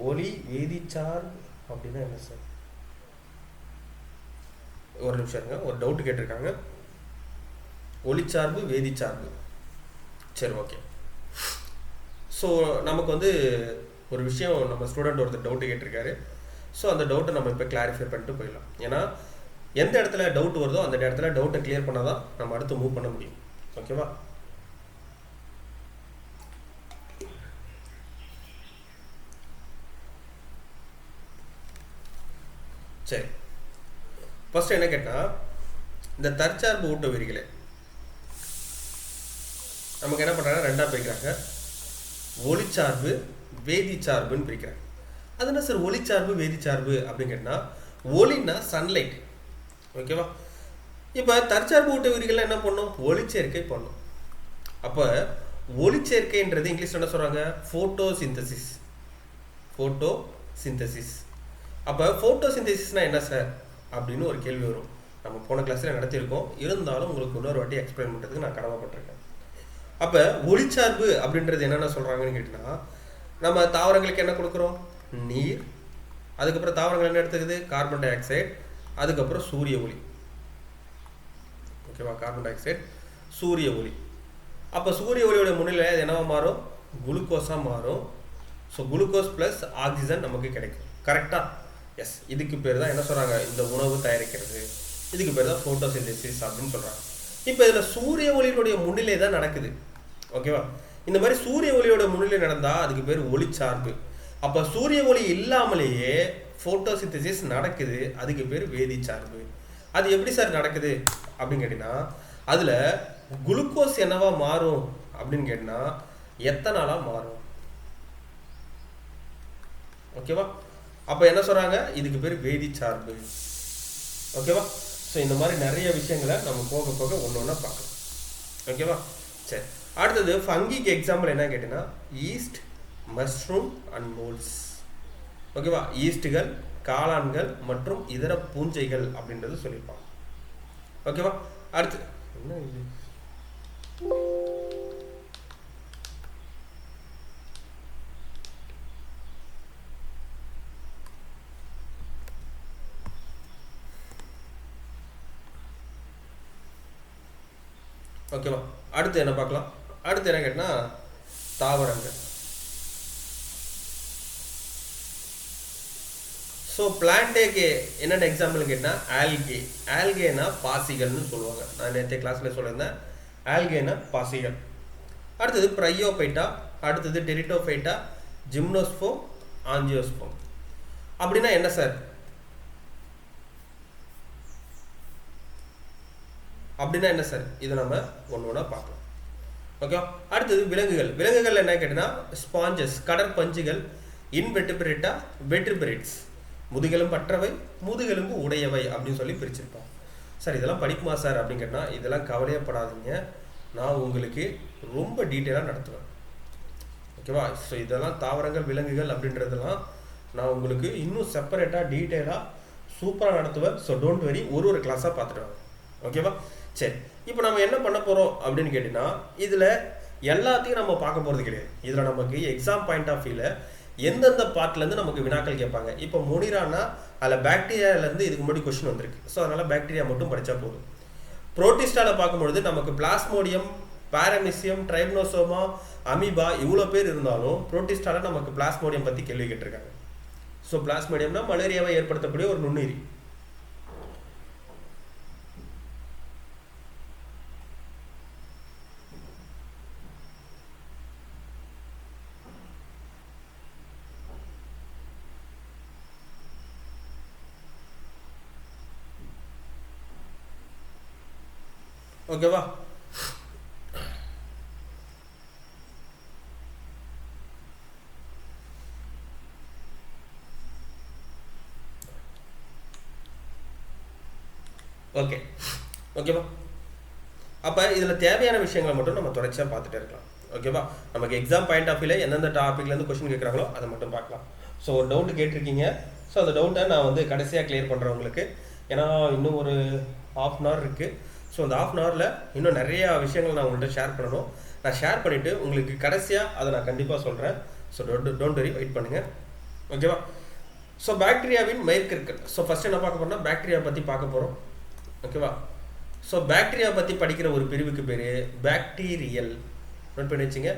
ஒளி வேதிச்சார் அப்படின்னா என்ன சார்? ஒரு நிமிஷம் இருங்க, ஒரு டவுட் கேட்டிருக்காங்க. ஒளிச்சார்பு, வேதிச்சார்பு. சரி, ஓகே. ஸோ நமக்கு வந்து ஒரு விஷயம், நம்ம ஸ்டூடெண்ட் ஒருத்தர் டவுட்டு கேட்டிருக்காரு. ஸோ அந்த டவுட்டை நம்ம இப்போ கிளாரிஃபை பண்ணிட்டு போயிடலாம். ஏன்னா எந்த இடத்துல டவுட் வருதோ அந்த இடத்துல டவுட்டை கிளியர் பண்ணால் தான் நம்ம அடுத்து மூவ் பண்ண முடியும். ஓகேவா? சரி, ஃபர்ஸ்ட் என்ன கேட்டால், இந்த தற்சார்பு ஊட்ட உயிரிகளை நமக்கு என்ன பண்ணுறாங்க, ரெண்டாக பிரிக்கிறாங்க. ஒளிச்சார்பு, வேதிச்சார்புன்னு பிரிக்கிறாங்க. அது என்ன சார் ஒளிச்சார்பு, வேதிச்சார்பு அப்படின்னு கேட்டால், ஒளின்னா சன்லைட். ஓகேவா? இப்போ தற்சார்பு ஊட்ட உயிரிகள் என்ன பண்ணும், ஒளிச்சேர்க்கை பண்ணும். அப்போ ஒளிச்சேர்க்கைன்றது இங்கிலீஷில் என்ன சொல்கிறாங்க, ஃபோட்டோசிந்தசிஸ். ஃபோட்டோசிந்தசிஸ். அப்போ ஃபோட்டோசிந்தசிஸ்னால் என்ன சார் அப்படின்னு ஒரு கேள்வி வரும். நம்ம போன கிளாஸில் நடத்தியிருக்கோம், இருந்தாலும் உங்களுக்கு இன்னொரு வாட்டி எக்ஸ்பிளைன் பண்ணுறதுக்கு நான் கடமைப்பட்டிருக்கேன். அப்போ ஒளிச்சார்பு அப்படின்றது என்னென்ன சொல்கிறாங்கன்னு கேட்டிங்கன்னா, நம்ம தாவரங்களுக்கு என்ன கொடுக்குறோம்? நீர். அதுக்கப்புறம் தாவரங்கள் என்ன எடுத்துக்குது? Carbon di oxide. அதுக்கப்புறம் சூரிய ஒளி. ஓகேவா? கார்பன் டை ஆக்சைடு, சூரிய ஒளி. அப்போ சூரிய ஒளியோட முன்னிலையில் அது என்னவா மாறும்? குளுக்கோஸாக மாறும். ஸோ குளுக்கோஸ் ப்ளஸ் ஆக்சிஜன் நமக்கு கிடைக்கும். கரெக்டாக? எஸ். இதுக்கு பேர் தான் என்ன சொல்கிறாங்க? இந்த உணவு தயாரிக்கிறது. இதுக்கு பேர் தான் ஃபோட்டோசிந்தசிஸ் அப்படின்னு சொல்கிறாங்க. இப்போ இதில் சூரிய ஒளியினுடைய முன்னிலை தான் நடக்குது. ஓகேவா? இந்த மாதிரி சூரிய ஒளியோட முன்னிலை நடந்தால் அதுக்கு பேர் ஒளிச்சார்பு. அப்போ சூரிய ஒளி இல்லாமலேயே ஃபோட்டோசிந்தசிஸ் நடக்குது, அதுக்கு பேர் வேதிச்சார்பு. அது எப்படி சார் நடக்குது அப்படின்னு கேட்டிங்கன்னா, அதில் குளுக்கோஸ் என்னவா மாறும் அப்படின்னு கேட்டிங்கன்னா எத்தனாலாக மாறும். ஓகேவா? அப்போ என்ன சொல்கிறாங்க? இதுக்கு பேர் வேதிச்சார்பு. ஓகேவா? ஸோ இந்த மாதிரி நிறைய விஷயங்களை நம்ம போக போக ஒன்று ஒன்றா பார்க்கலாம். ஓகேவா? சரி, அடுத்தது ஃபங்கிக்கு எக்ஸாம்பிள் என்ன கேட்டிங்கன்னா ஈஸ்ட், மஷ்ரூம் அண்ட் மோல்ஸ். ஓகேவா? ஈஸ்ட்டுகள், காளான்கள் மற்றும் இதர பூஞ்சைகள் அப்படின்றது சொல்லியிருப்பாங்க. ஓகேவா? அடுத்து என்ன இது? ஓகேவா? அடுத்து என்ன பார்க்கலாம்? அடுத்து என்ன கேட்டினா தாவரங்கள். ஸோ பிளான்டேக்கு என்னென்ன எக்ஸாம்பிள் கேட்டால் ஆல்கே. ஆல்கேனா பாசிகள்னு சொல்லுவாங்க. நான் நேற்று கிளாஸில் சொல்லியிருந்தேன். ஆல்கேனா பாசிகள். அடுத்தது ப்ரையோபைட்டா, அடுத்தது டெரிட்டோஃபைட்டா, ஜிம்னோஸ்போம், ஆஞ்சியோஸ்போம். அப்படின்னா என்ன சார்? அப்படின்னா என்ன சார்? இதை நம்ம ஒன்று ஒன்றா பார்க்கலாம். ஓகே. அடுத்தது விலங்குகள். விலங்குகள் என்ன கேட்டிங்கன்னா ஸ்பாஞ்சஸ், கடற்பஞ்சுகள், இன்வெர்டிபிரேட்டா, வெர்டிபிரேட்ஸ், முதுகெலும்பு அற்றவை, முதுகெலும்பு உடையவை அப்படின்னு சொல்லி பிரிச்சிருப்போம். சார் இதெல்லாம் படிக்குமா சார் அப்படின்னு கேட்டால் இதெல்லாம் கவலையப்படாதீங்க, நான் உங்களுக்கு ரொம்ப டீட்டெயிலாக நடத்துவேன். ஓகேவா? ஸோ இதெல்லாம் தாவரங்கள், விலங்குகள் அப்படின்றதெல்லாம் நான் உங்களுக்கு இன்னும் செப்பரேட்டாக டீட்டெயிலாக சூப்பராக நடத்துவேன். ஸோ டோன்ட் வெரி, ஒரு கிளாஸாக பார்த்துட்டு வாங்க. ஓகேவா? சரி, இப்போ நம்ம என்ன பண்ண போகிறோம் அப்படின்னு கேட்டிங்கன்னா இதில் எல்லாத்தையும் நம்ம பார்க்க போகிறது கிடையாது. இதில் நமக்கு எக்ஸாம் பாயிண்ட் ஆஃப் வியூவில் எந்தெந்த பார்ட்லேருந்து நமக்கு வினாக்கள் கேட்பாங்க. இப்போ மொனிரானா அதில் பாக்டீரியாவிலேருந்து இதுக்கு முன்னாடி கொஸ்டின் வந்திருக்கு. ஸோ அதனால் பாக்டீரியா மட்டும் படித்தா போதும். புரோட்டிஸ்டாவில் பார்க்கும்பொழுது நமக்கு பிளாஸ்மோடியம், பாரமிசியம், ட்ரைப்னோசோமா, அமீபா இவ்வளோ பேர் இருந்தாலும் புரோட்டிஸ்டாவில் நமக்கு பிளாஸ்மோடியம் பற்றி கேள்வி கேட்டிருக்காங்க. ஸோ பிளாஸ்மோடியம்னா மலேரியாவை ஏற்படுத்தக்கூடிய ஒரு நுண்ணுயிரி. ஓகேவா? ஓகே, ஓகேவா? அப்போ இதில் தேவையான விஷயங்களை மட்டும் நம்ம தொடர்ச்சியாக பார்த்துட்டே இருக்கலாம். ஓகேவா? நமக்கு எக்ஸாம் பாயிண்ட் ஆஃப் வியூவில் எந்தெந்த டாப்பிக்லேருந்து கொஸ்டின் கேட்குறாங்களோ அதை மட்டும் பார்க்கலாம். ஸோ ஒரு டவுட் கேட்டிருக்கீங்க. ஸோ அந்த டவுட்டை நான் வந்து கடைசியாக கிளியர் பண்ணுறேன் உங்களுக்கு. ஏன்னா இன்னும் ஒரு ½ hour இருக்குது. ஸோ அந்த ½ hourல இன்னும் நிறையா விஷயங்கள் நான் உங்கள்கிட்ட ஷேர் பண்ணணும். நான் ஷேர் பண்ணிவிட்டு உங்களுக்கு கடைசியாக அதை நான் கண்டிப்பாக சொல்கிறேன். ஸோ டோன்ட் வெரி, வெயிட் பண்ணுங்கள். ஓகேவா? ஸோ பாக்டீரியாவின் மயிர்கற்கள். ஸோ ஃபஸ்ட்டு என்ன பார்க்க போகிறோம்னா பாக்டீரியா பற்றி பார்க்க போகிறோம். ஓகேவா? ஸோ பாக்டீரியா பற்றி படிக்கிற ஒரு பிரிவுக்கு பேர் பாக்டீரியல். நோட் பண்ணி வச்சுங்க.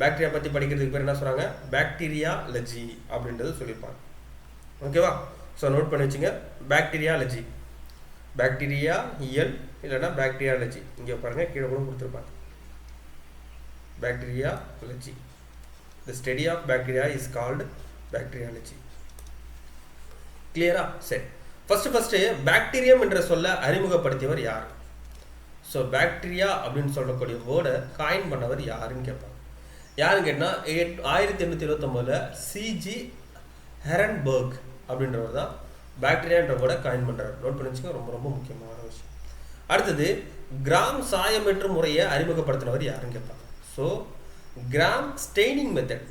பாக்டீரியா பற்றி படிக்கிறதுக்கு பேர் என்ன சொல்கிறாங்க? பாக்டீரியாலஜி அப்படின்றது சொல்லியிருப்பாங்க. ஓகேவா? ஸோ நோட் பண்ணி வச்சுங்க. பாக்டீரியாலஜி, பாக்டீரியா இயல் இல்லைன்னா பாக்டீரியாலஜி. இங்கே பாருங்கள், கீழே கூட கொடுத்துருப்பாங்க. Bacteriology, the study of bacteria is called bacteriology. கிளியரா? சரி, ஃபஸ்ட்டு பாக்டீரியம் என்ற சொல்ல அறிமுகப்படுத்தியவர் யார்? ஸோ பாக்டீரியா அப்படின்னு சொல்லக்கூடிய வேர்டை காயின் பண்ணவர் யாருன்னு கேட்பாங்க. யாருன்னு கேட்டால் 1879 சிஜி ஹெரன்பர்க் அப்படின்றவர் தான் பாக்டீரியான்ற வேர்டை காயின் பண்ணுறாரு. நோட் பண்ணி வச்சுக்கோங்க, ரொம்ப ரொம்ப முக்கியமான விஷயம். அடுத்தது கிராம் சாயமற்ற முறையை அறிமுகப்படுத்தினவர் யாருன்னு கேட்பாங்க. So gram staining method.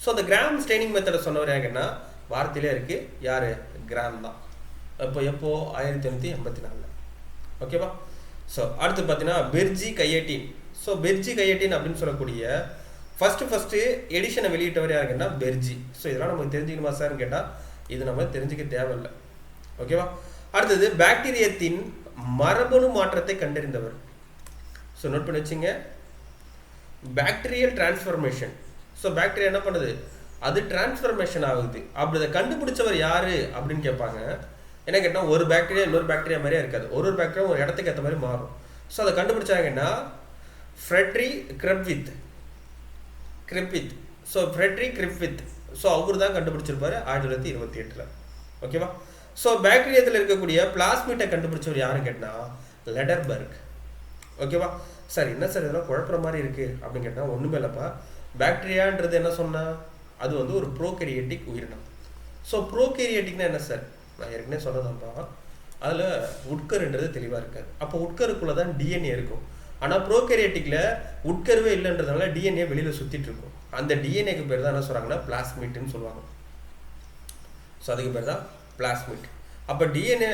So அந்த கிராம் ஸ்டெய்னிங் மெத்தடை சொன்னவர் யாருன்னா வார்த்தையிலே இருக்குது, யார்? கிராம் தான். எப்போ 1884. ஓகேவா. ஸோ அடுத்து பார்த்தீங்கன்னா பெர்ஜி கையேட்டின். ஸோ பெர்ஜி கையேட்டின் அப்படின்னு சொல்லக்கூடிய ஃபஸ்ட்டு எடிஷனை வெளியிட்டவர் யாருங்கன்னா பெர்ஜி. ஸோ இதெல்லாம் நமக்கு தெரிஞ்சுக்கணுமா சார்னு கேட்டால் இது நம்ம தெரிஞ்சுக்க தேவையில்லை. ஓகேவா. அடுத்தது பாக்டீரியத்தின் மரபணு மாற்றத்தை கண்டறிந்தவர். ஸோ நோட் பண்ணி வச்சுங்க, பாக்டீரியல் டிரான்ஸ்ஃபர்மேஷன். ஸோ பாக்டீரியா என்ன பண்ணுது, அது டிரான்ஸ்ஃபர்மேஷன் ஆகுது. அப்படி அதை கண்டுபிடிச்சவர் யாரு அப்படின்னு கேட்பாங்க. என்ன கேட்டால் ஒரு பாக்டீரியா இன்னொரு பாக்டீரியா மாதிரியே இருக்காது, ஒரு பாக்டீரியா ஒரு இடத்துக்கு ஏற்ற மாதிரி மாறும். ஸோ அதை கண்டுபிடிச்சாங்கன்னா Frederick Griffith. So Frederick Griffith, so அவர் தான் கண்டுபிடிச்சிருப்பாரு 1928. ஓகேவா. ஸோ பாக்டீரியாத்தில் இருக்கக்கூடிய பிளாஸ்மிட்டை கண்டுபிடிச்சவர் யாருன்னு கேட்டால் லெடர்பர்க். ஓகேவா. சார் என்ன சார் இதெல்லாம் குழப்பற மாதிரி இருக்குது அப்படின்னு கேட்டால் ஒன்றுமே இல்லைப்பா. பாக்டீரியான்றது என்ன சொன்னால் அது வந்து ஒரு ப்ரோகேரியட்டிக் உயிரினம். ஸோ ப்ரோகேரியட்டிக்னா என்ன சார், நான் ஏற்கனவே சொன்னதான்ப்பா. அதில் உட்கருன்றது தெளிவாக இருக்காது. அப்போ உட்கருக்குள்ளே தான் டிஎன்ஏ இருக்கும். ஆனால் ப்ரோகேரியட்டிக்கில் உட்கருவே இல்லைன்றதுனால டிஎன்ஏ வெளியில் சுற்றிட்டு இருக்கும். அந்த டிஎன்ஏக்கு பேர் தான் என்ன சொல்கிறாங்கன்னா பிளாஸ்மிட்னு சொல்லுவாங்க. ஸோ அதுக்கு பேர் தான் பிளாஸ்மிட். அப்போ டிஎன்ஏ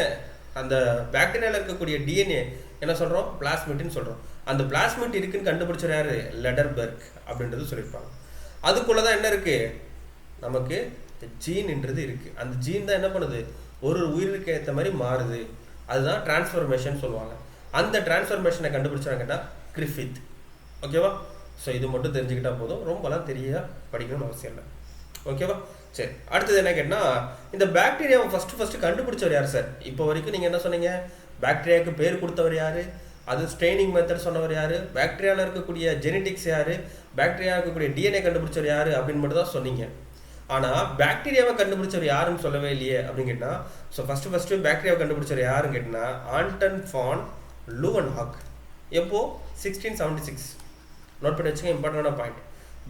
அந்த பாக்டீரியாவில் இருக்கக்கூடிய டிஎன்ஏ என்ன சொல்கிறோம், பிளாஸ்மிட்னு சொல்கிறோம். அந்த பிளாஸ்மிட் இருக்குன்னு கண்டுபிடிச்சவர் யார், லெடர்பர்க் அப்படின்றது சொல்லியிருப்பாங்க. அதுக்குள்ளே தான் என்ன இருக்குது, நமக்கு ஜீன்ன்றது இருக்குது. அந்த ஜீன் தான் என்ன பண்ணுது, ஒரு உயிருக்கு ஏற்ற மாதிரி மாறுது. அதுதான் டிரான்ஸ்ஃபர்மேஷன் சொல்லுவாங்க. அந்த டிரான்ஸ்ஃபர்மேஷனை கண்டுபிடிச்சாங்கன்னா கிரிஃபித். ஓகேவா. ஸோ இது மட்டும் தெரிஞ்சுக்கிட்டா போதும், ரொம்பலாம் தெரிய படிக்கணும்னு அவசியம் இல்லை. ஓகேவா. சரி, அடுத்தது என்ன கேட்டால் இந்த பாக்டீரியாவை ஃபஸ்ட்டு கண்டுபிடிச்சவர் யார் சார். இப்போ வரைக்கும் நீங்கள் என்ன சொன்னீங்க, பாக்டீரியாவுக்கு பேர் கொடுத்தவர் யார், அது ஸ்ட்ரெயினிங் மெத்தட் சொன்னவர் யார், பாக்டீரியாவில் இருக்கக்கூடிய ஜெனட்டிக்ஸ் யார், பாக்டீரியா இருக்கக்கூடிய டிஎன்ஏ கண்டுபிடிச்சவர் யார் அப்படின்னு மட்டும் தான் சொன்னீங்க. ஆனால் பாக்டீரியாவை கண்டுபிடிச்சவர் யாருன்னு சொல்லவே இல்லையே அப்படின்னு கேட்டால், ஸோ ஃபஸ்ட்டு பாக்டீரியாவை கண்டுபிடிச்சவர் யாருன்னு கேட்டிங்கன்னா ஆண்டன் ஃபான் லூவன்ஹாக். எப்போ 1676. நோட் பண்ணி வச்சுங்க, இம்பார்ட்டண்டான பாயிண்ட்.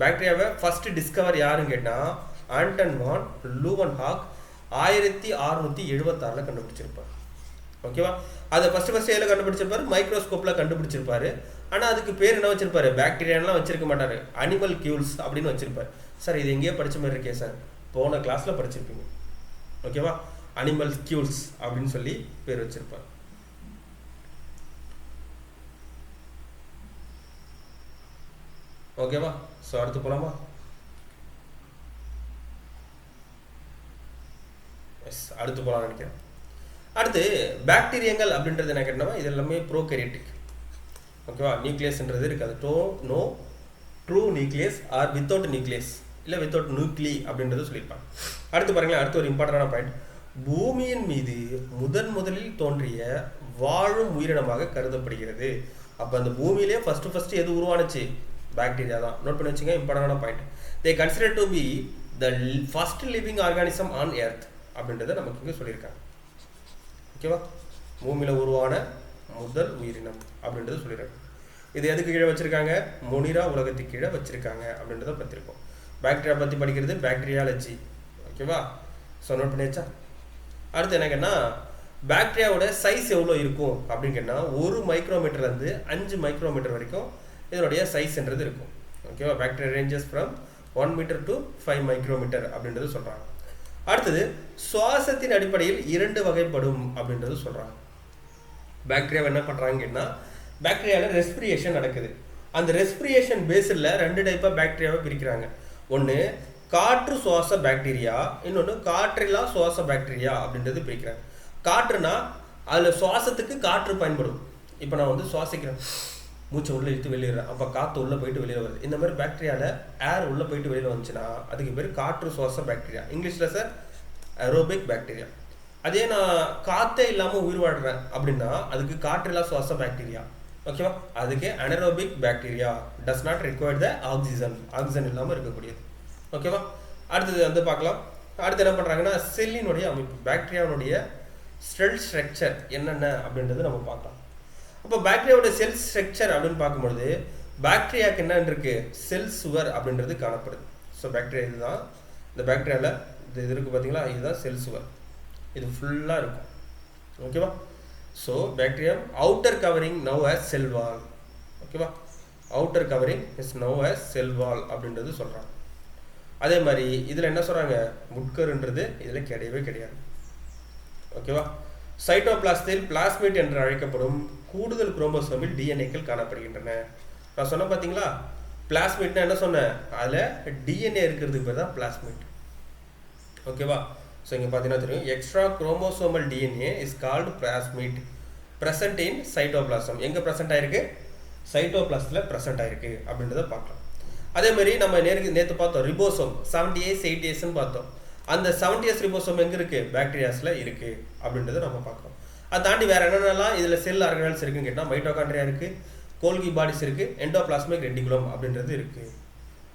பாக்டீரியாவை ஃபஸ்ட்டு டிஸ்கவர் யாருன்னு கேட்டால் ஆண்டன் வான் லூவன்ஹாக் 1676 கண்டுபிடிச்சிருப்பார். ஓகேவா. அதை ஃபஸ்ட்டு எதில் கண்டுபிடிச்சிருப்பாரு, மைக்ரோஸ்கோப்பில் கண்டுபிடிச்சிருப்பாரு. ஆனால் அதுக்கு பேர் என்ன வச்சிருப்பாரு, பாக்டீரியாலாம் வச்சிருக்க மாட்டார், அனிமல் கியூல்ஸ் அப்படின்னு வச்சிருப்பார். சார் இது எங்கேயோ படித்த மாதிரி இருக்கே சார், போன கிளாஸில் படிச்சிருப்பீங்க. ஓகேவா. அனிமல் கியூல்ஸ் அப்படின்னு சொல்லி பேர் வச்சிருப்பார். ஓகேவா. ஸோ அடுத்து போகலாமா. எஸ், அடுத்து போகலாம்னு நினைக்கிறேன். அடுத்து பாக்டீரியங்கள் அப்படின்றது என்ன கேட்டோம்னா இது எல்லாமே ப்ரோகேரியட்டிக். ஓகேவா. நியூக்ளியஸ்ன்றது இருக்காது. No true nucleus or without nucleus, இல்லை வித்தவுட் நியூக்ளி அப்படின்றது சொல்லியிருப்பாங்க. அடுத்து பாருங்களேன், அடுத்து ஒரு இம்பார்ட்டண்டான பாயிண்ட். பூமியின் மீது முதலில் தோன்றிய வாழும் உயிரினமாக கருதப்படுகிறது. அப்போ அந்த பூமியிலே ஃபஸ்ட்டு எது உருவானுச்சு, பாக்டீரியா தான். நோட் பண்ணி வச்சுங்க, இம்பார்ட்டண்டான point. They consider to be the first living organism on earth அப்படின்றத நமக்கு இங்கே சொல்லியிருக்காங்க. ஓகேவா. பூமியில் உருவான முதல் உயிரினம் அப்படின்றது சொல்லியிருக்காங்க. இது எதுக்கு கீழே வச்சுருக்காங்க, மொனிரா உலகத்துக்கு கீழே வச்சுருக்காங்க அப்படின்றத பற்றிருக்கோம். பாக்டீரியா பற்றி படிக்கிறது பாக்டீரியாலஜி. ஓகேவா. ஸோ நோட் பண்ணியாச்சா. அடுத்து என்ன கேட்டால் பாக்டீரியாவோட சைஸ் எவ்வளோ இருக்கும் அப்படின்னு கேட்டால் 1 மைக்ரோமீட்டர்லேருந்து 5 மைக்ரோமீட்டர் வரைக்கும் இதனுடைய சைஸ்ன்றது இருக்கும். ஓகேவா. Bacteria ranges from 1 meter to 5 micrometer அப்படின்றது சொல்கிறாங்க. அடுத்தது சுவாசத்தின் அடிப்படையில் 2 வகைப்படும் அப்படின்றது சொல்கிறாங்க. பாக்டீரியாவை என்ன பண்ணுறாங்கன்னு கேட்டால் பாக்டீரியாவில் ரெஸ்பிரியேஷன் நடக்குது. அந்த ரெஸ்பிரியேஷன் பேஸில் 2 டைப்பாக பாக்டீரியாவை பிரிக்கிறாங்க. ஒன்று காற்று சுவாச பாக்டீரியா, இன்னொன்று காற்றில்லா சுவாச பாக்டீரியா அப்படின்றது பிரிக்கிறாங்க. காற்றுனா அதில் சுவாசத்துக்கு காற்று பயன்படும். இப்போ நான் வந்து சுவாசிக்கிறேன், மூச்சை உள்ளே இழுத்து வெளியிடுறேன், அப்போ காற்று உள்ளே போயிட்டு வெளியில் வருது. இந்த மாதிரி பாக்டீரியாவில் ஏர் உள்ளே போயிட்டு வெளியில் வந்துச்சுன்னா அதுக்கு பேர் காற்று சுவாச பாக்டீரியா. இங்கிலீஷில் சார் ஏரோபிக் பாக்டீரியா. அதே நான் காற்றே இல்லாமல் உயிர் வாழ்கிறேன் அப்படின்னா அதுக்கு காற்றில்லா சுவாச பாக்டீரியா. ஓகேவா. அதுக்கு anaerobic bacteria, does not require the oxygen இல்லாமல் இருக்கக்கூடியது. ஓகேவா. அடுத்தது வந்து பார்க்கலாம். அடுத்து என்ன பண்ணுறாங்கன்னா செல்லினுடைய அமைப்பு, பாக்டீரியாவுடைய செல் ஸ்ட்ரக்சர் என்னென்ன அப்படின்றது நம்ம பார்க்கலாம். அப்போ பாக்டீரியாவோட செல் ஸ்ட்ரக்சர் அப்படின்னு பார்க்கும்பொழுது பாக்டீரியாவுக்கு என்ன இருக்கு, செல் சுவர் அப்படின்றது காணப்படுது. ஸோ பாக்டீரியா இதுதான், இந்த பாக்டீரியாவில் இது இருக்குது பார்த்தீங்களா, இதுதான் செல் சுவர். இது ஃபுல்லாக இருக்கும். ஓகேவா. So bacteria outer covering now as செல் வால். ஓகேவா. Outer covering is now as செல் வால் அப்படின்றது சொல்கிறாங்க. அதே மாதிரி இதில் என்ன சொல்கிறாங்க, உட்கருன்றது இதில் கிடையவே கிடையாது. ஓகேவா. சைட்டோபிளாஸ்டில் பிளாஸ்மிட் என்று அழைக்கப்படும் கூடுதல் குரோமோசோமில் டிஎன்ஏக்கள் காணப்படுகின்றன. நான் சொன்ன பார்த்தீங்களா, பிளாஸ்மிட்னா என்ன சொன்னேன், அதில் டிஎன்ஏ இருக்கிறதுக்கு பேர் தான் பிளாஸ்மிட். ஓகேவா? ஸோ இங்கே பார்த்தீங்கன்னா தெரியும், extra chromosomal DNA is called plasmid present in cytoplasm. எங்கே ப்ரெசென்ட் ஆயிருக்கு? சைட்டோபிளாஸ்டில் ப்ரெசென்ட் ஆயிருக்கு அப்படின்றத பார்க்கலாம். அதே மாதிரி நம்ம நேற்று பார்த்தோம் ரிபோசோம் 70S 80Sன்னு பார்த்தோம். அந்த 70S ரிபோசோம் எங்கே இருக்குது? பாக்டீரியாஸில் இருக்குது அப்படின்றத நம்ம பார்க்கலாம். அதை தாண்டி வேறு என்னென்னலாம் இதில் செல் ஆர்கனல்ஸ் இருக்குன்னு கேட்டால் மைட்டோகாண்ட்ரியா இருக்குது, கோல்கி பாடிஸ் இருக்குது, எண்டோபிளாஸ்மிக் ரெட்டிகுலம் அப்படின்றது இருக்குது.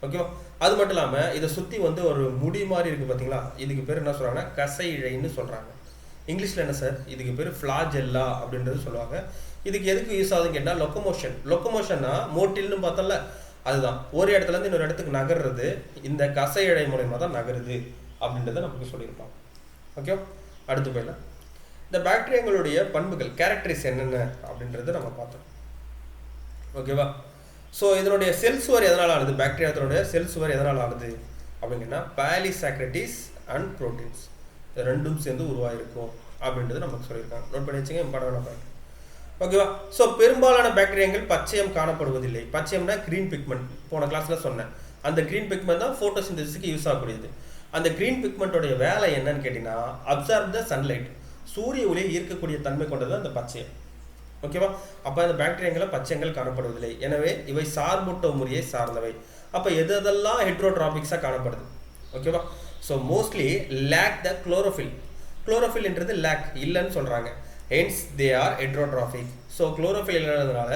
ஓகேவா? அது மட்டும் இல்லாமல் இதை சுற்றி வந்து ஒரு முடி மாதிரி இருக்குது பார்த்தீங்களா, இதுக்கு பேர் என்ன சொல்கிறாங்கன்னா கசை இழைன்னு சொல்கிறாங்க. இங்கிலீஷில் என்ன சார், இதுக்கு பேர் ஃப்ளாஜெல்லா அப்படின்றது சொல்லுவாங்க. இதுக்கு எதுக்கு யூஸ் ஆகுதுன்னு கேட்டால் லொக்கமோஷன்னா மோட்டில்னு பார்த்தோம்ல, அதுதான் ஒரு இடத்துலேருந்து இன்னொரு இடத்துக்கு நகர்றது இந்த கசை இழை மூலயமா தான் நகருது அப்படின்றத நமக்கு சொல்லியிருப்பாங்க. ஓகேவா? அடுத்து போயிடலாம். இந்த பாக்டீரியாங்களுடைய பண்புகள் கேரக்டரிஸ் என்னென்ன அப்படின்றத நம்ம பார்த்தோம். ஓகேவா? ஸோ இதனுடைய செல் சுவர் எதனால் ஆனது, பாக்டீரியாத்தினுடைய செல் சுவர் எதனால் ஆனது அப்படிங்கன்னா பாலிசாக்ரட்டிஸ் அண்ட் புரோட்டீன்ஸ் ரெண்டும் சேர்ந்து உருவாயிருக்கும் அப்படின்றது நமக்கு சொல்லியிருக்காங்க. நோட் பண்ணி வச்சுங்க, இம்பார்ட்டன்டான பாயிண்ட். ஓகேவா? ஸோ பெரும்பாலான பாக்டீரியாக்கள் பச்சையம் காணப்படுவதில்லை. பச்சையம்னா கிரீன் பிக்மெண்ட், போன கிளாஸில் சொன்னேன். அந்த கிரீன் பிக்மெண்ட் தான் ஃபோட்டோசிந்தசிஸ்க்கு யூஸ் ஆகக்கூடியது. அந்த கிரீன் பிக்மெண்ட்டோடைய வேலை என்னன்னு கேட்டிங்கன்னா அப்சர்வ் த சன்லைட், சூரிய ஒளியை ஈர்க்கக்கூடிய தன்மை கொண்டது அந்த பச்சையம். ஓகேவா? அப்போ அந்த பாக்டீரியாக்களை பச்சையங்கள் காணப்படுவதில்லை. எனவே இவை சார்பூட்ட முறையை சார்ந்தவை. அப்போ எதெல்லாம் ஹெட்ரோட்ராபிக்ஸாக காணப்படுது? ஓகேவா? ஸோ மோஸ்ட்லி லேக் த குளோரோஃபில்ன்றது லேக் இல்லைன்னு சொல்கிறாங்க. Hence they are heterotrophic. So chlorophyll இல்லாததுனால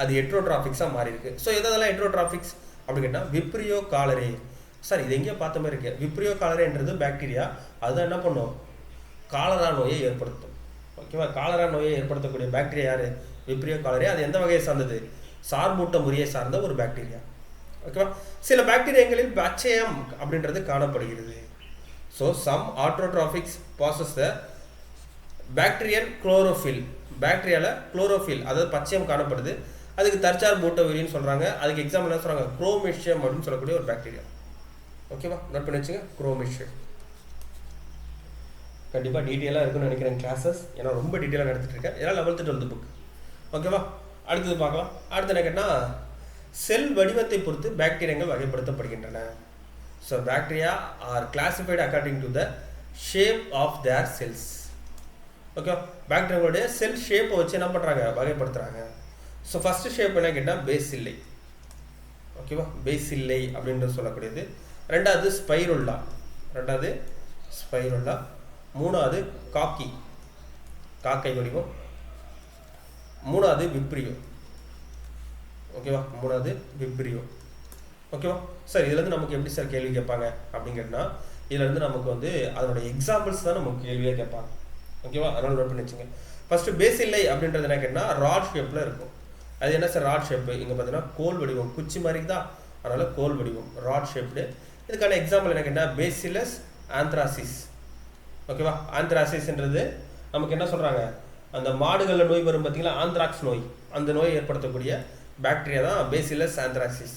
அது ஹெட்ரோட்ராபிக்ஸாக மாறி இருக்கு. ஸோ எதெல்லாம் ஹெட்ரோட்ராபிக்ஸ் அப்படின்னு கேட்டால் விப்ரியோ காலரே. சார் இது எங்கேயோ பார்த்த மாதிரி இருக்கு. விப்ரியோ காலரேன்றது பாக்டீரியா, அதுதான் என்ன பண்ணும், காலரா நோயை ஏற்படுத்தும். ஓகேவா? காலரா நோயை ஏற்படுத்தக்கூடிய பாக்டீரியா யார்? விப்ரியோ காலரே. அது எந்த வகையை சார்ந்தது? சார்பூட்ட முறையை சார்ந்த ஒரு பாக்டீரியா. ஓகேவா? சில பாக்டீரியாக்களில் பச்சையம் அப்படின்றது காணப்படுகிறது. So some autotrophics possess the bacterial chlorophyll. பாக்டீரியாவில் குளோரோஃபில் அதாவது பச்சையம் காணப்படுது, அதுக்கு தற்சார்பூட்ட உயிரின்னு சொல்கிறாங்க. அதுக்கு எக்ஸாம்பிள் என்ன சொல்கிறாங்க, குரோமிஷியம் அப்படின்னு சொல்லக்கூடிய ஒரு பாக்டீரியா. ஓகேவா? நோட் பண்ணி வச்சுங்க, குரோமிஷியம். கண்டிப்பாக டீட்டெயிலாக இருக்குன்னு நினைக்கிறேன் கிளாஸஸ், ஏன்னா ரொம்ப டீட்டெயிலாக நடத்திட்டு இருக்கேன். ஏன்னா 11th 12th புக். ஓகேவா? அடுத்தது பார்க்கலாம். அடுத்து என்ன கேட்டால் செல் வடிவத்தை பொறுத்து பாக்டீரியாக்கள் வகைப்படுத்தப்படுகின்றன. So bacteria are classified according to the shape of their cells. Okay, பாக்டீரியாங்களுடைய செல் ஷேப்பை வச்சு என்ன பண்ணுறாங்க, வகைப்படுத்துகிறாங்க. ஸோ ஃபஸ்ட்டு ஷேப் என்ன கேட்டால் பேசில்லை. ஓகேவா? பேசில்லை அப்படின்றது சொல்லக்கூடியது. ரெண்டாவது ஸ்பைருல்லா, மூணாவது காக்கை வடிவம். மூணாவது விப்ரியோ. ஓகேவா? ஓகேவா? சார் இதுலேருந்து நமக்கு எப்படி சார் கேள்வி கேட்பாங்க அப்படின்னு கேட்டால், இதுலேருந்து நமக்கு வந்து அதனுடைய எக்ஸாம்பிள்ஸ் தான் நமக்கு கேள்வியாக கேட்பாங்க. ஓகேவா? அதனால் நோட் பண்ணி வச்சுங்க. ஃபஸ்ட்டு பேசில்லை அப்படின்றது என்ன கேட்டால் ராட் ஷேப்பில் இருக்கும். அது என்ன சார் ராட் ஷேப்பு? இங்கே பார்த்தீங்கன்னா கோல் வடிவம், குச்சி மாதிரி தான், அதனால் கோல் வடிவம், ராட் ஷேப்டு. இதுக்கான எக்ஸாம்பிள் என்ன கேட்டால் பேசிலஸ் ஆந்த்ராசிஸ். ஓகேவா? ஆந்த்ராசிஸ்ன்றது நமக்கு என்ன சொல்கிறாங்க, அந்த மாடுகளில் நோய் வரும் பார்த்தீங்களா, ஆந்த்ராக்ஸ் நோய், அந்த நோயை ஏற்படுத்தக்கூடிய பாக்டீரியா தான் பேசிலஸ் ஆந்த்ராசிஸ்.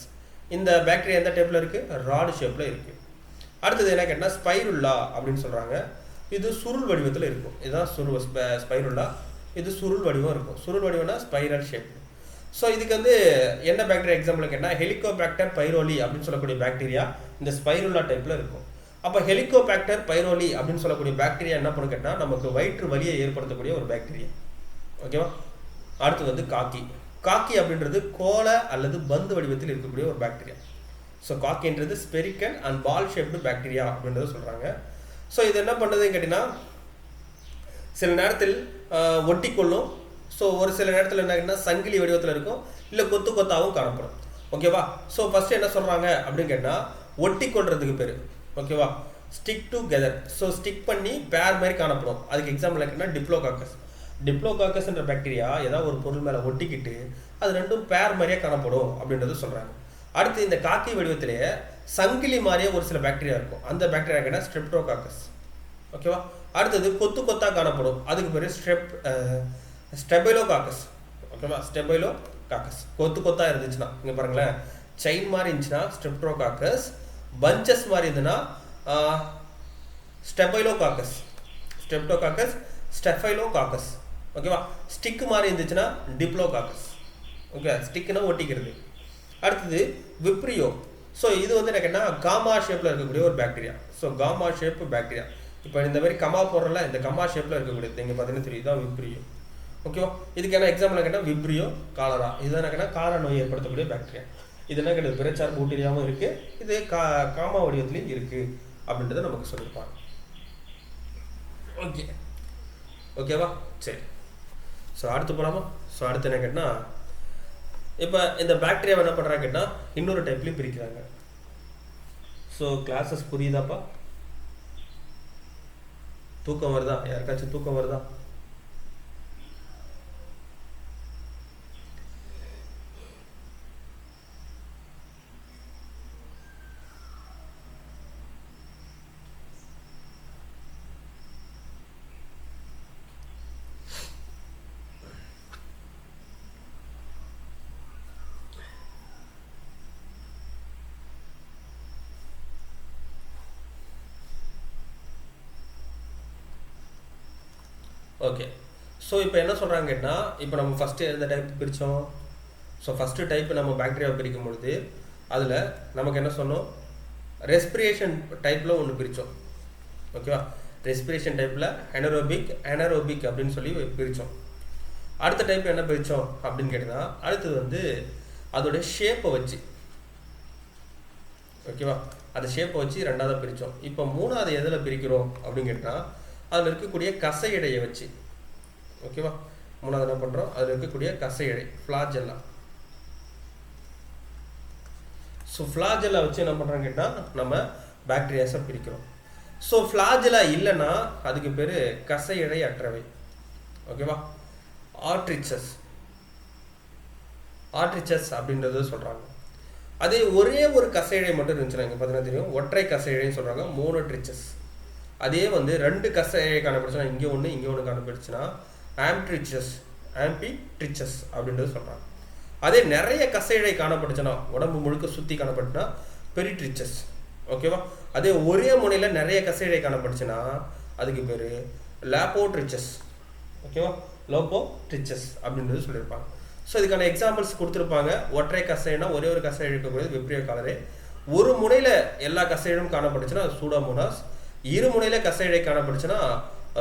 இந்த பாக்டீரியா எந்த டைப்பில் இருக்குது, ராடு ஷேப்பில் இருக்குது. அடுத்தது என்ன கேட்டால் ஸ்பைருல்லா அப்படின்னு சொல்கிறாங்க. இது சுருள் வடிவத்தில் இருக்கும். இதுதான் ஸ்பைருல்லா. இது சுருள் வடிவம் இருக்கும். சுருள் வடிவம்னா ஸ்பைரல் ஷேப். ஸோ இதுக்கு வந்து என்ன பாக்டீரியா எக்ஸாம்பிள் கேட்டால் ஹெலிகோபாக்டர் பைரோலி அப்படின்னு சொல்லக்கூடிய பாக்டீரியா இந்த ஸ்பைருல்லா டைப்பில் இருக்கும். அப்போ ஹெலிகோபாக்டர் பைரோலி அப்படின்னு சொல்லக்கூடிய பாக்டீரியா என்ன பண்ணு கேட்டால் நமக்கு வயிற்று வலியை ஏற்படுத்தக்கூடிய ஒரு பாக்டீரியா. ஓகேவா? அடுத்து வந்து காக்கி அப்படின்றது கோலை அல்லது பந்து வடிவத்தில் இருக்கக்கூடிய ஒரு பாக்டீரியா. ஸோ காக்கின்றது spherical and ball shaped bacteria அப்படின்றத சொல்கிறாங்க. ஸோ இது என்ன பண்ணுறதுன்னு கேட்டிங்கன்னா சில நேரத்தில் ஒட்டி கொள்ளும். ஸோ ஒரு சில நேரத்தில் என்ன கேட்டால் சங்கிலி வடிவத்தில் இருக்கும், இல்லை கொத்து கொத்தாகவும் காணப்படும். ஓகேவா? ஸோ ஃபஸ்ட்டு என்ன சொல்கிறாங்க அப்படின்னு கேட்டால் ஒட்டி கொள்றதுக்கு பேர். ஓகேவா? Stick together. ஸோ ஸ்டிக் பண்ணி பேர் மாதிரி காணப்படும். அதுக்கு எக்ஸாம்பிள் கேட்டால் டிப்ளோகாக்கஸ்ன்ற பாக்டீரியா ஏதாவது ஒரு பொருள் மேலே ஒட்டிக்கிட்டு அது ரெண்டும் பேர் மாதிரியே காணப்படும் அப்படின்றது சொல்கிறாங்க. அடுத்து இந்த காக்கி வடிவத்திலேயே சங்கிலி மாதிரியே ஒரு சில பாக்டீரியா இருக்கும். அந்த பாக்டீரியா கேட்டால் ஸ்ட்ரெப்டோகாக்கஸ். ஓகேவா? அடுத்தது கொத்து கொத்தாக காணப்படும். அதுக்கு பேர் ஸ்டெபைலோகாக்கஸ். ஓகேவா? ஸ்டெபைலோகாக்கஸ் கொத்து கொத்தாக இருந்துச்சுன்னா, இங்கே பாருங்களேன், செயின் மாதிரி இருந்துச்சுன்னா ஸ்ட்ரெப்டோகாக்கஸ், பஞ்சஸ் மாதிரி இருந்துன்னா ஸ்டெபைலோகாக்கஸ். ஸ்டெஃபைலோகாக்கஸ். ஓகேவா? ஸ்டிக்கு மாதிரி இருந்துச்சுன்னா டிப்ளோகாக்கஸ். ஓகே, ஸ்டிக்குன்னா ஒட்டிக்கிறது. அடுத்தது விப்ரியோ. ஸோ இது வந்து எனக்கு என்ன, காமா ஷேப்பில் இருக்கக்கூடிய ஒரு bacteria. So comma shape bacteria. இப்போ இந்த மாதிரி கமா போடுறல, இந்த கமா ஷேப்பில் இருக்கக்கூடியது இங்கே பார்த்தீங்கன்னா தெரியுது தான் விப்ரியோ. ஓகேவா? இதுக்கு என்ன எக்ஸாம்பிள் கேட்டால் விப்ரியோ காலரா. இதுதான் என்ன, கால நோய் ஏற்படுத்தக்கூடிய பாக்டீரியா. இது என்ன கிடையாது, பிறச்சார் பாக்டீரியாவும் இருக்குது, இது காமா வடிவத்துலையும் இருக்குது அப்படின்றத நமக்கு சொல்லியிருப்பாங்க. ஓகே, ஓகேவா? சரி. ஸோ அடுத்து போகலாமா? ஸோ அடுத்து என்ன கேட்டால், இப்போ இந்த பாக்டீரியாவை என்ன பண்ணுறாங்க கேட்டால் இன்னொரு டைப்லையும் பிரிக்கிறாங்க. ஸோ கிளாஸஸ் புரியுதாப்பா? தூக்கம் வருதா? யாருக்காச்சும் தூக்கம் வருதா? ஓகே. ஸோ இப்போ என்ன சொல்கிறாங்க கேட்டால், இப்போ நம்ம ஃபஸ்ட்டு எந்த டைப் பிரித்தோம்? ஸோ ஃபஸ்ட்டு டைப் நம்ம பாக்டீரியாவை பிரிக்கும் பொழுது அதில் நமக்கு என்ன சொன்னோம், ரெஸ்பிரேஷன் டைப்பில் ஒன்று பிரித்தோம். ஓகேவா? ரெஸ்பிரேஷன் டைப்பில் அனரோபிக் அப்படின்னு சொல்லி பிரித்தோம். அடுத்த டைப் என்ன பிரித்தோம் அப்படின்னு கேட்டால், அடுத்தது வந்து அதோடைய ஷேப்பை வச்சு, ஓகேவா, அந்த ஷேப்பை வச்சு ரெண்டாவது பிரித்தோம். இப்போ மூணாவது எதில் பிரிக்கிறோம் அப்படின்னு கேட்டால், அதில் இருக்கக்கூடிய கசை இடையை வச்சு. ஓகேவா? மூணாவது என்ன பண்ணுறோம், அதில் இருக்கக்கூடிய கசை இடை ஃப்ளாஜெல்லா. ஸோ ஃப்ளாஜெல்லா வச்சு என்ன பண்ணுறாங்க கேட்டால் நம்ம பாக்டீரியாஸை பிரிக்கிறோம். ஸோ ஃப்ளாஜெல்லா இல்லைன்னா அதுக்கு பேர் கசை இடை அற்றவை. ஓகேவா? ஆர்ட்ரிச்சஸ் அப்படின்றத சொல்கிறாங்க. அதே ஒரே ஒரு கசை இடை மட்டும் இருந்துச்சுன்னா, இங்கே பார்த்தீங்கன்னா தெரியும், ஒற்றை கசை இடைன்னு சொல்கிறாங்க, மோனோட்ரிச்சஸ். அதே வந்து ரெண்டு கசை இழை காணப்படுச்சுன்னா, இங்கே ஒன்று இங்கே ஒன்று காணப்படுச்சுன்னா ஆம்பிட்ரிச்சஸ் அப்படின்றது சொல்கிறாங்க. அதே நிறைய கசை இழை காணப்படுச்சுன்னா, உடம்பு முழுக்க சுற்றி காணப்பட்டுனா பெரிட்ரிச்சஸ். ஓகேவா? அதே ஒரே முனையில் நிறைய கசை இழை காணப்படுச்சுன்னா அதுக்கு பேர் லேப்போட்ரிச்சஸ். ஓகேவா? லோப்போட்ரிச்சஸ் அப்படின்றது சொல்லியிருப்பாங்க. ஸோ இதுக்கான எக்ஸாம்பிள்ஸ் கொடுத்துருப்பாங்க. ஒற்றை கசைனா ஒரே ஒரு கசை இழுக்கக்கூடியது விப்ரியோ காலரே. ஒரு முனையில் எல்லா கசையிலும் காணப்படுச்சுன்னா சூடோமோனாஸ். இரு முனையில கசையடை காணப்படுச்சுன்னா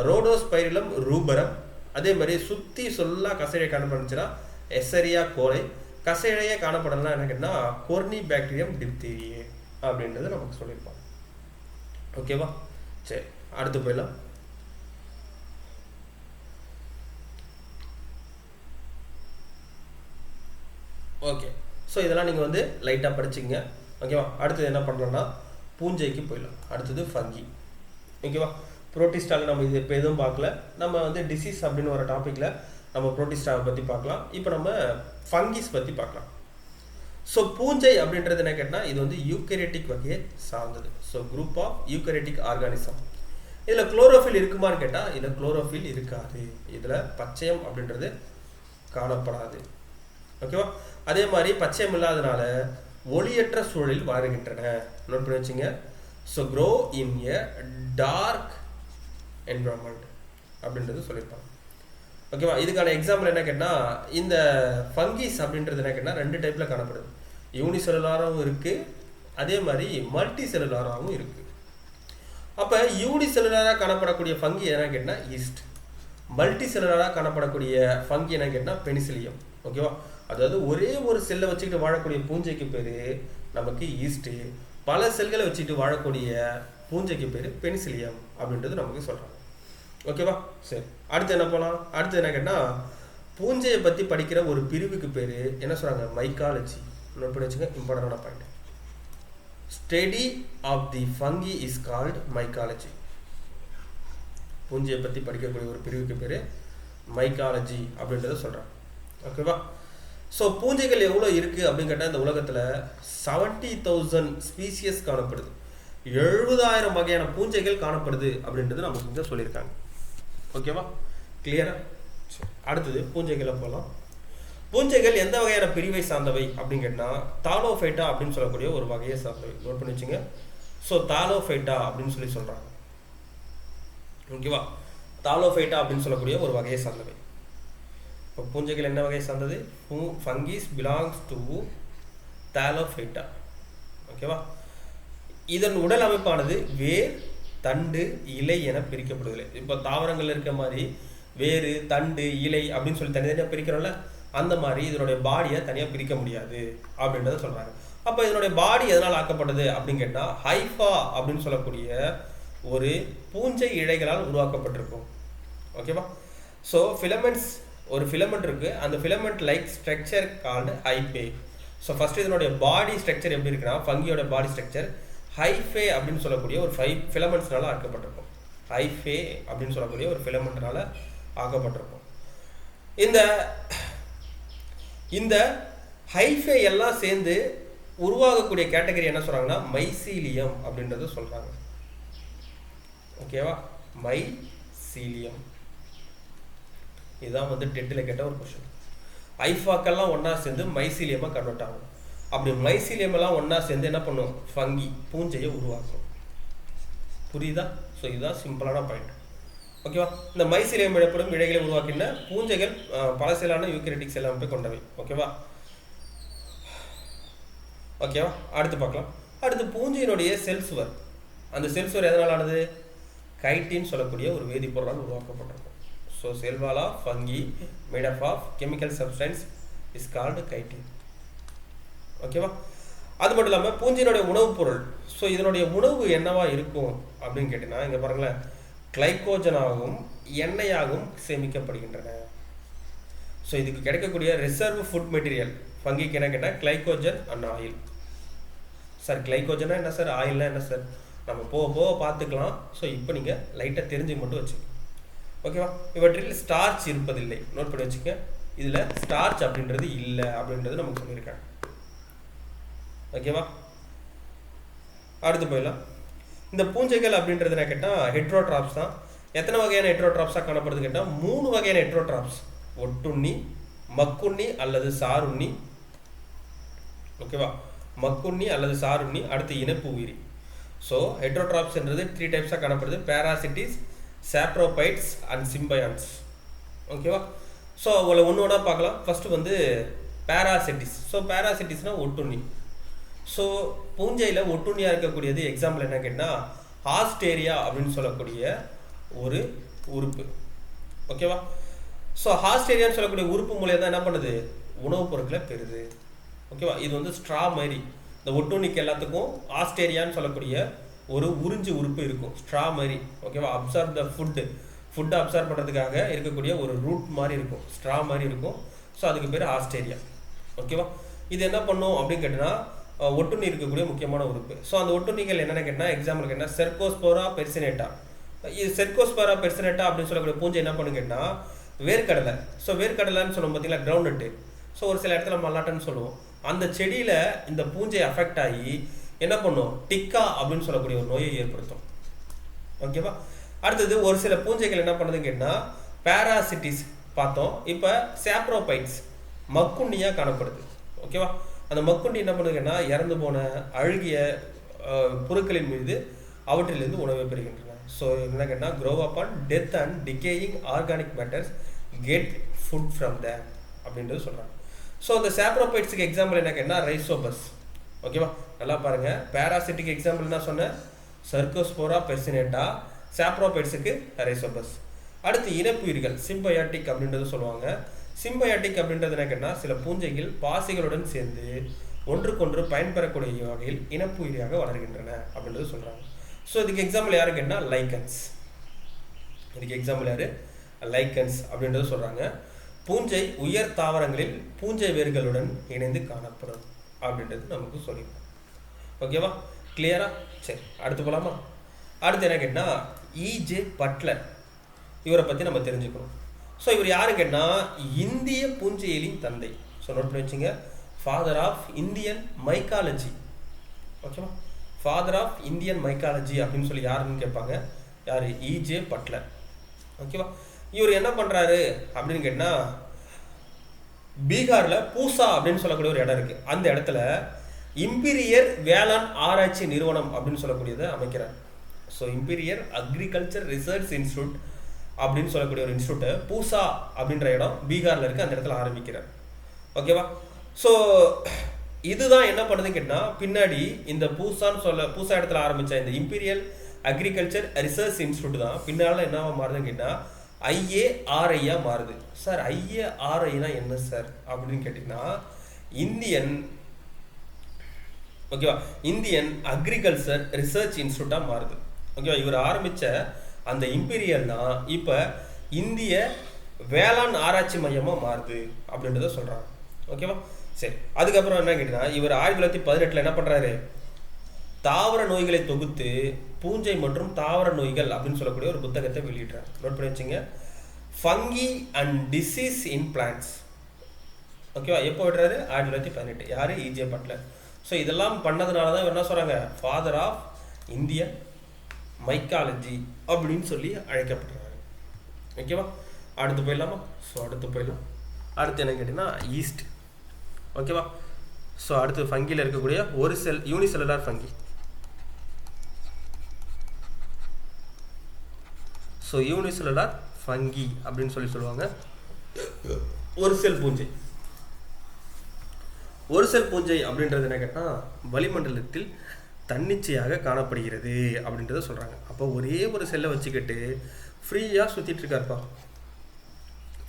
ரோடோஸ்பைரிலம் ரூபரம். அதே மாதிரி சுற்றி சொல்லா கசையடை காணப்படுச்சுன்னா எசரியா கோலை. கசையடையே காணப்படலாம் என்ன கேட்டால் கொர்னி பாக்டீரியம் டிப்தீரியே அப்படின்றது நமக்கு சொல்லியிருப்பாங்க. ஓகேவா? சரி, அடுத்து போயிடலாம். ஓகே. ஸோ இதெல்லாம் நீங்கள் வந்து லைட்டாக படிச்சிங்க. ஓகேவா? அடுத்தது என்ன பண்ணுறோன்னா பூஞ்சைக்கு போயிடலாம். அடுத்தது ஃபங்கி. ஓகேவா? புரோட்டிஸ்டாவில் நம்ம இது இப்போ எதுவும் பார்க்கல. நம்ம வந்து டிசீஸ் அப்படின்னு ஒரு டாப்பிக்கில் நம்ம புரோட்டிஸ்டாவை பற்றி பார்க்கலாம். இப்போ நம்ம ஃபங்கிஸ் பற்றி பார்க்கலாம். ஸோ பூஞ்சை அப்படின்றது என்ன கேட்டால், இது வந்து யூக்கரேட்டிக் வகையை சார்ந்தது. So group of eukaryotic organism. இதில் குளோரோஃபில் இருக்குமான்னு கேட்டால், இதில் குளோரோஃபில் இருக்காது. இதில் பச்சையம் அப்படின்றது காணப்படாது. ஓகேவா? அதே மாதிரி பச்சையம் இல்லாதனால ஒளியற்ற சூழலில் வாழ்கின்றன. நோட் பண்ணி வச்சுங்க. So grow in a dark environment அப்படின்றது சொல்லியிருப்பாங்க. ஓகேவா? இதுக்கான எக்ஸாம்பிள் என்ன கேட்டால், இந்த ஃபங்கிஸ் அப்படின்றது என்ன கேட்டால் ரெண்டு டைப்பில் காணப்படுது. யூனிசெல்லுலாராகவும் இருக்குது, அதே மாதிரி மல்டி செல்லுலாராகவும் இருக்குது. அப்போ யூனிசெல்லுலாராக காணப்படக்கூடிய ஃபங்கி என்ன கேட்டால் ஈஸ்ட். மல்டி செல்லுலாராக காணப்படக்கூடிய ஃபங்கி என்ன கேட்டால் பெனிசிலியம். ஓகேவா? அதாவது ஒரே ஒரு செல்லை வச்சுக்கிட்டு வாழக்கூடிய பூஞ்சைக்கு பேர் நமக்கு ஈஸ்ட்டு. பல செல்களை வச்சுட்டு வாழக்கூடிய பூஞ்சைக்கு பேர் பெனிசிலியம் அப்படின்றது நமக்கு சொல்கிறாங்க. ஓகேவா? சரி, அடுத்து என்ன போகலாம். அடுத்து என்ன கேட்டால், பூஞ்சையை பற்றி படிக்கிற ஒரு பிரிவுக்கு பேர் என்ன சொல்கிறாங்க, மைக்காலஜி. நோட் பண்ணி வச்சுங்க, இம்பார்ட்டண்டான point. Study of the fungi is called mycology. பூஞ்சையை பற்றி படிக்கக்கூடிய ஒரு பிரிவுக்கு பேர் மைக்காலஜி அப்படின்றத சொல்கிறாங்க. ஓகேவா? ஸோ பூஞ்சைகள் எவ்வளோ இருக்குது அப்படின்னு கேட்டால், இந்த உலகத்தில் 70,000 ஸ்பீசியஸ் காணப்படுது. 70,000 வகையான பூஞ்சைகள் காணப்படுது அப்படின்றது நமக்கு இங்கே சொல்லியிருக்காங்க. ஓகேவா? கிளியரா? அடுத்தது பூஞ்சைகளை போகலாம். பூஞ்சைகள் எந்த வகையான பிரிவை சார்ந்தவை அப்படின்னு கேட்டால், தாலோஃபைட்டா அப்படின்னு சொல்லக்கூடிய ஒரு வகையை சார்ந்தவை. நோட் பண்ணி வச்சுங்க. ஸோ தாலோஃபைட்டா அப்படின்னு சொல்லி சொல்கிறாங்க. ஓகேவா? தாலோஃபைட்டா அப்படின்னு சொல்லக்கூடிய ஒரு வகையை சார்ந்தவை. இப்போ பூஞ்சைகள் என்ன வகையை சார்ந்தது? ஃபங்கீஸ் பிலாங்ஸ் டு தாலோஃபைட்டா. ஓகேவா? இதன் உடல் அமைப்பானது வேர், தண்டு, இலை என பிரிக்கப்படுவதில்லை. இப்போ தாவரங்கள் இருக்க மாதிரி வேறு, தண்டு, இலை அப்படின்னு சொல்லி தனித்தனியாக பிரிக்கிறோம்ல, அந்த மாதிரி இதனுடைய பாடியை தனியாக பிரிக்க முடியாது அப்படின்றத சொல்கிறாங்க. அப்போ இதனுடைய பாடி எதனால் ஆக்கப்பட்டது அப்படின்னு கேட்டால் ஹைஃபா அப்படின்னு சொல்லக்கூடிய ஒரு பூஞ்சை இழைகளால் உருவாக்கப்பட்டிருக்கும். ஓகேவா? ஸோ ஃபிலமெண்ட்ஸ், ஒரு ஃபிலமெண்ட் இருக்குது, அந்த filament like structure called hyphae. So first இதனுடைய பாடி ஸ்ட்ரக்சர் எப்படி இருக்குன்னா, ஃபங்கியோட பாடி ஸ்ட்ரக்சர் ஹைஃபே அப்படின்னு சொல்லக்கூடிய ஒரு 5 ஃபிலமெண்ட்ஸ்னால ஆக்கப்பட்டிருக்கும். ஹைஃபே அப்படின்னு சொல்லக்கூடிய ஒரு ஃபிலமெண்ட்னால ஆக்கப்பட்டிருக்கும். இந்த ஹைஃபே எல்லாம் சேர்ந்து உருவாகக்கூடிய கேட்டகரி என்ன சொல்கிறாங்கன்னா மைசீலியம் அப்படின்றத சொல்கிறாங்க. ஓகேவா? மைசீலியம் இதுதான் வந்து டெட்டில் கேட்ட ஒரு கொஸ்டின். ஐஃபாக்கெல்லாம் ஒன்றா சேர்ந்து மைசீலியமாக கன்வெர்ட் ஆகும். அப்படி மைசீலியம் எல்லாம் ஒன்றா சேர்ந்து என்ன பண்ணும்? ஃபங்கி, பூஞ்சையை உருவாக்கும். புரியுதா? ஸோ இதுதான் சிம்பிளான பாயிண்ட். ஓகேவா? இந்த மைசீலியம் எனப்படும் இழைகளை உருவாக்கின பூஞ்சைகள் பலசிலான யூக்கரியோட்டிக் செல் அமைப்பை கொண்டவை. ஓகேவா? அடுத்து பார்க்கலாம். அடுத்து பூஞ்சையினுடைய செல் சுவர். அந்த செல் சுவர் எதனால் ஆனது? கைட்டின் சொல்லக்கூடிய ஒரு வேதிப்பொருளால் உருவாக்கப்பட்டிருக்கும். So cell wall of fungi made of chemical substance is called chitin. ஓகேவா? அது மட்டும் இல்லாமல் பூஞ்சையினுடைய உணவுப் பொருள். ஸோ இதனுடைய உணவு என்னவா இருக்கும் அப்படின்னு கேட்டீங்கன்னா, இங்கே பாருங்களேன், கிளைகோஜனாகவும் எண்ணெயாகவும் சேமிக்கப்படுகின்றன. ஸோ இதுக்கு கிடைக்கக்கூடிய ரிசர்வ் ஃபுட் மெட்டீரியல் ஃபங்கிக்கு என்ன கேட்டால் கிளைகோஜன் அண்ட் ஆயில். சார் கிளைகோஜனா என்ன சார், ஆயில்னா என்ன சார்? நம்ம போக போக பார்த்துக்கலாம். ஸோ இப்போ நீங்கள் லைட்டாக தெரிஞ்சு மட்டும் வச்சுக்கோங்க. ஓகேவா? இவற்றில் ஸ்டார்ச் இருப்பதில்லை. நோட் பண்ணி வச்சுக்க. இதில் ஸ்டார்ச் அப்படின்றது இல்லை அப்படின்றது நமக்கு சொல்லியிருக்காங்க. ஓகேவா? அடுத்து போயிடலாம். இந்த பூஞ்சைகள் அப்படின்றது என்ன கேட்டால் ஹெட்ரோட்ராப்ஸ் தான். எத்தனை வகையான ஹெட்ரோட்ராப்ஸாக காணப்படுது கேட்டால் 3 வகையான ஹெட்ரோட்ராப்ஸ். ஒட்டுண்ணி, மக்குண்ணி அல்லது சாருண்ணி. ஓகேவா? மக்குண்ணி அல்லது சாருண்ணி. அடுத்து இனப்பு உயிரி. ஸோ ஹெட்ரோட்ராப்ஸ்ன்றது 3 டைப்ஸாக காணப்படுது. பேராசிட்டிஸ், சாப்ரோபைட்ஸ் அண்ட் சிம்பயான்ஸ். ஓகேவா? ஸோ அவளை ஒன்று ஒன்றா பார்க்கலாம். ஃபஸ்ட்டு வந்து பேராசிட்டிஸ். ஸோ பேராசிட்டிஸ்னால் ஒட்டுண்ணி. ஸோ பூஞ்சையில் ஒட்டுண்ணியாக இருக்கக்கூடியது எக்ஸாம்பிள் என்ன கேட்டால் ஹாஸ்டேரியா அப்படின்னு சொல்லக்கூடிய ஒரு உறுப்பு. ஓகேவா? ஸோ ஹாஸ்டேரியான்னு சொல்லக்கூடிய உறுப்பு மூலியம் தான் என்ன பண்ணுது? உணவுப் பொருட்களை பெறுது. ஓகேவா? இது வந்து ஸ்ட்ரா மாதிரி. இந்த ஒட்டுண்ணிக்கு எல்லாத்துக்கும் ஹாஸ்டேரியான்னு சொல்லக்கூடிய ஒரு உறிஞ்சு உறுப்பு இருக்கும், ஸ்ட்ரா மாதிரி. ஓகேவா? அப்சார்ப் த ஃபுட்டை அப்சார்ப் பண்ணுறதுக்காக இருக்கக்கூடிய ஒரு ரூட் மாதிரி இருக்கும், ஸ்ட்ரா மாதிரி இருக்கும். ஸோ அதுக்கு பேர் ஹாஸ்டேரியா. ஓகேவா? இது என்ன பண்ணும் அப்படின்னு கேட்டால் ஒட்டுண்ணி இருக்கக்கூடிய முக்கியமான உறுப்பு. ஸோ அந்த ஒட்டுண்ணிகள் என்னென்ன கேட்டால் எக்ஸாம்பிள் கேட்டால் செர்கோஸ்போரா பெர்சினேட்டா. இது செர்கோஸ்போரா பெர்சினேட்டா அப்படின்னு சொல்லக்கூடிய பூஞ்சை என்ன பண்ணு கேட்டால் வேர்க்கடலை. ஸோ வேர்க்கடலைன்னு சொல்லுவோம் பார்த்தீங்களா, கிரவுண்ட்நட்டு. ஸோ ஒரு சில இடத்துல மல்லாட்டன்னு சொல்லுவோம். அந்த செடியில் இந்த பூஞ்சை அஃபெக்ட் ஆகி என்ன பண்ணும்? டிக்கா அப்படின்னு சொல்லக்கூடிய ஒரு நோயை ஏற்படுத்தும். ஓகேவா? அடுத்தது ஒரு சில பூஞ்சைகள் என்ன பண்ணுதுன்னு கேட்டால் பேராசிட்டிஸ் பார்த்தோம். இப்போ சாப்ரோபைட்ஸ் மக்குண்ணியாக காணப்படுது. ஓகேவா? அந்த மக்குண்டி என்ன பண்ணுதுன்னா இறந்து போன அழுகிய பொருட்களின் மீது அவற்றிலிருந்து உணவை பெறுகின்றன. ஸோ என்ன கேட்டால் grow up on death and decaying organic matters get food from them அப்படின்றது சொல்கிறாங்க. ஸோ இந்த சாப்ரோபைட்ஸுக்கு எக்ஸாம்பிள் என்ன கேட்டால் ரைசோபஸ். ஓகேவா? நல்லா பாருங்கள். பேராசிட்டிக் எக்ஸாம்பிள் என்ன சொன்னேன்? சர்கோஸ்போரா பெர்சினேட்டா. சாப்ரோபைட்ஸுக்கு ரைசோபஸ். அடுத்து இனப்புயிர்கள் சிம்பயாட்டிக் அப்படின்றது சொல்லுவாங்க. சிம்பயாட்டிக் அப்படின்றது என்ன கேட்டால் சில பூஞ்சைகள் பாசிகளுடன் சேர்ந்து ஒன்றுக்கொன்று பயன்பெறக்கூடிய வகையில் இனப்புயிரியாக வளர்கின்றன அப்படின்றது சொல்கிறாங்க. ஸோ இதுக்கு எக்ஸாம்பிள் யாரு கேட்டால் லைக்கன்ஸ். இதுக்கு எக்ஸாம்பிள் யார்? லைக்கன்ஸ் அப்படின்றது சொல்கிறாங்க. பூஞ்சை உயர் தாவரங்களில் பூஞ்சை வேர்களுடன் இணைந்து காணப்படும் அப்படின்றது நமக்கு சொல்லியிருக்கோம். ஓகேவா? கிளியரா? சரி, அடுத்து போகலாமா? அடுத்து என்ன கேட்டால் இஜே பட்லர். இவரை பற்றி நம்ம தெரிஞ்சுக்கணும். ஸோ இவர் யாரு கேட்டால் இந்திய பூஞ்சையியலின் தந்தை. ஸோ நோட் பண்ணி வச்சுங்க, ஃபாதர் ஆஃப் இந்தியன் மைக்காலஜி. ஓகேவா? ஃபாதர் ஆஃப் இந்தியன் மைக்காலஜி அப்படின்னு சொல்லி யாருன்னு கேட்பாங்க. யார்? இஜே பட்லர். ஓகேவா? இவர் என்ன பண்ணுறாரு அப்படின்னு கேட்டால் பீகாரில் பூசா அப்படின்னு சொல்லக்கூடிய ஒரு இடம் இருக்குது. அந்த இடத்துல இம்பீரியர் வேளாண் ஆராய்ச்சி நிறுவனம் அப்படின்னு சொல்லக்கூடியதை அமைக்கிறார். So imperial agriculture research institute அப்படின்னு சொல்லக்கூடிய ஒரு இன்ஸ்டியூட்டை பூசா அப்படின்ற இடம் பீகாரில் இருக்குது, அந்த இடத்துல ஆரம்பிக்கிறார். ஓகேவா? ஸோ இதுதான் என்ன பண்ணுதுன்னு கேட்டால், பின்னாடி இந்த பூசா இடத்துல ஆரம்பித்த இந்த இம்பீரியல் அக்ரிகல்ச்சர் ரிசர்ச் இன்ஸ்டியூட் தான் பின்னால் என்னவா மாறுதுன்னு கேட்டால் IARI மாறுது. சார் IARIனா என்ன சார் அப்படின்னு கேட்டிங்கன்னா, இந்தியன் அக்ரிகல்ச்சர் ரிசர்ச் இன்ஸ்டியூட்டாக மாறுது. ஓகேவா? இவர் ஆரம்பித்த அந்த இம்பீரியல் தான் இப்போ இந்திய வேளாண் ஆராய்ச்சி மையமாக மாறுது அப்படின்றத சொல்கிறாங்க. ஓகேவா? சரி, அதுக்கப்புறம் என்ன கேட்டிங்கன்னா, இவர் 1918 என்ன பண்ணுறாரு, தாவர நோய்களை தொகுத்து பூஞ்சை மற்றும் தாவர நோய்கள் அப்படின்னு சொல்லக்கூடிய ஒரு புத்தகத்தை வெளியிடுறார். நோட் பண்ணி வச்சுங்க, funky and disease in plants. ஓகேவா? எப்போ விடுறாரு? 1918. யார்? E.J. பட்லர். ஸோ இதெல்லாம் பண்ணதுனால தான் இவர் என்ன சொல்கிறாங்க, ஃபாதர் ஆஃப் இந்தியன் மைக்காலஜி அப்படின்னு சொல்லி அழைக்கப்படுறாரு. ஓகேவா? அடுத்து போயிடலாமா? ஸோ அடுத்து என்ன கேட்டிங்கன்னா ஈஸ்ட். ஓகேவா? ஸோ அடுத்து ஃபங்கியில் இருக்கக்கூடிய ஒரு cell unicellular fungi. So unicellular fungi அப்படின்னு சொல்லுவாங்க. ஒரு செல் பூஞ்சை. ஒரு செல் பூஞ்சை அப்படின்றது என்ன கேட்டால், வளிமண்டலத்தில் தன்னிச்சையாக காணப்படுகிறது அப்படின்றத சொல்கிறாங்க. அப்போ ஒரே ஒரு செல்லை வச்சுக்கிட்டு ஃப்ரீயாக சுற்றிட்டு இருக்காருப்பா,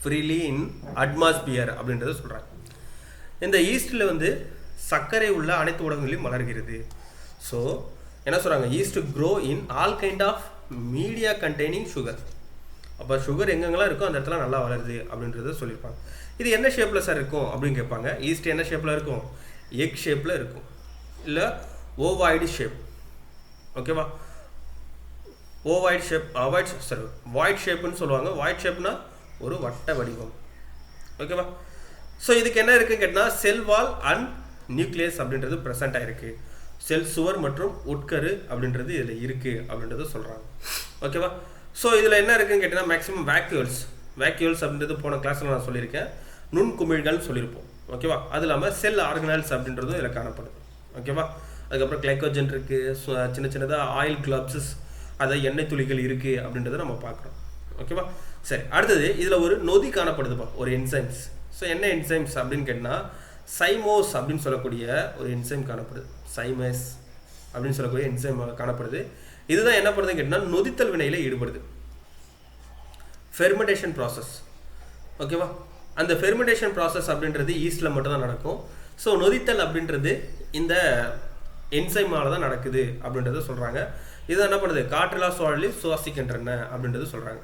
ஃப்ரீலி இன் அட்மாஸ்பியர் அப்படின்றத சொல்கிறாங்க. இந்த ஈஸ்டில் வந்து சர்க்கரை உள்ள அனைத்து ஊடகங்களையும் வளர்கிறது. ஸோ என்ன சொல்கிறாங்க, yeast grow in all kind of media containing sugar. அப்போ சுகர் எங்கெங்கெல்லாம் இருக்கோ அந்த இடத்துல நல்லா வளருது அப்படின்றத சொல்லியிருப்பாங்க. இது என்ன ஷேப்பில் சார் இருக்கும் அப்படின்னு கேட்பாங்க. ஈஸ்ட் என்ன ஷேப்பில் இருக்கும்? எக் ஷேப்பில் இருக்கும், இல்லை ஓவாய்டு ஷேப். ஓகேவா? ஓவாய்டு ஷேப், வாய்ட் ஷேப்புன்னு சொல்லுவாங்க. வாய்ட் ஷேப்னா ஒரு வட்ட வடிவம். ஓகேவா? ஸோ இதுக்கு என்ன இருக்குன்னு கேட்டால், செல் வால் அண்ட் நியூக்ளியஸ் அப்படின்றது ப்ரெசென்ட் ஆகிருக்கு. செல் சுவர் மற்றும் உட்கரு அப்படின்றது இதில் இருக்குது அப்படின்றத சொல்கிறாங்க. ஓகேவா? ஸோ இதில் என்ன இருக்குன்னு கேட்டிங்கன்னா, மேக்ஸிமம் வேக்யூல்ஸ் அப்படின்றது போன கிளாஸில் நான் சொல்லியிருக்கேன், நுண்குமிழ்கள் சொல்லியிருப்போம். ஓகேவா? அது இல்லாமல் செல் ஆர்கனல்ஸ் அப்படின்றதும் இதில் காணப்படுது. ஓகேவா? அதுக்கப்புறம் கிளைக்கோஜன் இருக்குது, சின்ன சின்னதாக ஆயில் கிளப்ஸஸ், அதை எண்ணெய் துளிகள் இருக்குது அப்படின்றத நம்ம பார்க்குறோம். ஓகேவா? சரி, அடுத்தது இதில் ஒரு நொதி காணப்படுதுப்பா, ஒரு என்சைம்ஸ். ஸோ என்ன என்சைம்ஸ் அப்படின்னு கேட்டால், சைமோஸ் அப்படின்னு சொல்லக்கூடிய ஒரு என்சைம் காணப்படுது. சைமஸ் அப்படின்னு சொல்லக்கூடிய என்சைம் காணப்படுது. இதுதான் என்ன பண்ணுதுன்னு கேட்டால், நொதித்தல் வினையில் ஈடுபடுது, ஃபெர்மெண்டேஷன் ப்ராசஸ். ஓகேவா? அந்த ஃபெர்மெண்டேஷன் ப்ராசஸ் அப்படின்றது ஈஸ்டில் மட்டும்தான் நடக்கும். ஸோ நொதித்தல் அப்படின்றது இந்த என்சைமால தான் நடக்குது அப்படின்றத சொல்கிறாங்க. இது என்ன பண்ணுது, காற்றிலா சூழலில் சுவாசிக்கின்றன அப்படின்றது சொல்கிறாங்க.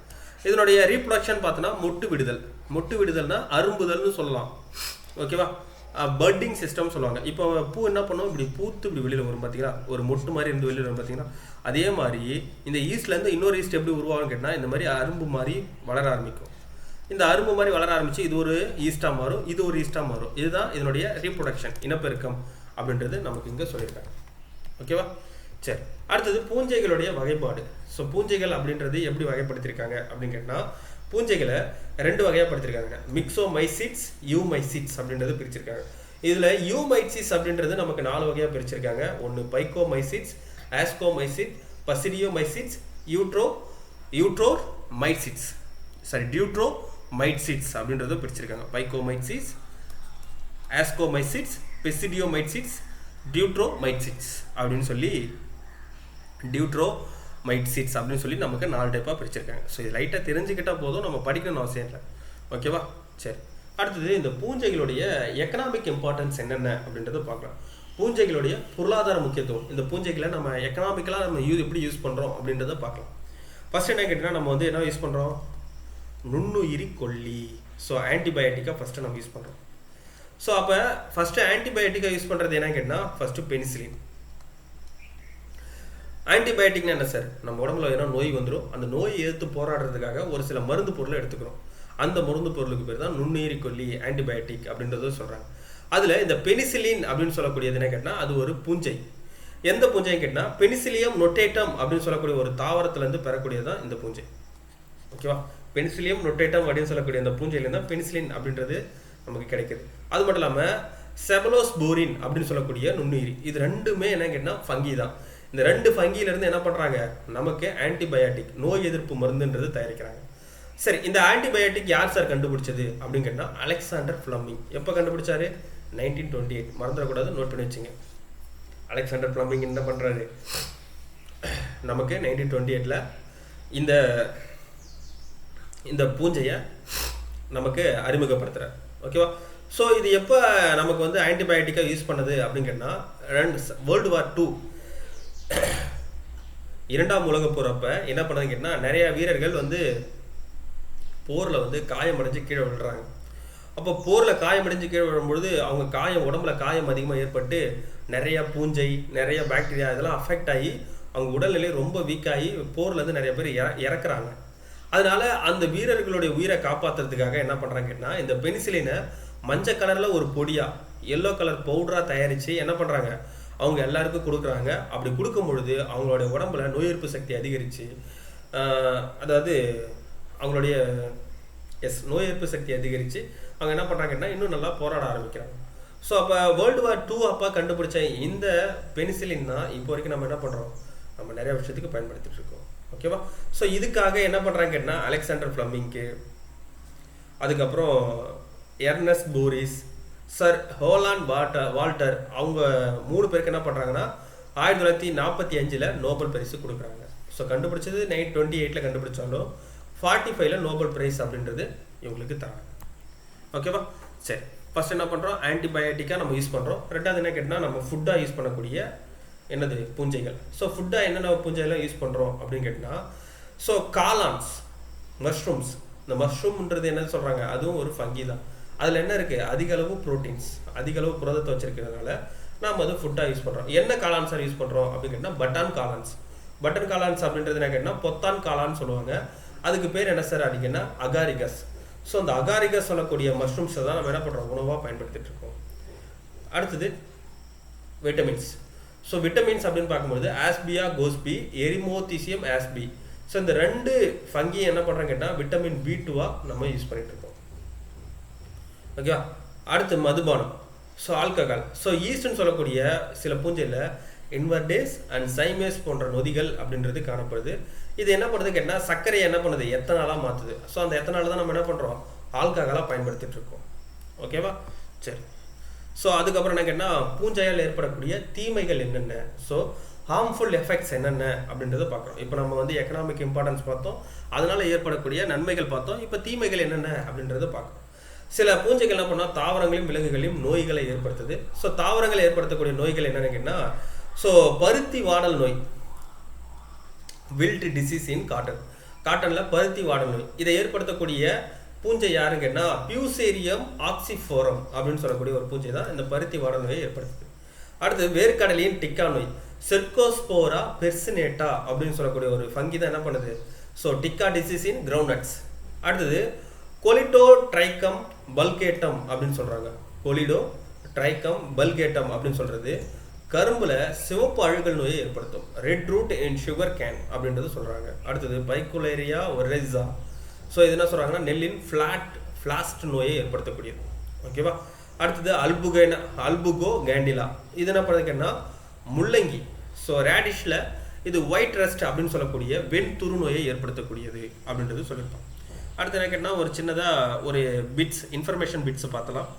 இதனுடைய ரீப்ரொடக்ஷன் பார்த்தோன்னா மொட்டு விடுதல்னா அரும்புதல்னு சொல்லலாம். ஓகேவா? பர்டிங் சிஸ்டம் சொல்லுவாங்க. இப்போ பூ என்ன பண்ணுவோம், இப்படி பூத்து இப்படி வெளியில் வரும் பார்த்தீங்களா, ஒரு மொட்டு மாதிரி இருந்து வெளியில் வரும் பார்த்தீங்கன்னா, அதே மாதிரி இந்த ஈஸ்ட்லேருந்து இன்னொரு ஈஸ்ட் எப்படி உருவாகும்னு கேட்டால், இந்த மாதிரி அரும்பு மாதிரி வளர ஆரம்பிக்கும். இந்த அரும்பு மாதிரி வளர ஆரம்பித்து இது ஒரு ஈஸ்டாக மாறும், இது ஒரு ஈஸ்டாக மாறும். இதுதான் இதனுடைய ரீப்ரொடக்ஷன், இனப்பெருக்கம் அப்படின்றது நமக்கு இங்கே சொல்லியிருக்காங்க. ஓகேவா? சரி, அடுத்தது பூஞ்சைகளுடைய வகைப்பாடு. ஸோ பூஞ்சைகள் அப்படின்றது எப்படி வகைப்படுத்தியிருக்காங்க அப்படின்னு கேட்டால், பூஞ்சைகளை 2 வகையாக படுத்திருக்காங்க. மிக்சோமைசிட்ஸ், யூமைசிட்ஸ் அப்படின்றது பிரிச்சிருக்காங்க. இதில் யூமைசிட்ஸ் அப்படின்றது நமக்கு 4 வகையாக பிரிச்சிருக்காங்க. ஒன்று பைக்கோமைசிட்ஸ், ஆஸ்கோமைசிட், பசிடியோமைசிட்ஸ், டியூட்ரோமைசிட்ஸ் அப்படின்றத பிரிச்சிருக்காங்க. பைக்கோமைசிட்ஸ், ஆஸ்கோமைசிட்ஸ், பெசிடியோமைசிட்ஸ், டியூட்ரோமைசிட்ஸ் அப்படின்னு சொல்லி நமக்கு 4 டைப்பாக பிரிச்சிருக்காங்க. ஸோ இது லைட்டாக தெரிஞ்சுக்கிட்டால் போதும், நம்ம படிக்கணும்னு அவசியம் இல்லை. ஓகேவா? சரி, அடுத்தது இந்த பூஞ்சைகளுடைய எக்கனாமிக் இம்பார்ட்டன்ஸ் என்னென்ன அப்படின்றத பார்க்கலாம். பூஞ்சைகளுடைய பொருளாதார முக்கியத்துவம், இந்த பூஞ்சைகளை நம்ம எக்கனாமிக்கலாக நம்ம எப்படி யூஸ் பண்ணுறோம் அப்படின்றத பார்க்கலாம். ஃபஸ்ட் என்ன கேட்டிங்கன்னா, நம்ம வந்து என்ன யூஸ் பண்ணுறோம், நுண்ணுயிரி கொல்லி. ஸோ ஆன்டிபயோட்டிக்காக ஃபஸ்ட்டு நம்ம யூஸ் பண்ணுறோம். ஸோ அப்போ ஃபஸ்ட்டு ஆன்டிபயோட்டிக்காக யூஸ் பண்ணுறது என்ன கேட்டால், ஃபஸ்ட்டு பெனிசிலின். ஆன்டிபயோட்டிக்னா என்ன சார், நம்ம உடம்புல ஏன்னா நோய் வந்துடும், அந்த நோயை எதிர்த்து போராடுறதுக்காக ஒரு சில மருந்து பொருளை எடுத்துக்கிறோம். அந்த மருந்து பொருளுக்கு பேர் தான் நுண்ணுயிரி கொல்லி, ஆன்டிபயோட்டிக் அப்படின்றத சொல்கிறாங்க. அதில் இந்த பெனிசிலின் அப்படின்னு சொல்லக்கூடியது என்ன கேட்டால், அது ஒரு பூஞ்சை. எந்த பூஞ்சைன்னு கேட்டால், பெனிசிலியம் நொட்டேட்டம் அப்படின்னு சொல்லக்கூடிய ஒரு தாவரத்துலேருந்து பெறக்கூடியது தான் இந்த பூஞ்சை. ஓகேவா? பெனிசிலியம் நொட்டேட்டம் அப்படின்னு சொல்லக்கூடிய அந்த பூஞ்சையிலேருந்து தான் பெனிசிலின் அப்படின்றது நமக்கு கிடைக்குது. அது மட்டும் இல்லாமல் செபலோஸ்போரின் அப்படின்னு சொல்லக்கூடிய நுண்ணுயிரி, இது 2மே என்ன கேட்டால் ஃபங்கி தான். இந்த 2 ஃபங்கியிலேருந்து என்ன பண்ணுறாங்க, நமக்கு ஆன்டிபயோட்டிக், நோய் எதிர்ப்பு மருந்துன்றது தயாரிக்கிறாங்க. சரி, இந்த ஆன்டிபயோட்டிக் யார் சார் கண்டுபிடிச்சது அப்படின்னு கேட்டால் அலெக்சாண்டர் ஃப்ளமிங். எப்போ கண்டுபிடிச்சாரு? 1928. மறந்துடக்கூடாது, நோட் பண்ணி வச்சுங்க. அலெக்சாண்டர் ஃப்ளமிங் என்ன பண்ணுறாரு, நமக்கு 1928 இந்த இந்த பூஞ்சையை நமக்கு அறிமுகப்படுத்துகிறார். ஓகேவா? ஸோ இது எப்போ நமக்கு வந்து ஆன்டிபயோட்டிக்காக யூஸ் பண்ணது அப்படின்னு கேட்டால் வேர்ல்டு வார் 2 2ஆம் உலகப் போர் அப்போ என்ன பண்ணதுன்னு கேட்டால் நிறையா வீரர்கள் வந்து போரில் வந்து காயமடைஞ்சு கீழே விழுறாங்க. அப்போ போரில் காயமடைஞ்சு கீழே விழும்பொழுது அவங்க உடம்புல காயம் அதிகமாக ஏற்பட்டு நிறைய பூஞ்சை, நிறைய பாக்டீரியா இதெல்லாம் அஃபெக்ட் ஆகி அவங்க உடல்நிலை ரொம்ப வீக்காகி போர்லேருந்து நிறைய பேர் இறக்குறாங்க. அதனால அந்த வீரர்களுடைய உயிரை காப்பாற்றுறதுக்காக என்ன பண்ணுறாங்க கேட்டால் இந்த பெனிசிலினை மஞ்சள் கலரில் ஒரு பொடியாக எல்லோ கலர் பவுடராக தயாரித்து என்ன பண்ணுறாங்க, அவங்க எல்லாருக்கும் கொடுக்குறாங்க. அப்படி கொடுக்கும் பொழுது அவங்களுடைய உடம்புல நோய் எதிர்ப்பு சக்தி அதிகரித்து, அதாவது அவங்களுடைய நோய் எதிர்ப்பு சக்தி அதிகரித்து அவங்க என்ன பண்ணுறாங்கன்னா இன்னும் நல்லா போராட ஆரம்பிக்கிறாங்க. ஸோ அப்போ வேர்ல்டு வார் 2 அப்போ கண்டுபிடிச்ச இந்த பெனிசிலின் தான் இப்போ வரைக்கும் நம்ம என்ன பண்ணுறோம், நம்ம நிறைய விஷயத்துக்கு பயன்படுத்திட்டு இருக்கோம். ஓகேவா? ஸோ இதுக்காக என்ன பண்ணுறாங்க கேட்டால் அலெக்சாண்டர் ஃப்ளமிங்க்கு, அதுக்கப்புறம் Ernest Boris, sir Holland Walter, அவங்க 3 பேருக்கு என்ன பண்ணுறாங்கன்னா 1945 நோபல் பரிசு கொடுக்குறாங்க. ஸோ கண்டுபிடிச்சது 1928 கண்டுபிடிச்சாலும் 45 நோபல் பிரைஸ் அப்படின்றது இவங்களுக்கு தராங்க. ஓகேவா? சரி, ஃபர்ஸ்ட் என்ன பண்ணுறோம், ஆன்டிபயோட்டிக்காக நம்ம யூஸ் பண்ணுறோம். ரெண்டாவது என்ன கேட்டால் நம்ம ஃபுட்டாக யூஸ் பண்ணக்கூடிய என்னது பூஞ்சைகள். ஸோ ஃபுட்டாக என்னென்ன பூஞ்சைகள்லாம் யூஸ் பண்ணுறோம் அப்படின்னு கேட்டால், ஸோ காளான்ஸ், மஷ்ரூம்ஸ். இந்த மஷ்ரூம்ன்றது என்ன சொல்கிறாங்க, அதுவும் ஒரு ஃபங்கி தான். அதில் என்ன இருக்குது, அதிக அளவு ப்ரோட்டீன்ஸ், அதிக அளவு புரதத்தை வச்சிருக்கிறதுனால நாம் அது ஃபுட்டாக யூஸ் பண்ணுறோம். என்ன காளான்ஸாக யூஸ் பண்ணுறோம் அப்படின்னு கேட்டால் பட்டான் காளான்ஸ். பட்டன் காளான்ஸ் அப்படின்றது என்ன கேட்டால் பொத்தான் காளான்னு சொல்லுவாங்க. அதுக்கு பேர் என்ன சார் அப்படிங்கன்னா அகாரிகஸ். ஸோ அந்த அகாரிகஸ் சொல்லக்கூடிய மஷ்ரூம்ஸை தான் நம்ம என்ன பண்ணுறோம், உணவாக பயன்படுத்திட்டு இருக்கோம். அடுத்தது விட்டமின்ஸ். ஸோ விட்டமின்ஸ் அப்படின்னு பார்க்கும்போது ஆஸ்பியா கோஸ்பி, எரிமோதீசியம் ஆஸ்பி. ஸோ இந்த 2 ஃபங்கி என்ன பண்ணுறோம் கேட்டால் விட்டமின் B2 நம்ம யூஸ் பண்ணிட்டு இருக்கோம். ஓகேவா? அடுத்து மதுபானம், ஸோ ஆல்கஹால். ஸோ ஈஸ்ட்னு சொல்லக்கூடிய சில பூஞ்சையில் இன்வர்டேஸ் அண்ட் சைமேஸ் போன்ற நொதிகள் அப்படின்றது காணப்படுது. இது என்ன பண்ணுறது கேட்டால் சர்க்கரையை என்ன பண்ணுது, எத்தனாலாக மாற்றுது. ஸோ அந்த எத்தனால் தான் நம்ம என்ன பண்ணுறோம், ஆல்கஹாலாக பயன்படுத்திட்டு இருக்கோம். ஓகேவா? சரி. ஸோ அதுக்கப்புறம் என்ன கேட்டால் பூஞ்சையால் ஏற்படக்கூடிய தீமைகள் என்னென்ன, ஸோ ஹார்ம்ஃபுல் எஃபெக்ட்ஸ் என்னென்ன அப்படின்றத பார்க்குறோம். இப்போ நம்ம வந்து எக்கனாமிக் இம்பார்ட்டன்ஸ் பார்த்தோம், அதனால் ஏற்படக்கூடிய நன்மைகள் பார்த்தோம். இப்போ தீமைகள் என்னென்ன அப்படின்றத பார்க்குறோம். சில பூஞ்சைகள் என்ன பண்ணால் தாவரங்களையும் விலங்குகளையும் நோய்களை ஏற்படுத்துது. ஸோ தாவரங்களை ஏற்படுத்தக்கூடிய நோய்கள் என்னென்னு கேட்டால், ஸோ பருத்தி வாடல் நோய், வில்ட் டிசீஸ் இன் காட்டனில் பருத்தி வாடல் நோய். இதை ஏற்படுத்தக்கூடிய பூஞ்சை யாருன்னு கேட்டால் பியூசேரியம் ஆக்சிஃபோரம் அப்படின்னு சொல்லக்கூடிய ஒரு பூஞ்சை தான் இந்த பருத்தி வாடல் நோயை ஏற்படுத்துது. அடுத்து வேர்க்கடலின் டிக்கா நோய், செர்கோஸ்போரா பெர்சினேட்டா அப்படின்னு சொல்லக்கூடிய ஒரு ஃபங்கி தான் என்ன பண்ணுது, ஸோ டிக்கா டிசீஸ் இன் கிரவுண்ட்நட்ஸ். அடுத்தது கொலிடோ ட்ரைக்கம் பல்கேட்டம் அப்படின்னு சொல்கிறாங்க. கொலிடோ ட்ரைக்கம் பல்கேட்டம் அப்படின்னு சொல்கிறது கரும்புல சிவப்பு அழுகல் நோயை ஏற்படுத்தும், red rot in sugarcane அப்படின்றது சொல்கிறாங்க. அடுத்தது பைக்குலேரியா ஒரெஸா. ஸோ இது என்ன சொல்கிறாங்கன்னா நெல்லின் ஃப்ளாஸ்ட் நோயை ஏற்படுத்தக்கூடியது. ஓகேவா? அடுத்தது அல்புகோ கேண்டிலா. இது என்ன பண்ணுறதுன்னா முள்ளங்கி. ஸோ ரேடிஷில் இது ஒயிட் ரஸ்ட் அப்படின்னு சொல்லக்கூடிய வெண்துரு நோயை ஏற்படுத்தக்கூடியது அப்படின்றது சொல்லியிருப்பாங்க. அடுத்து என்ன கேட்டால் ஒரு சின்னதாக ஒரு இன்ஃபர்மேஷன் பிட்ஸை பார்த்தலாம்.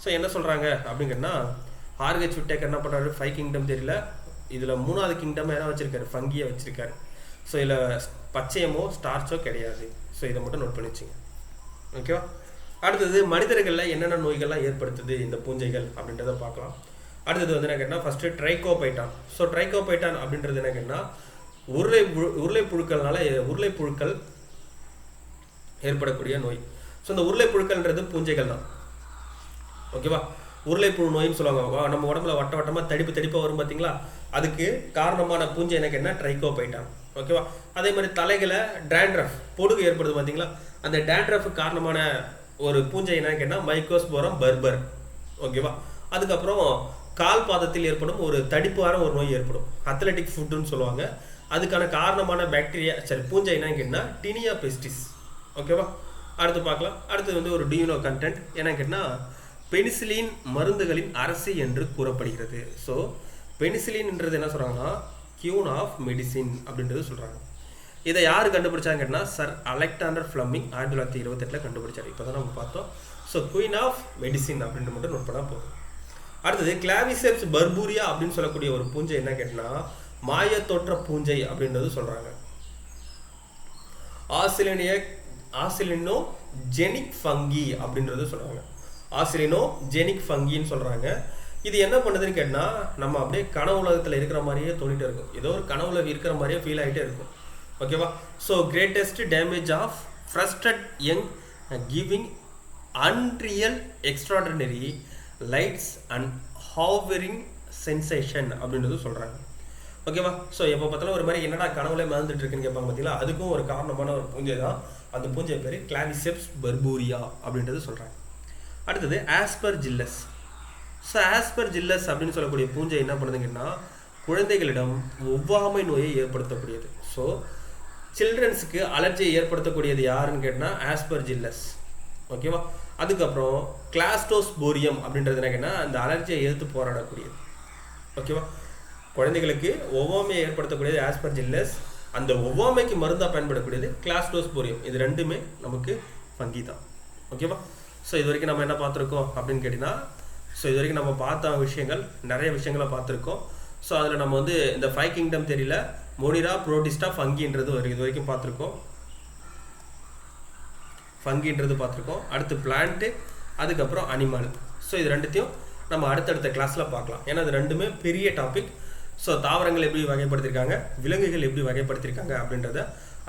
ஸோ என்ன சொல்கிறாங்க அப்படின்னு கேட்டால் ஆர்ஹெச் விட்டேக்கர் என்ன பண்ணுறாரு, 5 கிங்டம் தெரியல, இதில் 3வது கிங்டம் என்ன வச்சுருக்காரு, ஃபங்கியை வச்சுருக்காரு. ஸோ இதில் பச்சையமோ ஸ்டார்ச்சோ கிடையாது. ஸோ இதை மட்டும் நோட் பண்ணிச்சிங்க. ஓகேவா? அடுத்தது மனிதர்களில் என்னென்ன நோய்கள்லாம் ஏற்படுத்துது இந்த பூஞ்சைகள் அப்படின்றத பார்க்கலாம். அடுத்தது வந்து என்ன கேட்டால் ஃபஸ்ட்டு ட்ரைகோபைட்டான். ஸோ ட்ரைகோபைட்டான் அப்படின்றது என்ன கேட்டால் உருளைப்புழுக்கள் ஏற்படக்கூடிய நோய். ஸோ இந்த உருளைப்புழுக்கள்ன்றது பூஞ்சைகள் தான். ஓகேவா? உருளைப்புழு நோயின்னு சொல்லுவாங்க. நம்ம உடம்புல வட்டமாக தடிப்பாக வரும் பார்த்தீங்களா, அதுக்கு காரணமான பூஞ்சை என்ன கேட்டால் ட்ரைகோபைட்டான். ஓகேவா? அதே மாதிரி தலைகளை டேண்ட்ரஃப் பொடுகு ஏற்படுது பார்த்தீங்களா, அந்த டேண்ட்ரஃபுக்கு காரணமான ஒரு பூஞ்சை என்ன கேட்டால் மைக்கோஸ்போரம் பர்பர். ஓகேவா? அதுக்கப்புறம் கால் பாதத்தில் ஏற்படும் ஒரு தடிப்பான ஒரு நோய் ஏற்படும், அத்லெட்டிக் ஃபுட்டுன்னு சொல்லுவாங்க. அதுக்கான காரணமான பாக்டீரியா பூஞ்சை என்னன்னு கேட்டால் டினியா பெஸ்டிஸ். ஓகேவா? அடுத்து பார்க்கலாம். அடுத்து வந்து ஒரு டியூனோ கண்டென்ட் என்னன்னு கேட்டால் பெனிசிலின் மருந்துகளின் அரசி என்று கூறப்படுகிறது. ஸோ பெனிசிலின்ன்றது என்ன சொல்கிறாங்கன்னா கியூன் ஆஃப் மெடிசின் அப்படின்றது சொல்கிறாங்க. இதை யார் கண்டுபிடிச்சாங்கன்னா சர் அலெக்சாண்டர் ஃப்ளமிங் 1928 கண்டுபிடிச்சார். இப்போ தான் நம்ம பார்த்தோம். ஸோ குயின் ஆஃப் மெடிசின் அப்படின்ட்டு மட்டும் நோட் பண்ணால் போதும். அடுத்தது கிளாவிசெப்ஸ் பர்பூரியா அப்படின்னு சொல்லக்கூடிய ஒரு பூஞ்சை என்ன கேட்டினா மாயத்தோற்ற பூஞ்சை அப்படின்றது சொல்கிறாங்க. ஆசிலினோ ஜெனிக் ஃபங்கி அப்படின்றது சொல்கிறாங்க. ஆசிலினோ ஜெனிக் ஃபங்கின்னு சொல்கிறாங்க. இது என்ன பண்ணுதுன்னு கேட்டால் நம்ம அப்படியே கனவு உலகத்தில் இருக்கிற மாதிரியே தோணிகிட்டே இருக்கும். ஏதோ ஒரு கனவுல இருக்கிற மாதிரியே ஃபீல் ஆகிட்டே இருக்கும். ஓகேவா? So greatest damage of frustrate young giving unreal extraordinary lights and hovering sensation அப்படின்றது சொல்கிறாங்க. ஓகேவா? ஸோ எப்போ பார்த்தாலும் ஒரு மாதிரி என்னடா கனவுல மறந்துட்டு இருக்குன்னு கேட்பாங்க பார்த்தீங்களா, அதுக்கும் ஒரு காரணமான ஒரு பூஞ்சை தான். அந்த பூஞ்சை பேர் கிளாவிசெப்ஸ் பர்பூரியா அப்படின்றது சொல்கிறாங்க. அடுத்தது ஆஸ்பர்ஜில்லஸ். ஸோ ஆஸ்பர்ஜில்லஸ் அப்படின்னு சொல்லக்கூடிய பூஞ்சை என்ன பண்ணுதுங்கன்னா குழந்தைகளிடம் ஒவ்வாமை நோயை ஏற்படுத்தக்கூடியது. ஸோ சில்ட்ரன்ஸுக்கு அலர்ஜியை ஏற்படுத்தக்கூடியது யாருன்னு கேட்டால் ஆஸ்பர்ஜில்லஸ். ஓகேவா? அதுக்கப்புறம் கிளாஸ்டோஸ்போரியம் அப்படின்றது என்ன கேட்டால் அந்த அலர்ஜியை எதிர்த்து போராடக்கூடியது. ஓகேவா? குழந்தைகளுக்கு ஒவ்வாமையை ஏற்படுத்தக்கூடியது ஆஸ்பர்ஜில்லஸ், அந்த ஒவ்வாமைக்கு மருந்தாக பயன்படக்கூடியது கிளாஸ்டோஸ்போரியம். இது ரெண்டுமே நமக்கு ஃபங்கி தான். ஓகேவா? ஸோ இது வரைக்கும் நம்ம என்ன பார்த்துருக்கோம் அப்படின்னு கேட்டிங்கன்னா, ஸோ இது வரைக்கும் நம்ம பார்த்த விஷயங்கள் நிறைய விஷயங்களை பார்த்துருக்கோம். ஸோ அதில் நம்ம வந்து இந்த 5 கிங்டம் தெரியல மோனிரா புரோட்டிஸ்டா ஃபங்கின்றது இது வரைக்கும் பார்த்துருக்கோம். ஃபங்கின்றது பார்த்துருக்கோம். அடுத்து பிளான்ட்டு, அதுக்கப்புறம் அனிமல். ஸோ இது ரெண்டுத்தையும் நம்ம அடுத்தடுத்த கிளாஸில் பார்க்கலாம். ஏன்னா அது ரெண்டுமே பெரிய டாபிக். ஸோ தாவரங்கள் எப்படி வகைப்படுத்தியிருக்காங்க, விலங்குகள் எப்படி வகைப்படுத்தியிருக்காங்க அப்படின்றத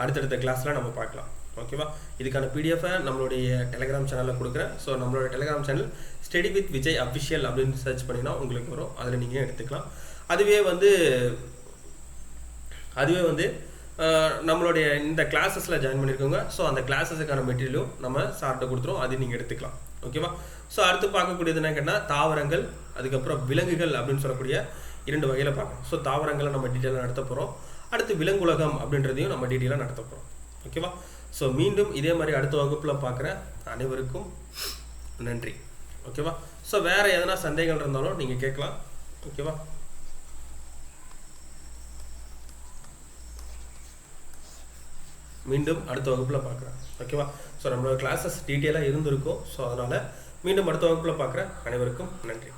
அடுத்தடுத்த கிளாஸில் நம்ம பார்க்கலாம். ஓகேவா? இதுக்கான பிடிஎஃபை நம்மளுடைய டெலிகிராம் சேனலில் கொடுக்குறேன். ஸோ நம்மளோட Telegram channel study with Vijay official அப்படின்னு சர்ச் பண்ணினா உங்களுக்கு வரும். அதில் நீங்கள் எடுத்துக்கலாம். அதுவே வந்து நம்மளுடைய இந்த கிளாஸஸில் ஜாயின் பண்ணியிருக்கோங்க. ஸோ அந்த கிளாஸஸுக்கான மெட்டீரியலும் நம்ம சார்ட்ட கொடுத்துரும், அது நீங்கள் எடுத்துக்கலாம். ஓகேவா? ஸோ அடுத்து பார்க்கக்கூடியது என்ன கேட்டால் தாவரங்கள், அதுக்கப்புறம் விலங்குகள் அப்படின்னு சொல்லக்கூடிய 2 வகையில் பார்க்கலாம். ஸோ தாவரங்களை நம்ம டீட்டெயிலாக நடத்த போகிறோம். அடுத்து விலங்குலகம் அப்படின்றதையும் நம்ம டீட்டெயிலாக நடத்த போகிறோம். ஓகேவா? ஸோ மீண்டும் இதே மாதிரி அடுத்த வகுப்பில் பார்க்குறேன். அனைவருக்கும் நன்றி. ஓகேவா? ஸோ வேறு எதனா சந்தேகங்கள் இருந்தாலும் நீங்கள் கேட்கலாம். ஓகேவா? மீண்டும் அடுத்த வகுப்பில் பார்க்குறேன். ஓகேவா? ஸோ நம்மளோட கிளாஸஸ் டீட்டெயிலாக இருந்திருக்கும். ஸோ அதனால் மீண்டும் அடுத்த வகுப்பில் பார்க்குறேன். அனைவருக்கும் நன்றி.